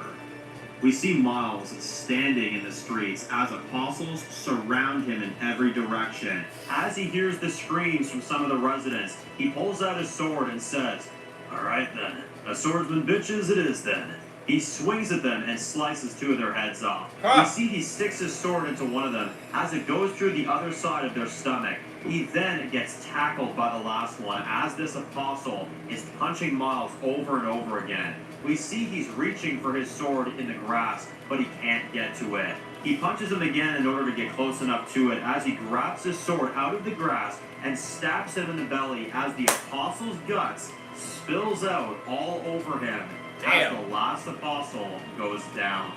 We see Miles standing in the streets as apostles surround him in every direction. As he hears the screams from some of the residents, he pulls out his sword and says, "All right then, a swordsman bitches it is then." He swings at them and slices two of their heads off. We see he sticks his sword into one of them as it goes through the other side of their stomach. He then gets tackled by the last one as this apostle is punching Miles over and over again. We see he's reaching for his sword in the grass, but he can't get to it. He punches him again in order to get close enough to it as he grabs his sword out of the grass and stabs him in the belly as the apostle's guts spills out all over him. As the last apostle goes down.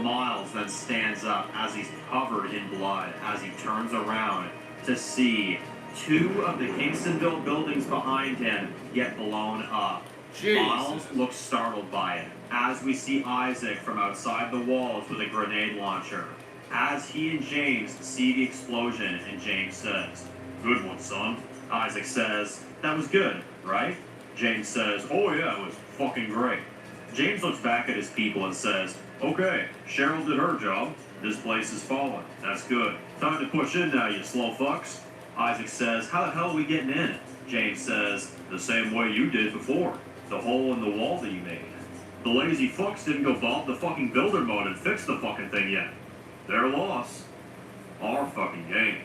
Miles then stands up as he's covered in blood as he turns around to see two of the Kingstonville buildings behind him get blown up. Miles looks startled by it as we see Isaac from outside the walls with a grenade launcher. As he and James see the explosion and James says, "Good one, son." Isaac says, "That was good, right?" James says, oh yeah, it was fucking great. James looks back at his people and says, okay, Cheryl did her job. This place is falling. That's good. Time to push in now, you slow fucks. Isaac says, how the hell are we getting in? James says, the same way you did before. The hole in the wall that you made. The lazy fucks didn't go vault the fucking builder mode and fix the fucking thing yet. Their loss. Our fucking gain.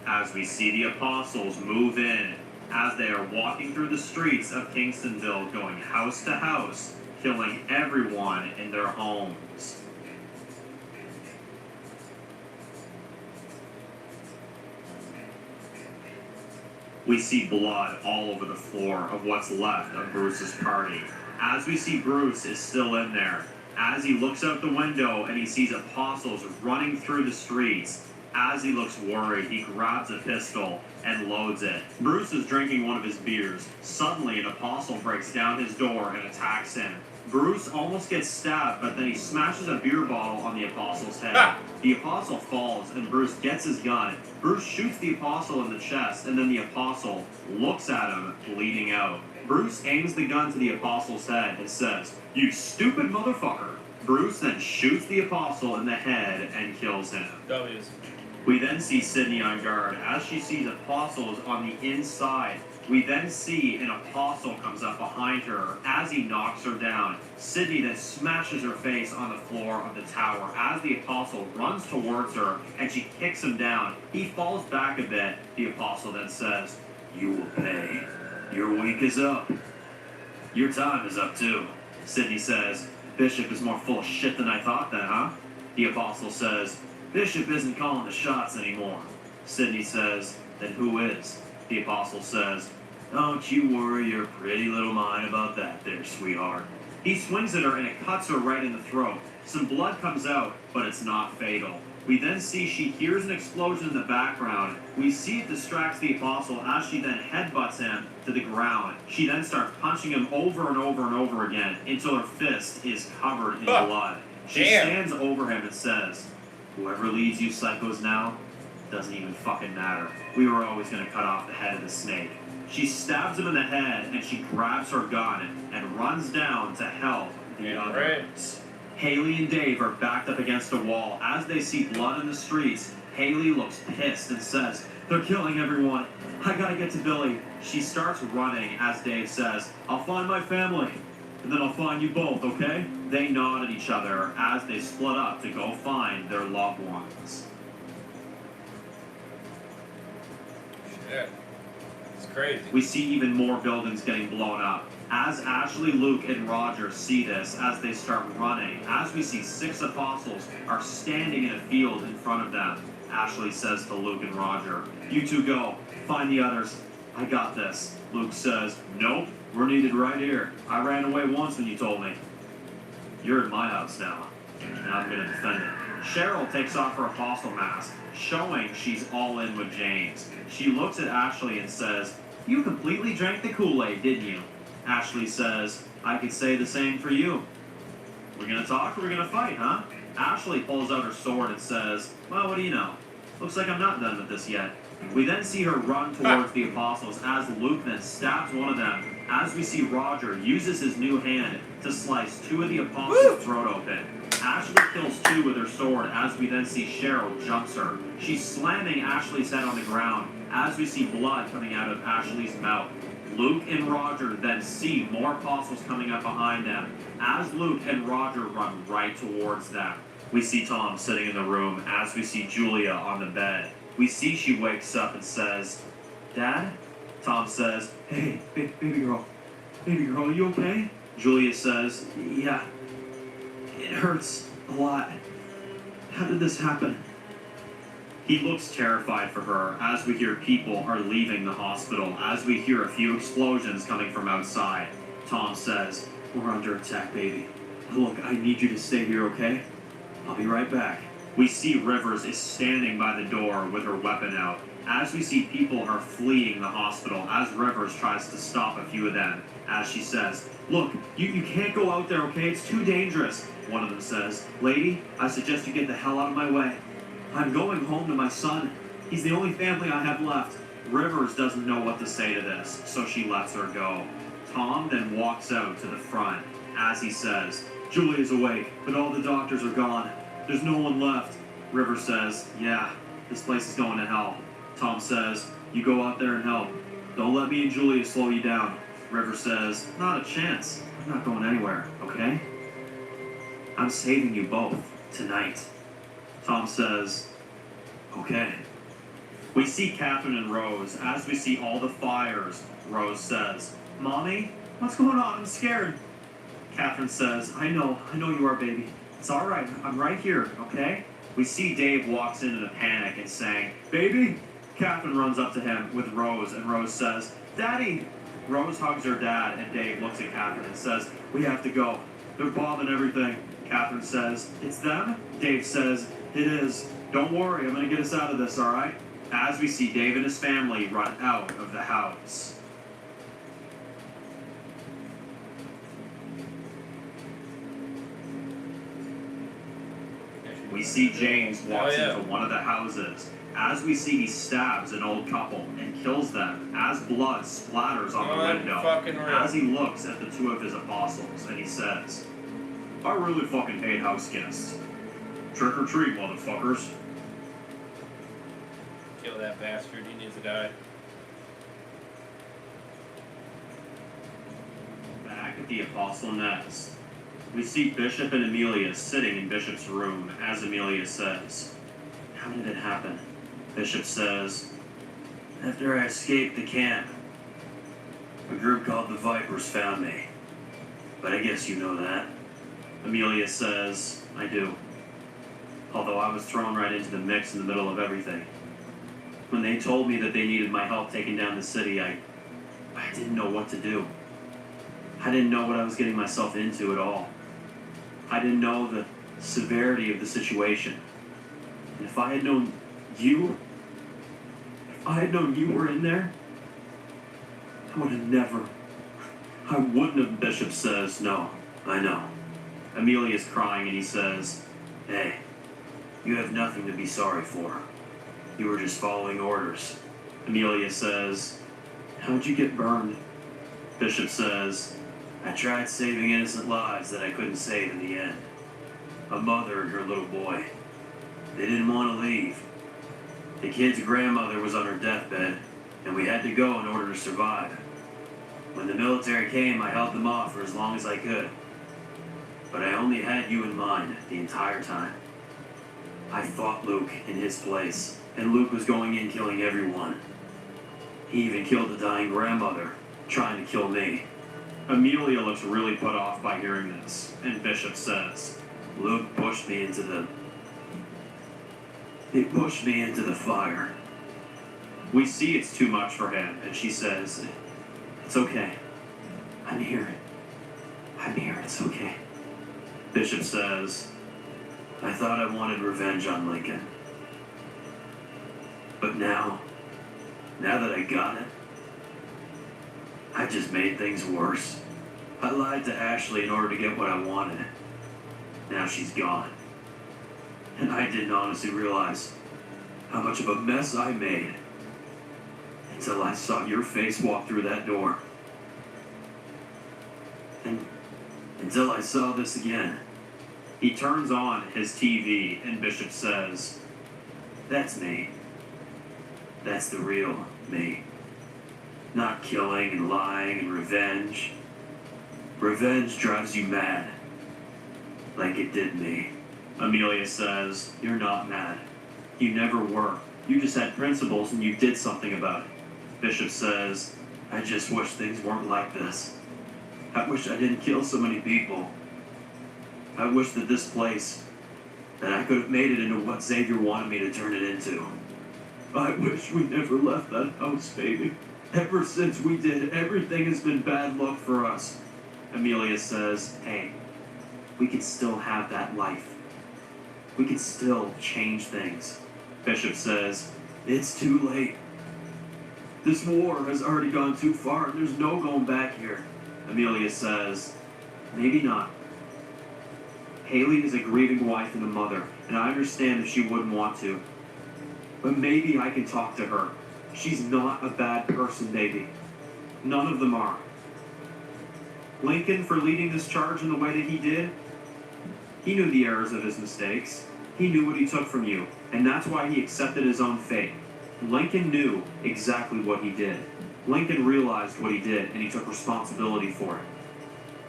As we see the apostles move in, as they are walking through the streets of Kingstonville, going house to house, killing everyone in their homes. We see blood all over the floor of what's left of Bruce's party. As we see Bruce is still in there, as he looks out the window and he sees apostles running through the streets. As he looks worried, he grabs a pistol and loads it. Bruce is drinking one of his beers. Suddenly, an apostle breaks down his door and attacks him. Bruce almost gets stabbed, but then he smashes a beer bottle on the apostle's head. The apostle falls, and Bruce gets his gun. Bruce shoots the apostle in the chest, and then the apostle looks at him, bleeding out. Bruce aims the gun to the apostle's head and says, "You stupid motherfucker." Bruce then shoots the apostle in the head and kills him. W's. We then see Sydney on guard. As she sees apostles on the inside, we then see an apostle comes up behind her as he knocks her down. Sydney then smashes her face on the floor of the tower as the apostle runs towards her and she kicks him down. He falls back a bit. The apostle then says, "You will pay. Your week is up. Your time is up too." Sydney says, "Bishop is more full of shit than I thought then, huh?" The apostle says, "Bishop isn't calling the shots anymore." Sydney says, "Then who is?" The apostle says, "Don't you worry your pretty little mind about that there, sweetheart." He swings at her and it cuts her right in the throat. Some blood comes out, but it's not fatal. We then see she hears an explosion in the background. We see it distracts the apostle as she then headbutts him to the ground. She then starts punching him over and over and over again until her fist is covered in blood. She stands over him and says, "Whoever leads you psychos now, doesn't even fucking matter. We were always going to cut off the head of the snake." She stabs him in the head and she grabs her gun and runs down to help the others. Haley and Dave are backed up against a wall. As they see blood in the streets, Haley looks pissed and says, "They're killing everyone. I gotta get to Billy." She starts running as Dave says, "I'll find my family. And then I'll find you both, okay?" They nod at each other as they split up to go find their loved ones. Shit. It's crazy. We see even more buildings getting blown up. As Ashley, Luke, and Roger see this, as they start running, as we see 6 apostles are standing in a field in front of them, Ashley says to Luke and Roger, "You two go. Find the others. I got this." Luke says, "Nope. We're needed right here. I ran away once when you told me. You're in my house now, and I'm going to defend it." Cheryl takes off her apostle mask, showing she's all in with James. She looks at Ashley and says, "You completely drank the Kool-Aid, didn't you?" Ashley says, "I could say the same for you." "We're going to talk or we're going to fight, huh?" Ashley pulls out her sword and says, "Well, what do you know? Looks like I'm not done with this yet." We then see her run towards the apostles as Luke then stabs one of them. As we see Roger uses his new hand to slice 2 of the apostles' throat open. Ashley kills 2 with her sword as we then see Cheryl jumps her. She's slamming Ashley's head on the ground as we see blood coming out of Ashley's mouth. Luke and Roger then see more apostles coming up behind them as Luke and Roger run right towards them. We see Tom sitting in the room as we see Julia on the bed. We see she wakes up and says, "Dad?" Tom says, "Hey, baby girl, are you okay?" Julia says, "Yeah, it hurts a lot. How did this happen?" He looks terrified for her as we hear people are leaving the hospital, as we hear a few explosions coming from outside. Tom says, "We're under attack, baby. Look, I need you to stay here, okay? I'll be right back." We see Rivers is standing by the door with her weapon out. As we see people are fleeing the hospital, as Rivers tries to stop a few of them. As she says, "Look, you can't go out there, okay? It's too dangerous." One of them says, "Lady, I suggest you get the hell out of my way. I'm going home to my son. He's the only family I have left." Rivers doesn't know what to say to this, so she lets her go. Tom then walks out to the front as he says, Julia's awake, but all the doctors are gone. There's no one left. River says, yeah, this place is going to hell. Tom says, you go out there and help. Don't let me and Julia slow you down. River says, not a chance. I'm not going anywhere, okay? I'm saving you both tonight. Tom says, okay. We see Catherine and Rose. As we see all the fires, Rose says, Mommy, what's going on? I'm scared. Catherine says, I know you are, baby. It's all right. I'm right here, okay? We see Dave walks in a panic and saying, baby? Catherine runs up to him with Rose, and Rose says, Daddy! Rose hugs her dad, and Dave looks at Catherine and says, we have to go. They're bombing everything. Catherine says, it's them? Dave says, it is. Don't worry, I'm going to get us out of this, all right? As we see Dave and his family run out of the house. We see James walks into one of the houses. As we see, he stabs an old couple and kills them as blood splatters on the window. As he looks at the two of his apostles and he says, I really fucking hate house guests. Trick or treat, motherfuckers. Kill that bastard, he needs to die. Back at the Apostle Nest, we see Bishop and Amelia sitting in Bishop's room as Amelia says, how did it happen? Bishop says, after I escaped the camp, a group called the Vipers found me. But I guess you know that. Amelia says, I do. Although I was thrown right into the mix in the middle of everything. When they told me that they needed my help taking down the city, I didn't know what to do. I didn't know what I was getting myself into at all. I didn't know the severity of the situation. And if I had known you were in there, I would have never. I wouldn't have. Bishop says, no, I know. Amelia's crying and he says, hey, you have nothing to be sorry for. You were just following orders. Amelia says, how'd you get burned? Bishop says, I tried saving innocent lives that I couldn't save in the end. A mother and her little boy. They didn't want to leave. The kid's grandmother was on her deathbed, and we had to go in order to survive. When the military came, I held them off for as long as I could. But I only had you in mind the entire time. I fought Luke in his place, and Luke was going in killing everyone. He even killed the dying grandmother, trying to kill me. Amelia looks really put off by hearing this, and Bishop says, Luke pushed me into the... He pushed me into the fire. We see it's too much for him, and she says, it's okay. I'm here. It's okay. Bishop says, I thought I wanted revenge on Lincoln. But now that I got it, I just made things worse. I lied to Ashley in order to get what I wanted. Now she's gone. And I didn't honestly realize how much of a mess I made until I saw your face walk through that door. And until I saw this again. He turns on his TV and Bishop says, that's me. That's the real me. Not killing and lying and revenge. Revenge drives you mad. Like it did me. Amelia says, you're not mad. You never were. You just had principles and you did something about it. Bishop says, I just wish things weren't like this. I wish I didn't kill so many people. I wish that this place, that I could have made it into what Xavier wanted me to turn it into. I wish we never left that house, baby. Ever since we did, everything has been bad luck for us. Amelia says, hey, we can still have that life. We can still change things. Bishop says, it's too late. This war has already gone too far. There's no going back here. Amelia says, maybe not. Haley is a grieving wife and a mother, and I understand if she wouldn't want to. But maybe I can talk to her. She's not a bad person, baby. None of them are. Lincoln for leading this charge in the way that he did? He knew the errors of his mistakes. He knew what he took from you, and that's why he accepted his own fate. Lincoln knew exactly what he did. Lincoln realized what he did, and he took responsibility for it.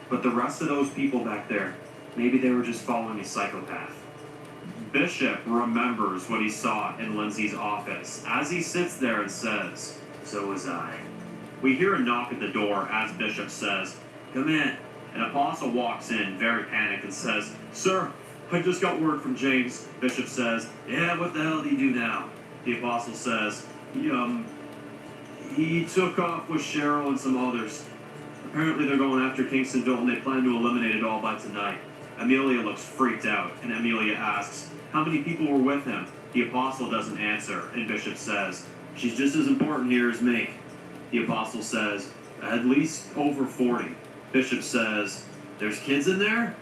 But the rest of those people back there, maybe they were just following a psychopath. Bishop remembers what he saw in Lindsay's office as he sits there and says, "So was I." We hear a knock at the door as Bishop says, "Come in." An apostle walks in, very panicked, and says, "Sir, I just got word from James." Bishop says, "Yeah, what the hell did he do now?" The apostle says, He took off with Cheryl and some others. Apparently they're going after Kingstonville and they plan to eliminate it all by tonight." Amelia looks freaked out, and Amelia asks, "How many people were with him?" The apostle doesn't answer, and Bishop says, "She's just as important here as me." The apostle says, "At least over 40. Bishop says, "There's kids in there?"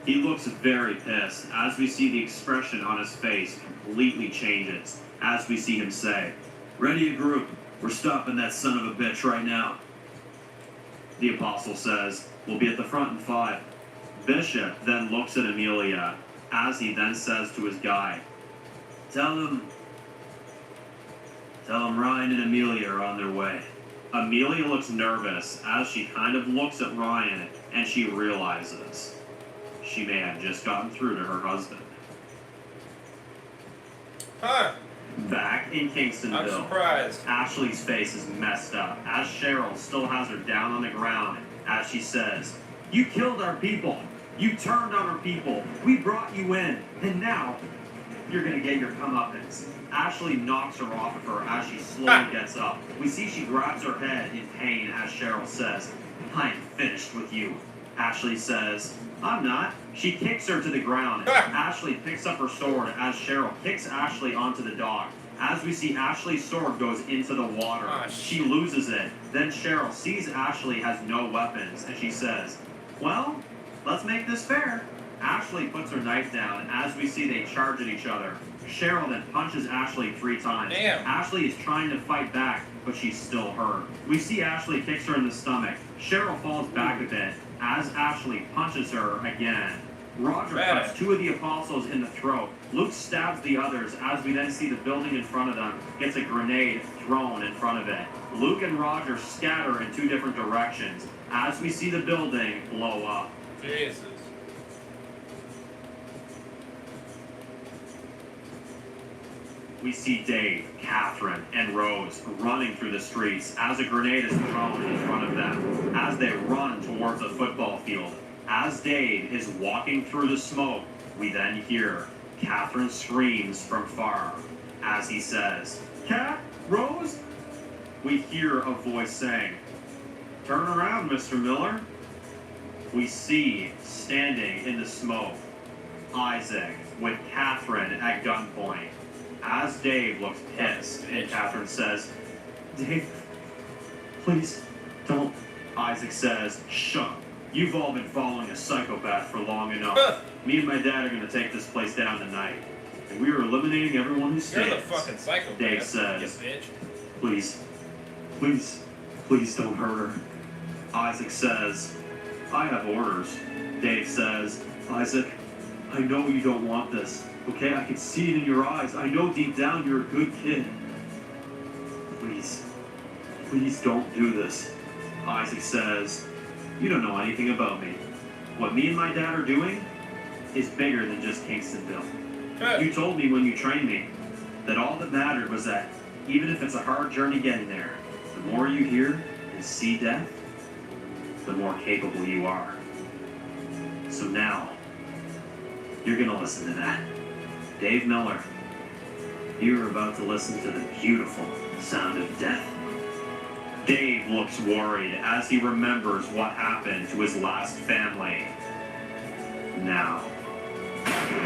He looks very pissed as we see the expression on his face completely changes as we see him say, "Ready a group. We're stopping that son of a bitch right now." The apostle says, "We'll be at the front in 5. Bishop then looks at Amelia as he then says to his guy, Tell him Ryan and Amelia are on their way." Amelia looks nervous as she kind of looks at Ryan and she realizes she may have just gotten through to her husband. Huh. Back in I'm Kingstonville, surprised. Ashley's face is messed up as Cheryl still has her down on the ground as she says, "You killed our people. You turned on our people. We brought you in. And now you're going to get your comeuppance." Ashley knocks her off of her as she slowly gets up. We see she grabs her head in pain as Cheryl says, "I am finished with you." Ashley says, "I'm not." She kicks her to the ground. Ashley picks up her sword as Cheryl kicks Ashley onto the dock. As we see Ashley's sword goes into the water, she loses it. Then Cheryl sees Ashley has no weapons and she says, "Well, let's make this fair." Ashley puts her knife down as we see they charge at each other. Cheryl then punches Ashley 3 times. Damn. Ashley is trying to fight back, but she's still hurt. We see Ashley kicks her in the stomach. Cheryl falls back a bit as Ashley punches her again. Roger cuts 2 of the apostles in the throat. Luke stabs the others as we then see the building in front of them gets a grenade thrown in front of it. Luke and Roger scatter in 2 different directions as we see the building blow up. Jesus. We see Dave, Catherine, and Rose running through the streets as a grenade is thrown in front of them as they run towards a football field. As Dave is walking through the smoke, we then hear Catherine screams from far as he says, "Cat? Rose?" We hear a voice saying, "Turn around, Mr. Miller." We see, standing in the smoke, Isaac with Catherine at gunpoint. As Dave looks pissed, and Catherine says, "Dave, please, don't." Isaac says, "Shut up. You've all been following a psychopath for long enough. Me and my dad are going to take this place down tonight. And we are eliminating everyone who stands." You're the fucking psychopath. Dave says, you bitch. Please don't hurt her." Isaac says, "I have orders." Dave says, "Isaac, I know you don't want this. Okay, I can see it in your eyes. I know deep down you're a good kid. Please don't do this." Isaac says, "You don't know anything about me. What me and my dad are doing is bigger than just Kingstonville. You told me when you trained me that all that mattered was that even if it's a hard journey getting there, the more you hear and see death, the more capable you are. So now, you're gonna listen to that. Dave Miller, you're about to listen to the beautiful sound of death." Dave looks worried as he remembers what happened to his last family. Now,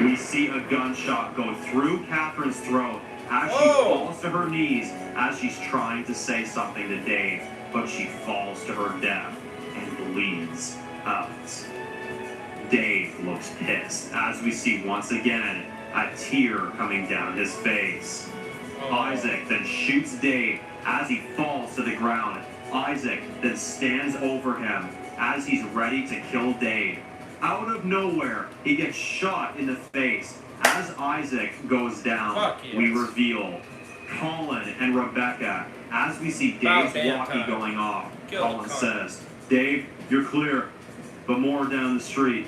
we see a gunshot go through Catherine's throat as she falls to her knees as she's trying to say something to Dave, but she falls to her death and bleeds out. Dave looks pissed as we see once again a tear coming down his face. Isaac then shoots Dave as he falls to the ground. Isaac then stands over him as he's ready to kill Dave. Out of nowhere, he gets shot in the face. As Isaac goes down, Fuck yes. we reveal Colin and Rebecca. As we see About Dave's damn walkie time. going off, Kill Colin Colin. says, "Dave, you're clear, but more down the street.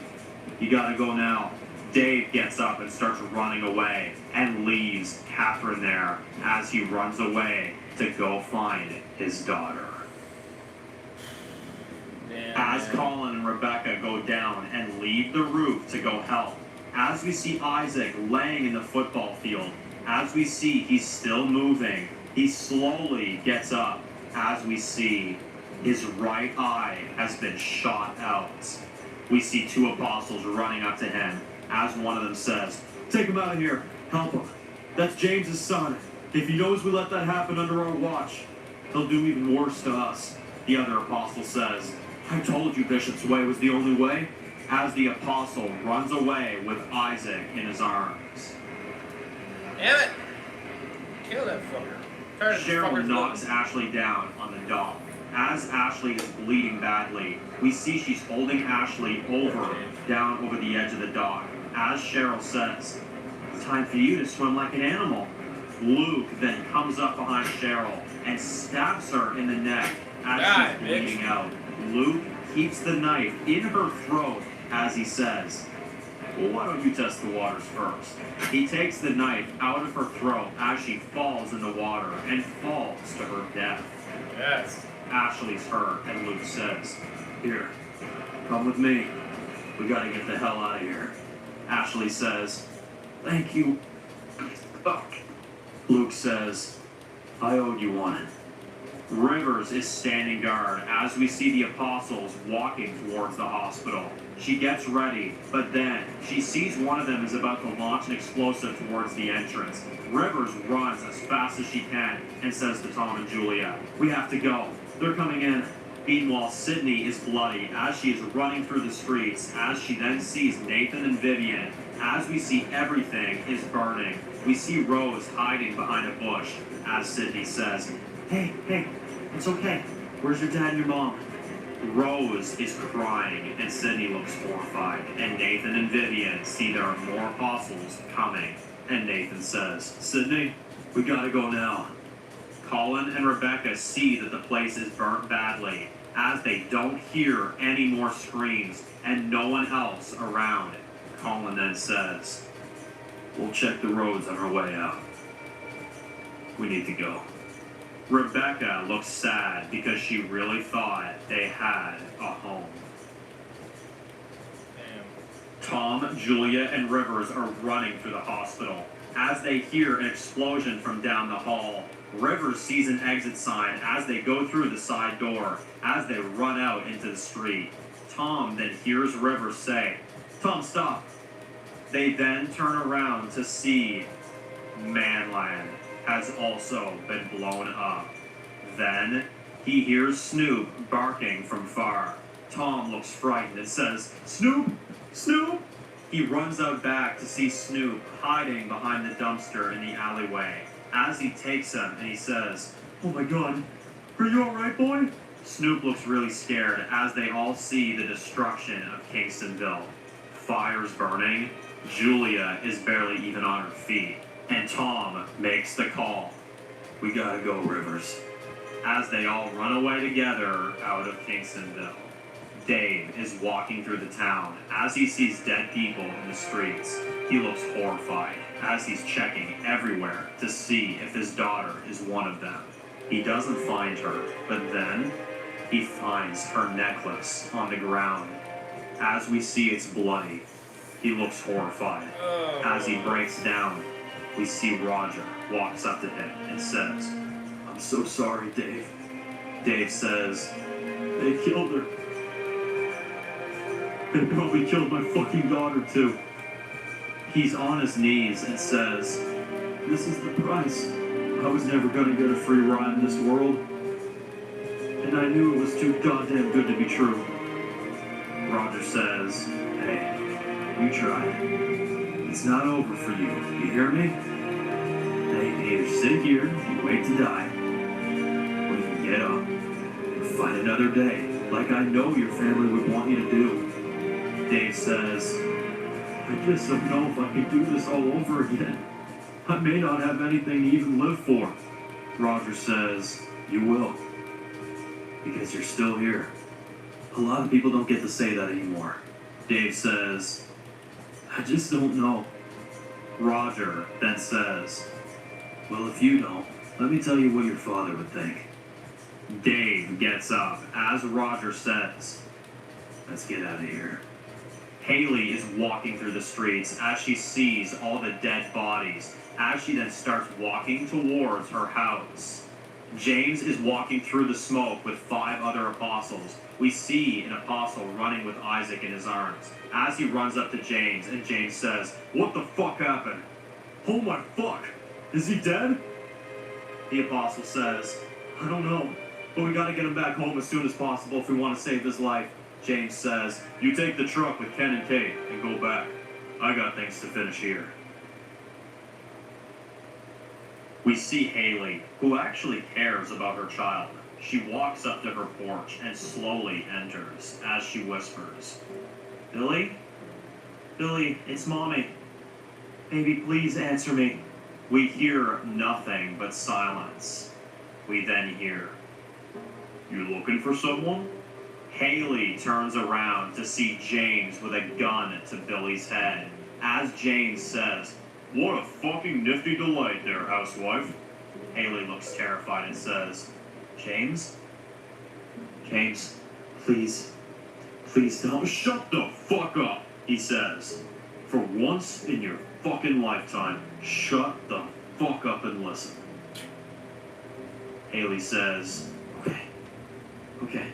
You gotta go now." Dave gets up and starts running away and leaves Catherine there as he runs away to go find his daughter. Damn, As man. Colin and Rebecca go down and leave the roof to go help, as we see Isaac laying in the football field, as we see he's still moving, he slowly gets up, as we see his right eye has been shot out. We see two apostles running up to him, as one of them says, "Take him out of here, help him. That's James's son. If he knows we let that happen under our watch, he'll do even worse to us." The other apostle says, "I told you Bishop's way was the only way," as the apostle runs away with Isaac in his arms. Damn it! Kill that fucker. Tired of this Cheryl fucker's knocks living. Ashley down on the dock. As Ashley is bleeding badly, we see she's holding Ashley down over the edge of the dock. As Cheryl says, "It's time for you to swim like an animal." Luke then comes up behind Cheryl and stabs her in the neck as Die, she's bleeding bitch. out. Luke keeps the knife in her throat as he says, "Well, why don't you test the waters first?" He takes the knife out of her throat as she falls in the water and falls to her death. Yes. Ashley's hurt, and Luke says, "Here, come with me. We gotta get the hell out of here." Ashley says, "Thank you." Fuck. Luke says, "I owed you one." Rivers is standing guard as we see the apostles walking towards the hospital. She gets ready, but then she sees one of them is about to launch an explosive towards the entrance. Rivers runs as fast as she can and says to Tom and Julia, "We have to go. They're coming in." Meanwhile, Sydney is bloody as she is running through the streets, as she then sees Nathan and Vivian. As we see everything is burning, we see Rose hiding behind a bush as Sydney says, Hey, it's okay. Where's your dad and your mom?" Rose is crying and Sydney looks horrified, and Nathan and Vivian see there are more apostles coming, and Nathan says, "Sydney, we gotta go now." Colin and Rebecca see that the place is burnt badly, as they don't hear any more screams and no one else around. Colin then says, "We'll check the roads on our way out. We need to go." Rebecca looks sad because she really thought they had a home. Damn. Tom, Julia, and Rivers are running through the hospital. As they hear an explosion from down the hall, Rivers sees an exit sign as they go through the side door, as they run out into the street. Tom then hears Rivers say, "Tom, stop." They then turn around to see Manland has also been blown up. Then he hears Snoop barking from far. Tom looks frightened and says, "Snoop! Snoop!" He runs out back to see Snoop hiding behind the dumpster in the alleyway. As he takes him and he says, "Oh my God, are you alright, boy?" Snoop looks really scared as they all see the destruction of Kingstonville. Fire's burning, Julia is barely even on her feet, and Tom makes the call. "We gotta go, Rivers." As they all run away together out of Kingstonville. Dave is walking through the town. As he sees dead people in the streets, he looks horrified as he's checking everywhere to see if his daughter is one of them. He doesn't find her, but then he finds her necklace on the ground. As we see it's bloody, he looks horrified. As he breaks down, we see Roger walks up to him and says, "I'm so sorry, Dave." Dave says, "They killed her. They probably killed my fucking daughter too." He's on his knees and says, "This is the price. I was never gonna get a free ride in this world. And I knew it was too goddamn good to be true." Roger says, "Hey, you tried. It's not over for you. You hear me? Now you can either sit here and wait to die, or you can get up and fight another day like I know your family would want you to do. Dave says, I just don't know if I can do this all over again. I may not have anything to even live for. Roger says, you will. Because you're still here. A lot of people don't get to say that anymore. Dave says, I just don't know. Roger then says, well, if you don't, let me tell you what your father would think. Dave gets up as Roger says, let's get out of here. Haley is walking through the streets as she sees all the dead bodies, as she then starts walking towards her house. James is walking through the smoke with 5 other apostles. We see an apostle running with Isaac in his arms. As he runs up to James, and James says, what the fuck happened? Oh my fuck! Is he dead? The apostle says, I don't know, but we gotta get him back home as soon as possible if we want to save his life. James says, you take the truck with Ken and Kate and go back. I got things to finish here. We see Haley, who actually cares about her child. She walks up to her porch and slowly enters as she whispers, Billy? Billy, it's Mommy. Baby, please answer me. We hear nothing but silence. We then hear, you looking for someone? Haley turns around to see James with a gun to Billy's head. As James says, what a fucking nifty delight there, housewife. Haley looks terrified and says, James? James, please don't. Shut the fuck up, he says. For once in your fucking lifetime, shut the fuck up and listen. Haley says, okay.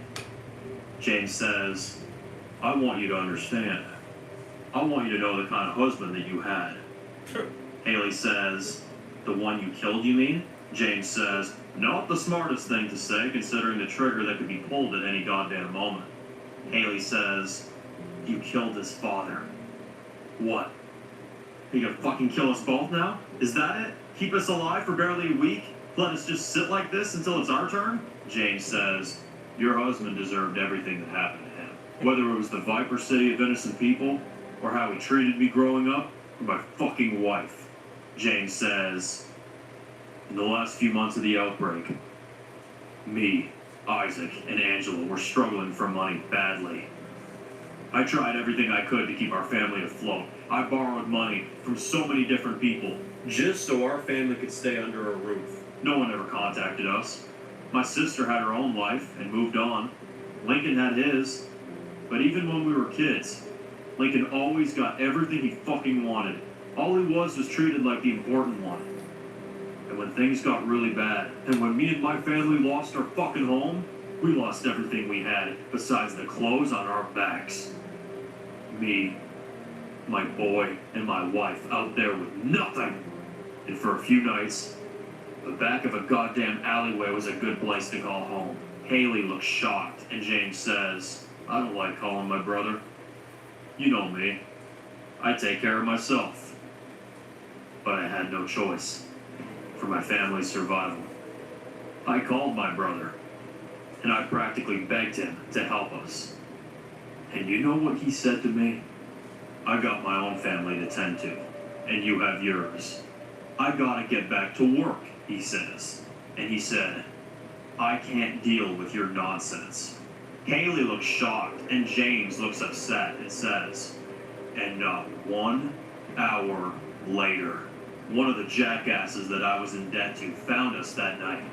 James says, I want you to understand. I want you to know the kind of husband that you had. Haley says, the one you killed, you mean? James says, not the smartest thing to say, considering the trigger that could be pulled at any goddamn moment. Haley says, you killed his father. What? Are you gonna fucking kill us both now? Is that it? Keep us alive for barely a week? Let us just sit like this until it's our turn? James says, your husband deserved everything that happened to him. Whether it was the Viper City of innocent people, or how he treated me growing up, or my fucking wife. James says, in the last few months of the outbreak, me, Isaac, and Angela were struggling for money badly. I tried everything I could to keep our family afloat. I borrowed money from so many different people, just so our family could stay under a roof. No one ever contacted us. My sister had her own life and moved on. Lincoln had his. But even when we were kids, Lincoln always got everything he fucking wanted. All he was treated like the important one. And when things got really bad, and when me and my family lost our fucking home, we lost everything we had besides the clothes on our backs. Me, my boy, and my wife out there with nothing. And for a few nights, the back of a goddamn alleyway was a good place to call home. Haley looks shocked, and James says, I don't like calling my brother. You know me. I take care of myself. But I had no choice for my family's survival. I called my brother, and I practically begged him to help us. And you know what he said to me? I got my own family to tend to, and you have yours. I gotta get back to work, he says. And he said, I can't deal with your nonsense. Haley looks shocked, and James looks upset and says, and not 1 hour later, one of the jackasses that I was in debt to found us that night.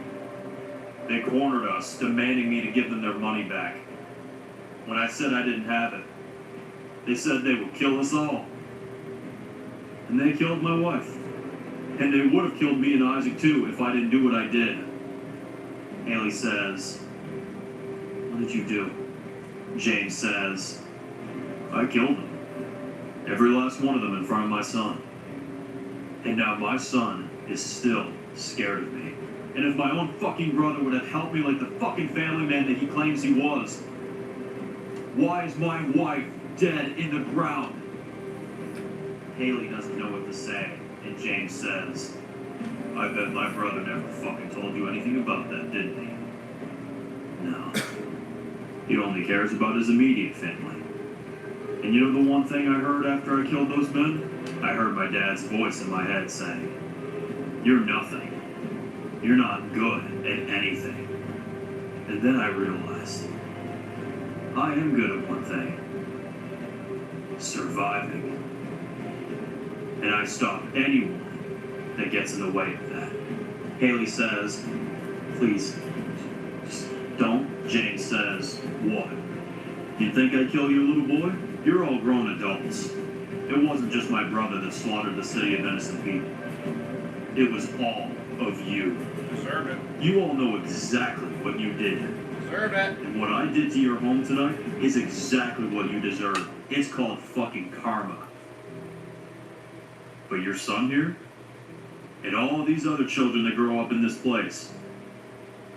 They cornered us, demanding me to give them their money back. When I said I didn't have it, they said they would kill us all. And they killed my wife. And they would have killed me and Isaac too if I didn't do what I did. Haley says, what did you do? James says, I killed them. Every last one of them in front of my son. And now my son is still scared of me. And if my own fucking brother would have helped me like the fucking family man that he claims he was, why is my wife dead in the ground? Haley doesn't know what to say, and James says, I bet my brother never fucking told you anything about that, didn't he? No. He only cares about his immediate family. And you know the one thing I heard after I killed those men? I heard my dad's voice in my head saying, "You're nothing. You're not good at anything." And then I realized, I am good at one thing. Surviving. And I stop anyone that gets in the way of that. Haley says, "Please, just don't." James says, "What? You think I'd kill your little boy? You're all grown adults. It wasn't just my brother that slaughtered the city of innocent people. It was all of you. Deserve it. You all know exactly what you did. Deserve it. And what I did to your home tonight is exactly what you deserve. It's called fucking karma. But your son here, and all these other children that grow up in this place,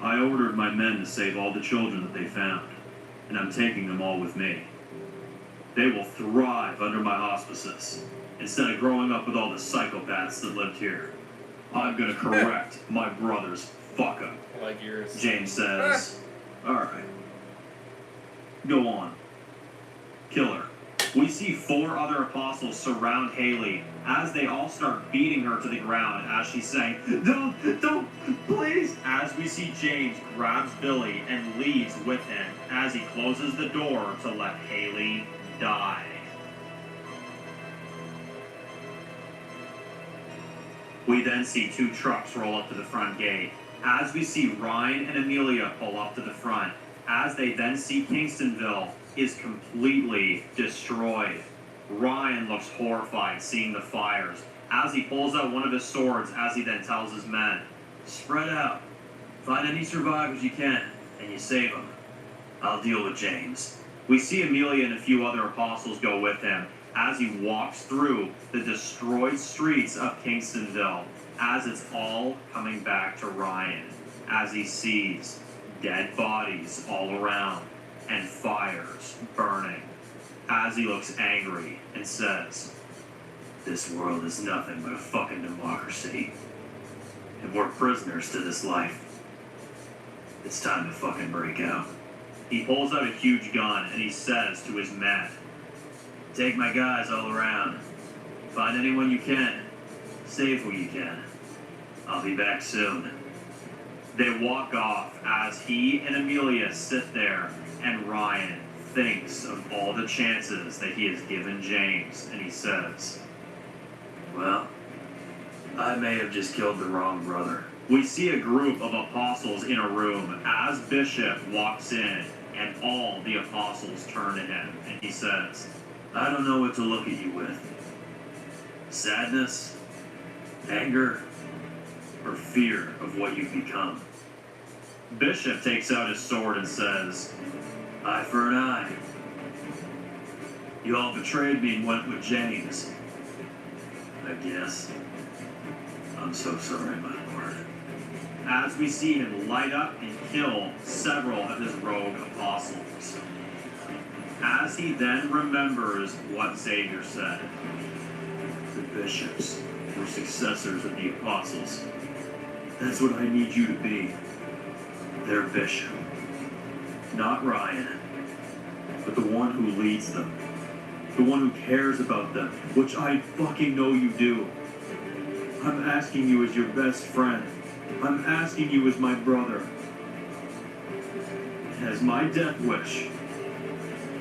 I ordered my men to save all the children that they found, and I'm taking them all with me. They will thrive under my auspices, instead of growing up with all the psychopaths that lived here. I'm gonna correct my brother's fuck up." Like yours. James says, "Alright. Go on. Kill her." We see 4 other apostles surround Haley as they all start beating her to the ground as she's saying, Don't, please." As we see James grabs Billy and leaves with him as he closes the door to let Haley die. We then see 2 trucks roll up to the front gate. As we see Ryan and Amelia pull up to the front, as they then see Kingstonville is completely destroyed. Ryan looks horrified seeing the fires as he pulls out one of his swords as he then tells his men, "Spread out. Find any survivors you can, and you save them. I'll deal with James." We see Amelia and a few other apostles go with him as he walks through the destroyed streets of Kingstonville as it's all coming back to Ryan as he sees dead bodies all around and fires burning as he looks angry and says, "This world is nothing but a fucking democracy, and we're prisoners to this life. It's time to fucking break out." He pulls out a huge gun and he says to his men, "Take my guys all around. Find anyone you can. Save who you can. I'll be back soon." They walk off as he and Amelia sit there, and Ryan thinks of all the chances that he has given James, and he says, "Well, I may have just killed the wrong brother." We see a group of apostles in a room as Bishop walks in, and all the apostles turn to him, and he says, "I don't know what to look at you with. Sadness, anger, or fear of what you've become." Bishop takes out his sword and says, "Eye for an eye. You all betrayed me and went with James. I guess. I'm so sorry, my lord." As we see him light up and kill several of his rogue apostles. As he then remembers what Xavier said. The bishops were successors of the apostles. That's what I need you to be. Their bishop. Not Ryan, but the one who leads them. The one who cares about them, which I fucking know you do. I'm asking you as your best friend. I'm asking you as my brother. As my death wish,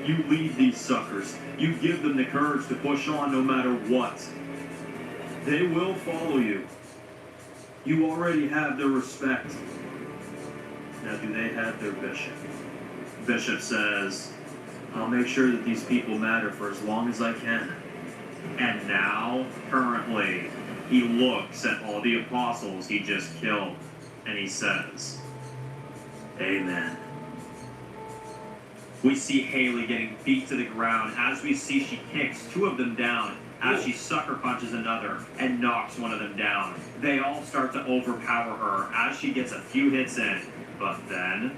you lead these suckers. You give them the courage to push on no matter what. They will follow you. You already have their respect. Now, do they have their bishop? Bishop says, "I'll make sure that these people matter for as long as I can." And now, currently, he looks at all the apostles he just killed, and he says, "Amen." We see Haley getting beat to the ground as we see she kicks 2 of them down as she sucker punches another and knocks one of them down. They all start to overpower her as she gets a few hits in, but then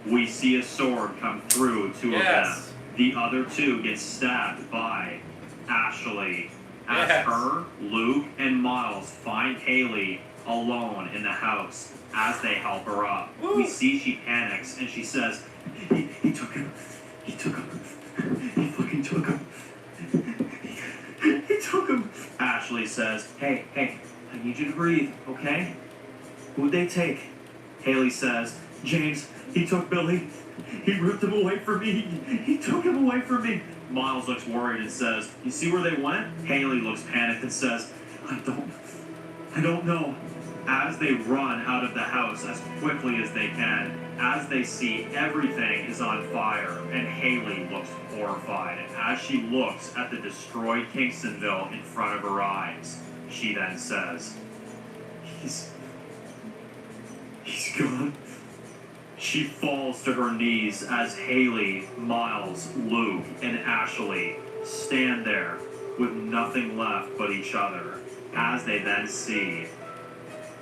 we see a sword come through 2 of them. The other 2 get stabbed by Ashley as her, Luke, and Miles find Haley alone in the house as they help her up. We see she panics and she says, he took him. He took him. He fucking took him. He took him. Ashley says, hey, I need you to breathe, okay? Who'd they take? Haley says, James, he took Billy. He ripped him away from me. He took him away from me. Miles looks worried and says, you see where they went? Haley looks panicked and says, I don't know. As they run out of the house as quickly as they can, as they see everything is on fire, and Haley looks horrified. As she looks at the destroyed Kingstonville in front of her eyes, she then says, He's gone. She falls to her knees as Haley, Miles, Luke, and Ashley stand there with nothing left but each other, as they then see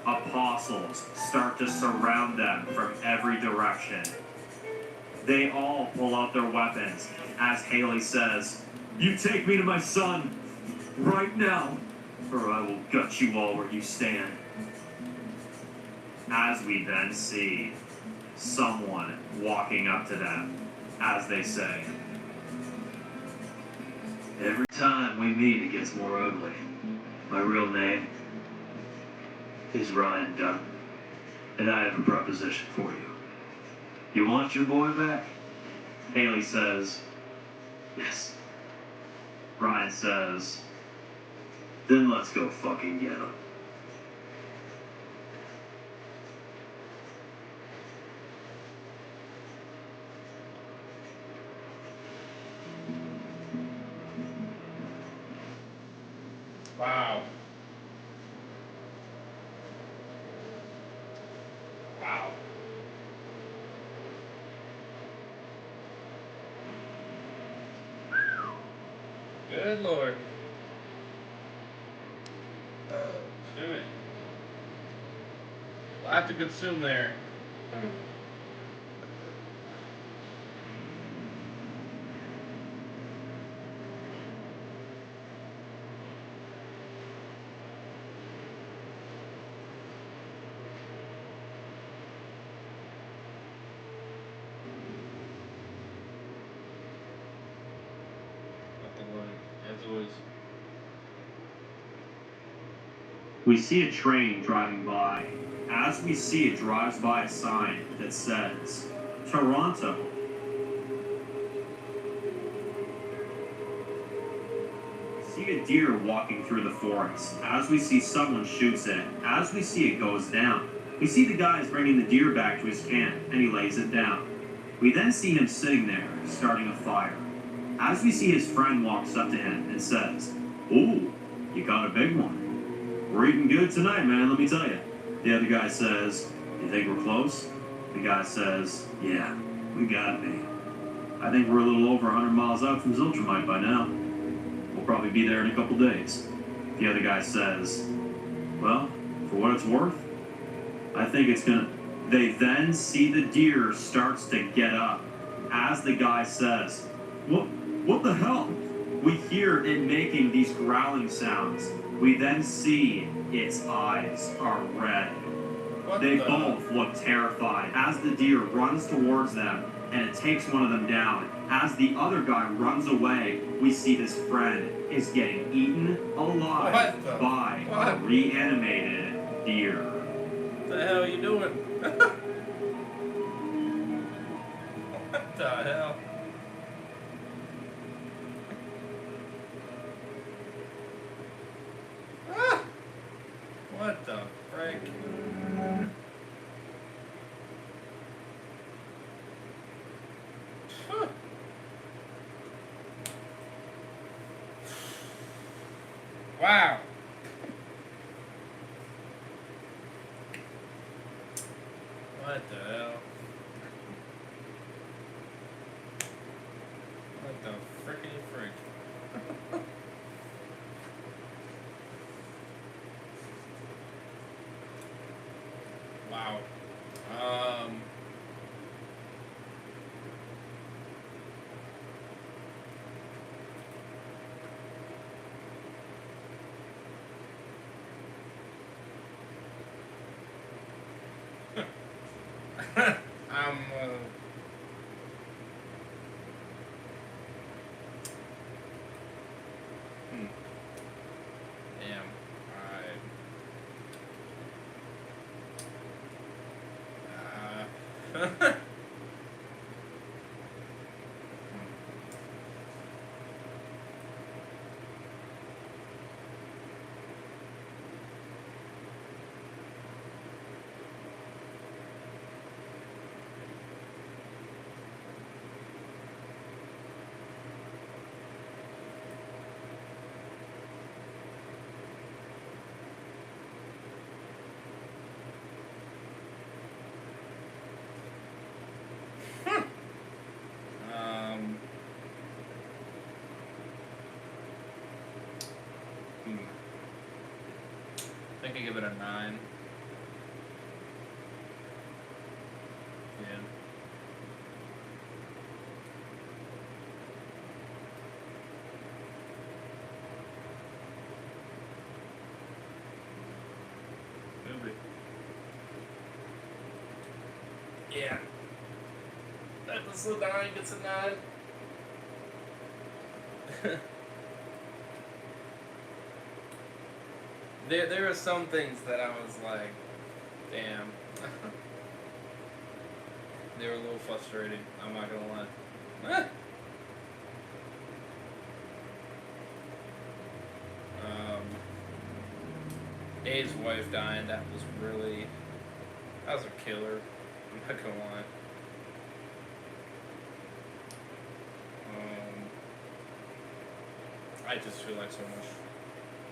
apostles start to surround them from every direction. They all pull out their weapons as Haley says, you take me to my son right now, or I will gut you all where you stand. As we then see someone walking up to them as they say, every time we meet it gets more ugly. My real name is Ryan Dunn, and I have a proposition for you. You want your boy back? Haley says, yes. Ryan says, then let's go fucking get him. Wow. Wow. Good Lord. Excuse me. A lot to consume there. As always. We see a train driving by. As we see it drives by a sign that says, Toronto. See a deer walking through the forest. As we see someone shoots it. As we see it goes down. We see the guy is bringing the deer back to his camp, and he lays it down. We then see him sitting there, starting a fire. As we see his friend walks up to him and says, ooh, you caught a big one. We're eating good tonight, man, let me tell you. The other guy says, you think we're close? The guy says, yeah, we gotta be. I think we're a little over 100 miles out from Ziltramite by now. We'll probably be there in a couple days. The other guy says, well, for what it's worth, I think it's gonna... They then see the deer starts to get up. As the guy says, what the hell? We hear it making these growling sounds. We then see its eyes are red. They both look terrified as the deer runs towards them and it takes one of them down. As the other guy runs away, we see his friend is getting eaten alive by a reanimated deer. What the hell are you doing? What the hell? Ah! What the frick? Huh. Wow. What the hell? What the frickety frick? Wow. um, I think I give it a 9. Yeah. Movie. Yeah. Episode 9 gets a 9. There are some things that I was like, damn. They were a little frustrating, I'm not gonna lie. Abe's wife dying, that was a killer. I'm not gonna lie. I just feel like so much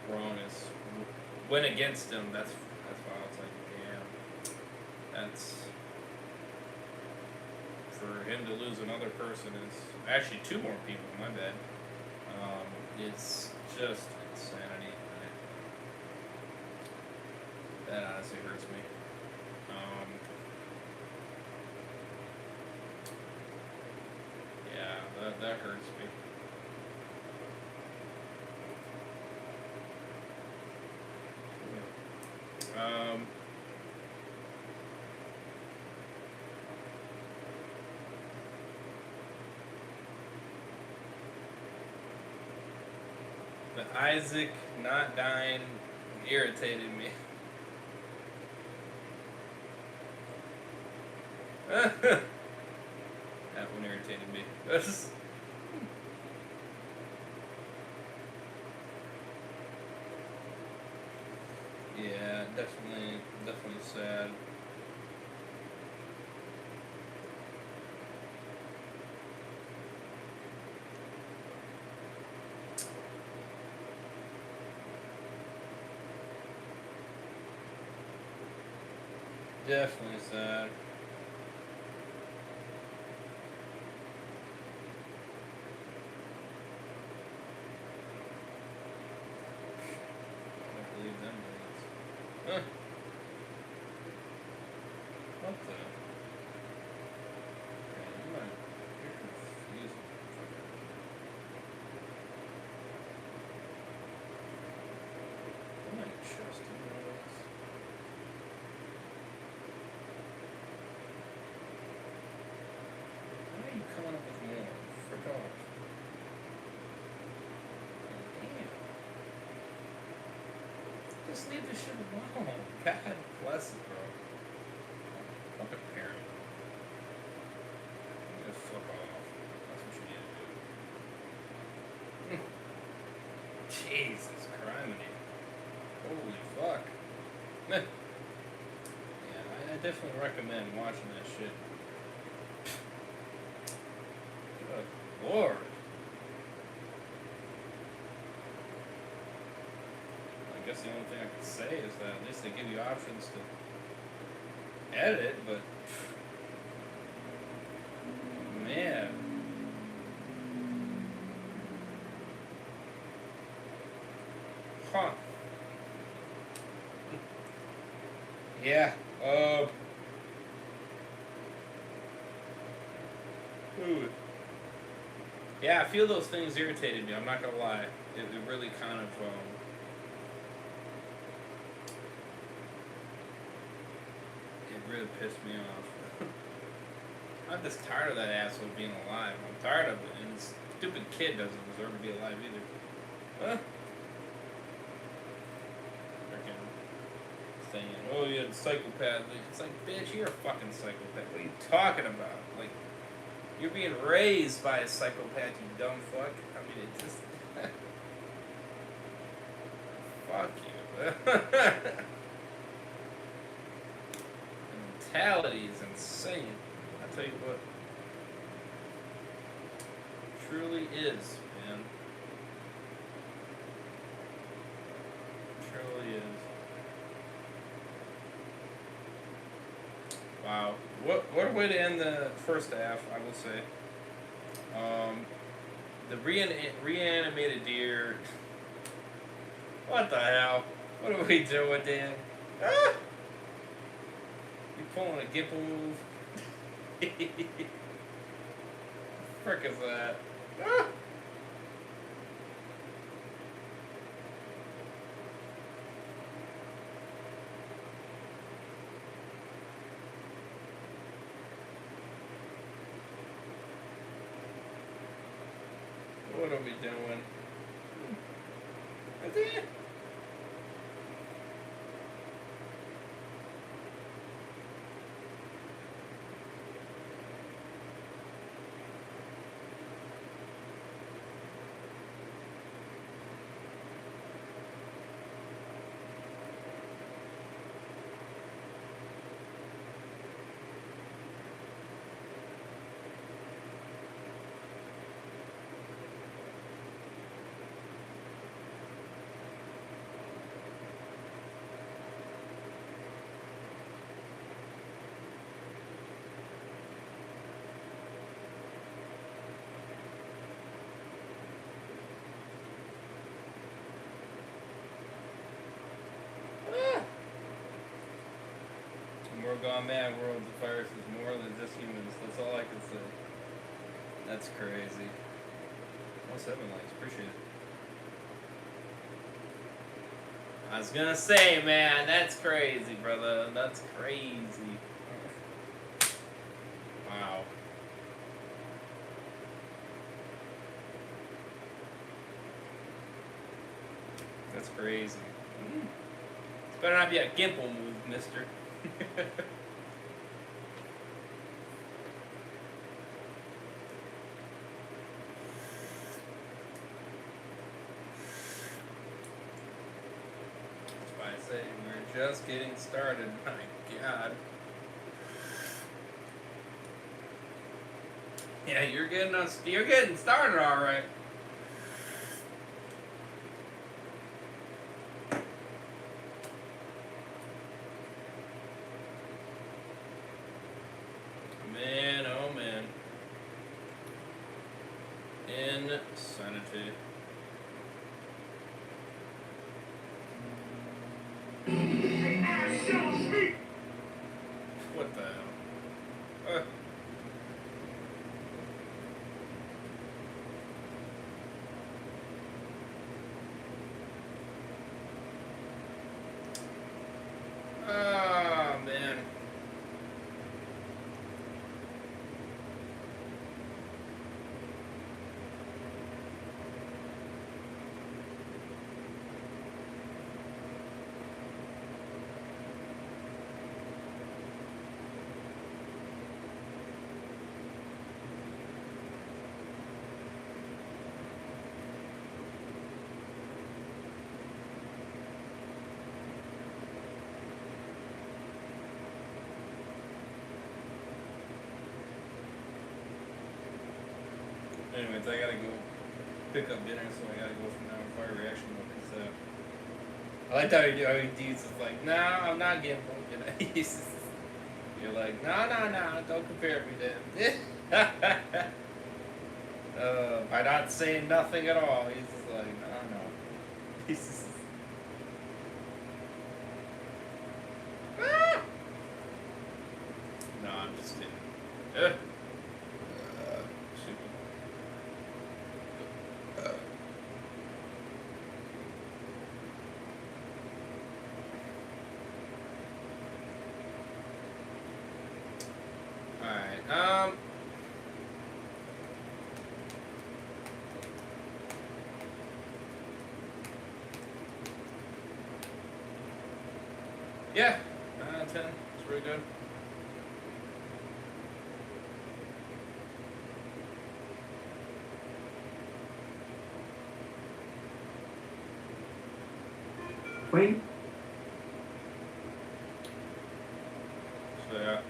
wrong is went against him. That's why I was like, damn. That's for him to lose another person is actually 2 more people. My bad. It's just insanity. That honestly hurts me. Yeah, that hurts me. The Isaac not dying irritated me. That one irritated me. Yeah, definitely sad. Definitely sad. I don't believe them words. Huh. What the? Okay, you're confusing. Am I trusting those? Why are you coming up with more? Frick off. Damn. Just leave this shit alone. God bless it, bro. Fucking parent. You gotta fuck off. That's what you need to do. Jesus criminy. Holy fuck. Yeah, I definitely recommend watching that shit. Good Lord. I guess the only thing I can say is that at least they give you options to edit it, but man. Huh. Yeah. Ooh. Yeah, I feel those things irritated me. I'm not gonna lie. It really kind of it really pissed me off. I'm just tired of that asshole being alive. I'm tired of it, and this stupid kid doesn't deserve to be alive either. Huh? Freaking thing. Oh, you're a psychopath. It's like, bitch, you're a fucking psychopath. What are you talking about? Like, you're being raised by a psychopath, you dumb fuck. I mean, it just... fuck you. The mentality is insane. I'll tell you what. Truly is, man. Truly is. Wow. What a way to end the first half, I will say. The reanimated deer. What the hell? What are we doing, Dan? Ah! You pulling a gimple move? Frick is that? Ah! What are we doing? Is it? More gone mad world, the virus is more than just humans. That's all I can say. That's crazy. 7 likes, appreciate it. I was gonna say, man, that's crazy, brother. That's crazy. Wow. That's crazy. This better not be a gimple move, mister. That's why I say we're just getting started. My God. Yeah, you're getting started, all right. Man, oh man. Insanity. What the hell? Oh man. Anyways, I gotta go pick up dinner, so I gotta go from now on fire reaction mode. Cause, I like how you do it's like, no, I'm not getting broken. You're like, no, don't compare me to him. By not saying nothing at all, he's just like, no. He's just... Ah! No, I'm just kidding. Alright, Yeah, 9 out of 10. It's really good. Wait. So yeah.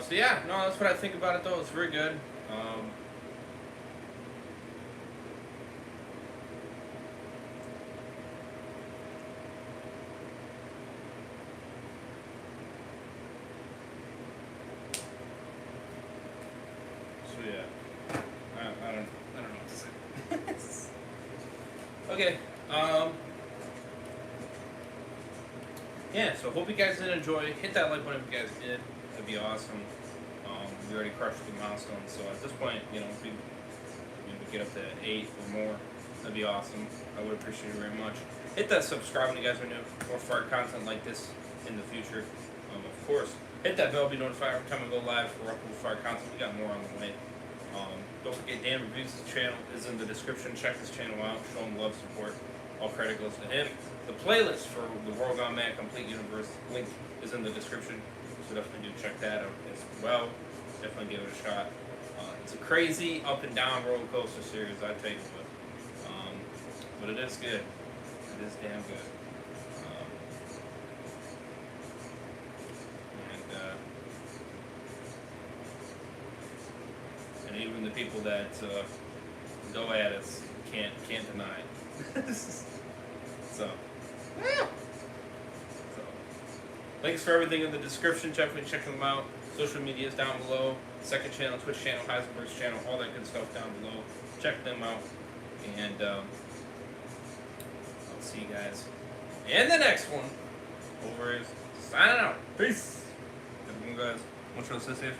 So yeah, no, that's what I think about it though. It's very good. So yeah, I don't know what to say. Okay. Yeah. So hope you guys did enjoy. Hit that like button if you guys did. That'd be awesome. We already crushed the milestone, so at this point, if we get up to 8 or more, that'd be awesome. I would appreciate it very much. Hit that subscribe when you guys are new. More fire content like this in the future. Of course, hit that bell, be notified every time we go live for upload fire content. We got more on the way. Don't forget, Dan Reviews' channel is in the description. Check this channel out. Show him love, support. All credit goes to him. The playlist for the World Gone Mad Complete Universe link is in the description. So definitely do check that out as well. Definitely give it a shot. It's a crazy up and down roller coaster series, I tell you, but it is good. It is damn good. And even the people that go at us can't deny it. So. Links for everything in the description. Definitely check them out. Social media is down below. Second channel, Twitch channel, Heisenberg's channel, all that good stuff down below. Check them out. And I'll see you guys in the next one. Over is signing out. Peace. Everyone, guys. Much love, stay safe.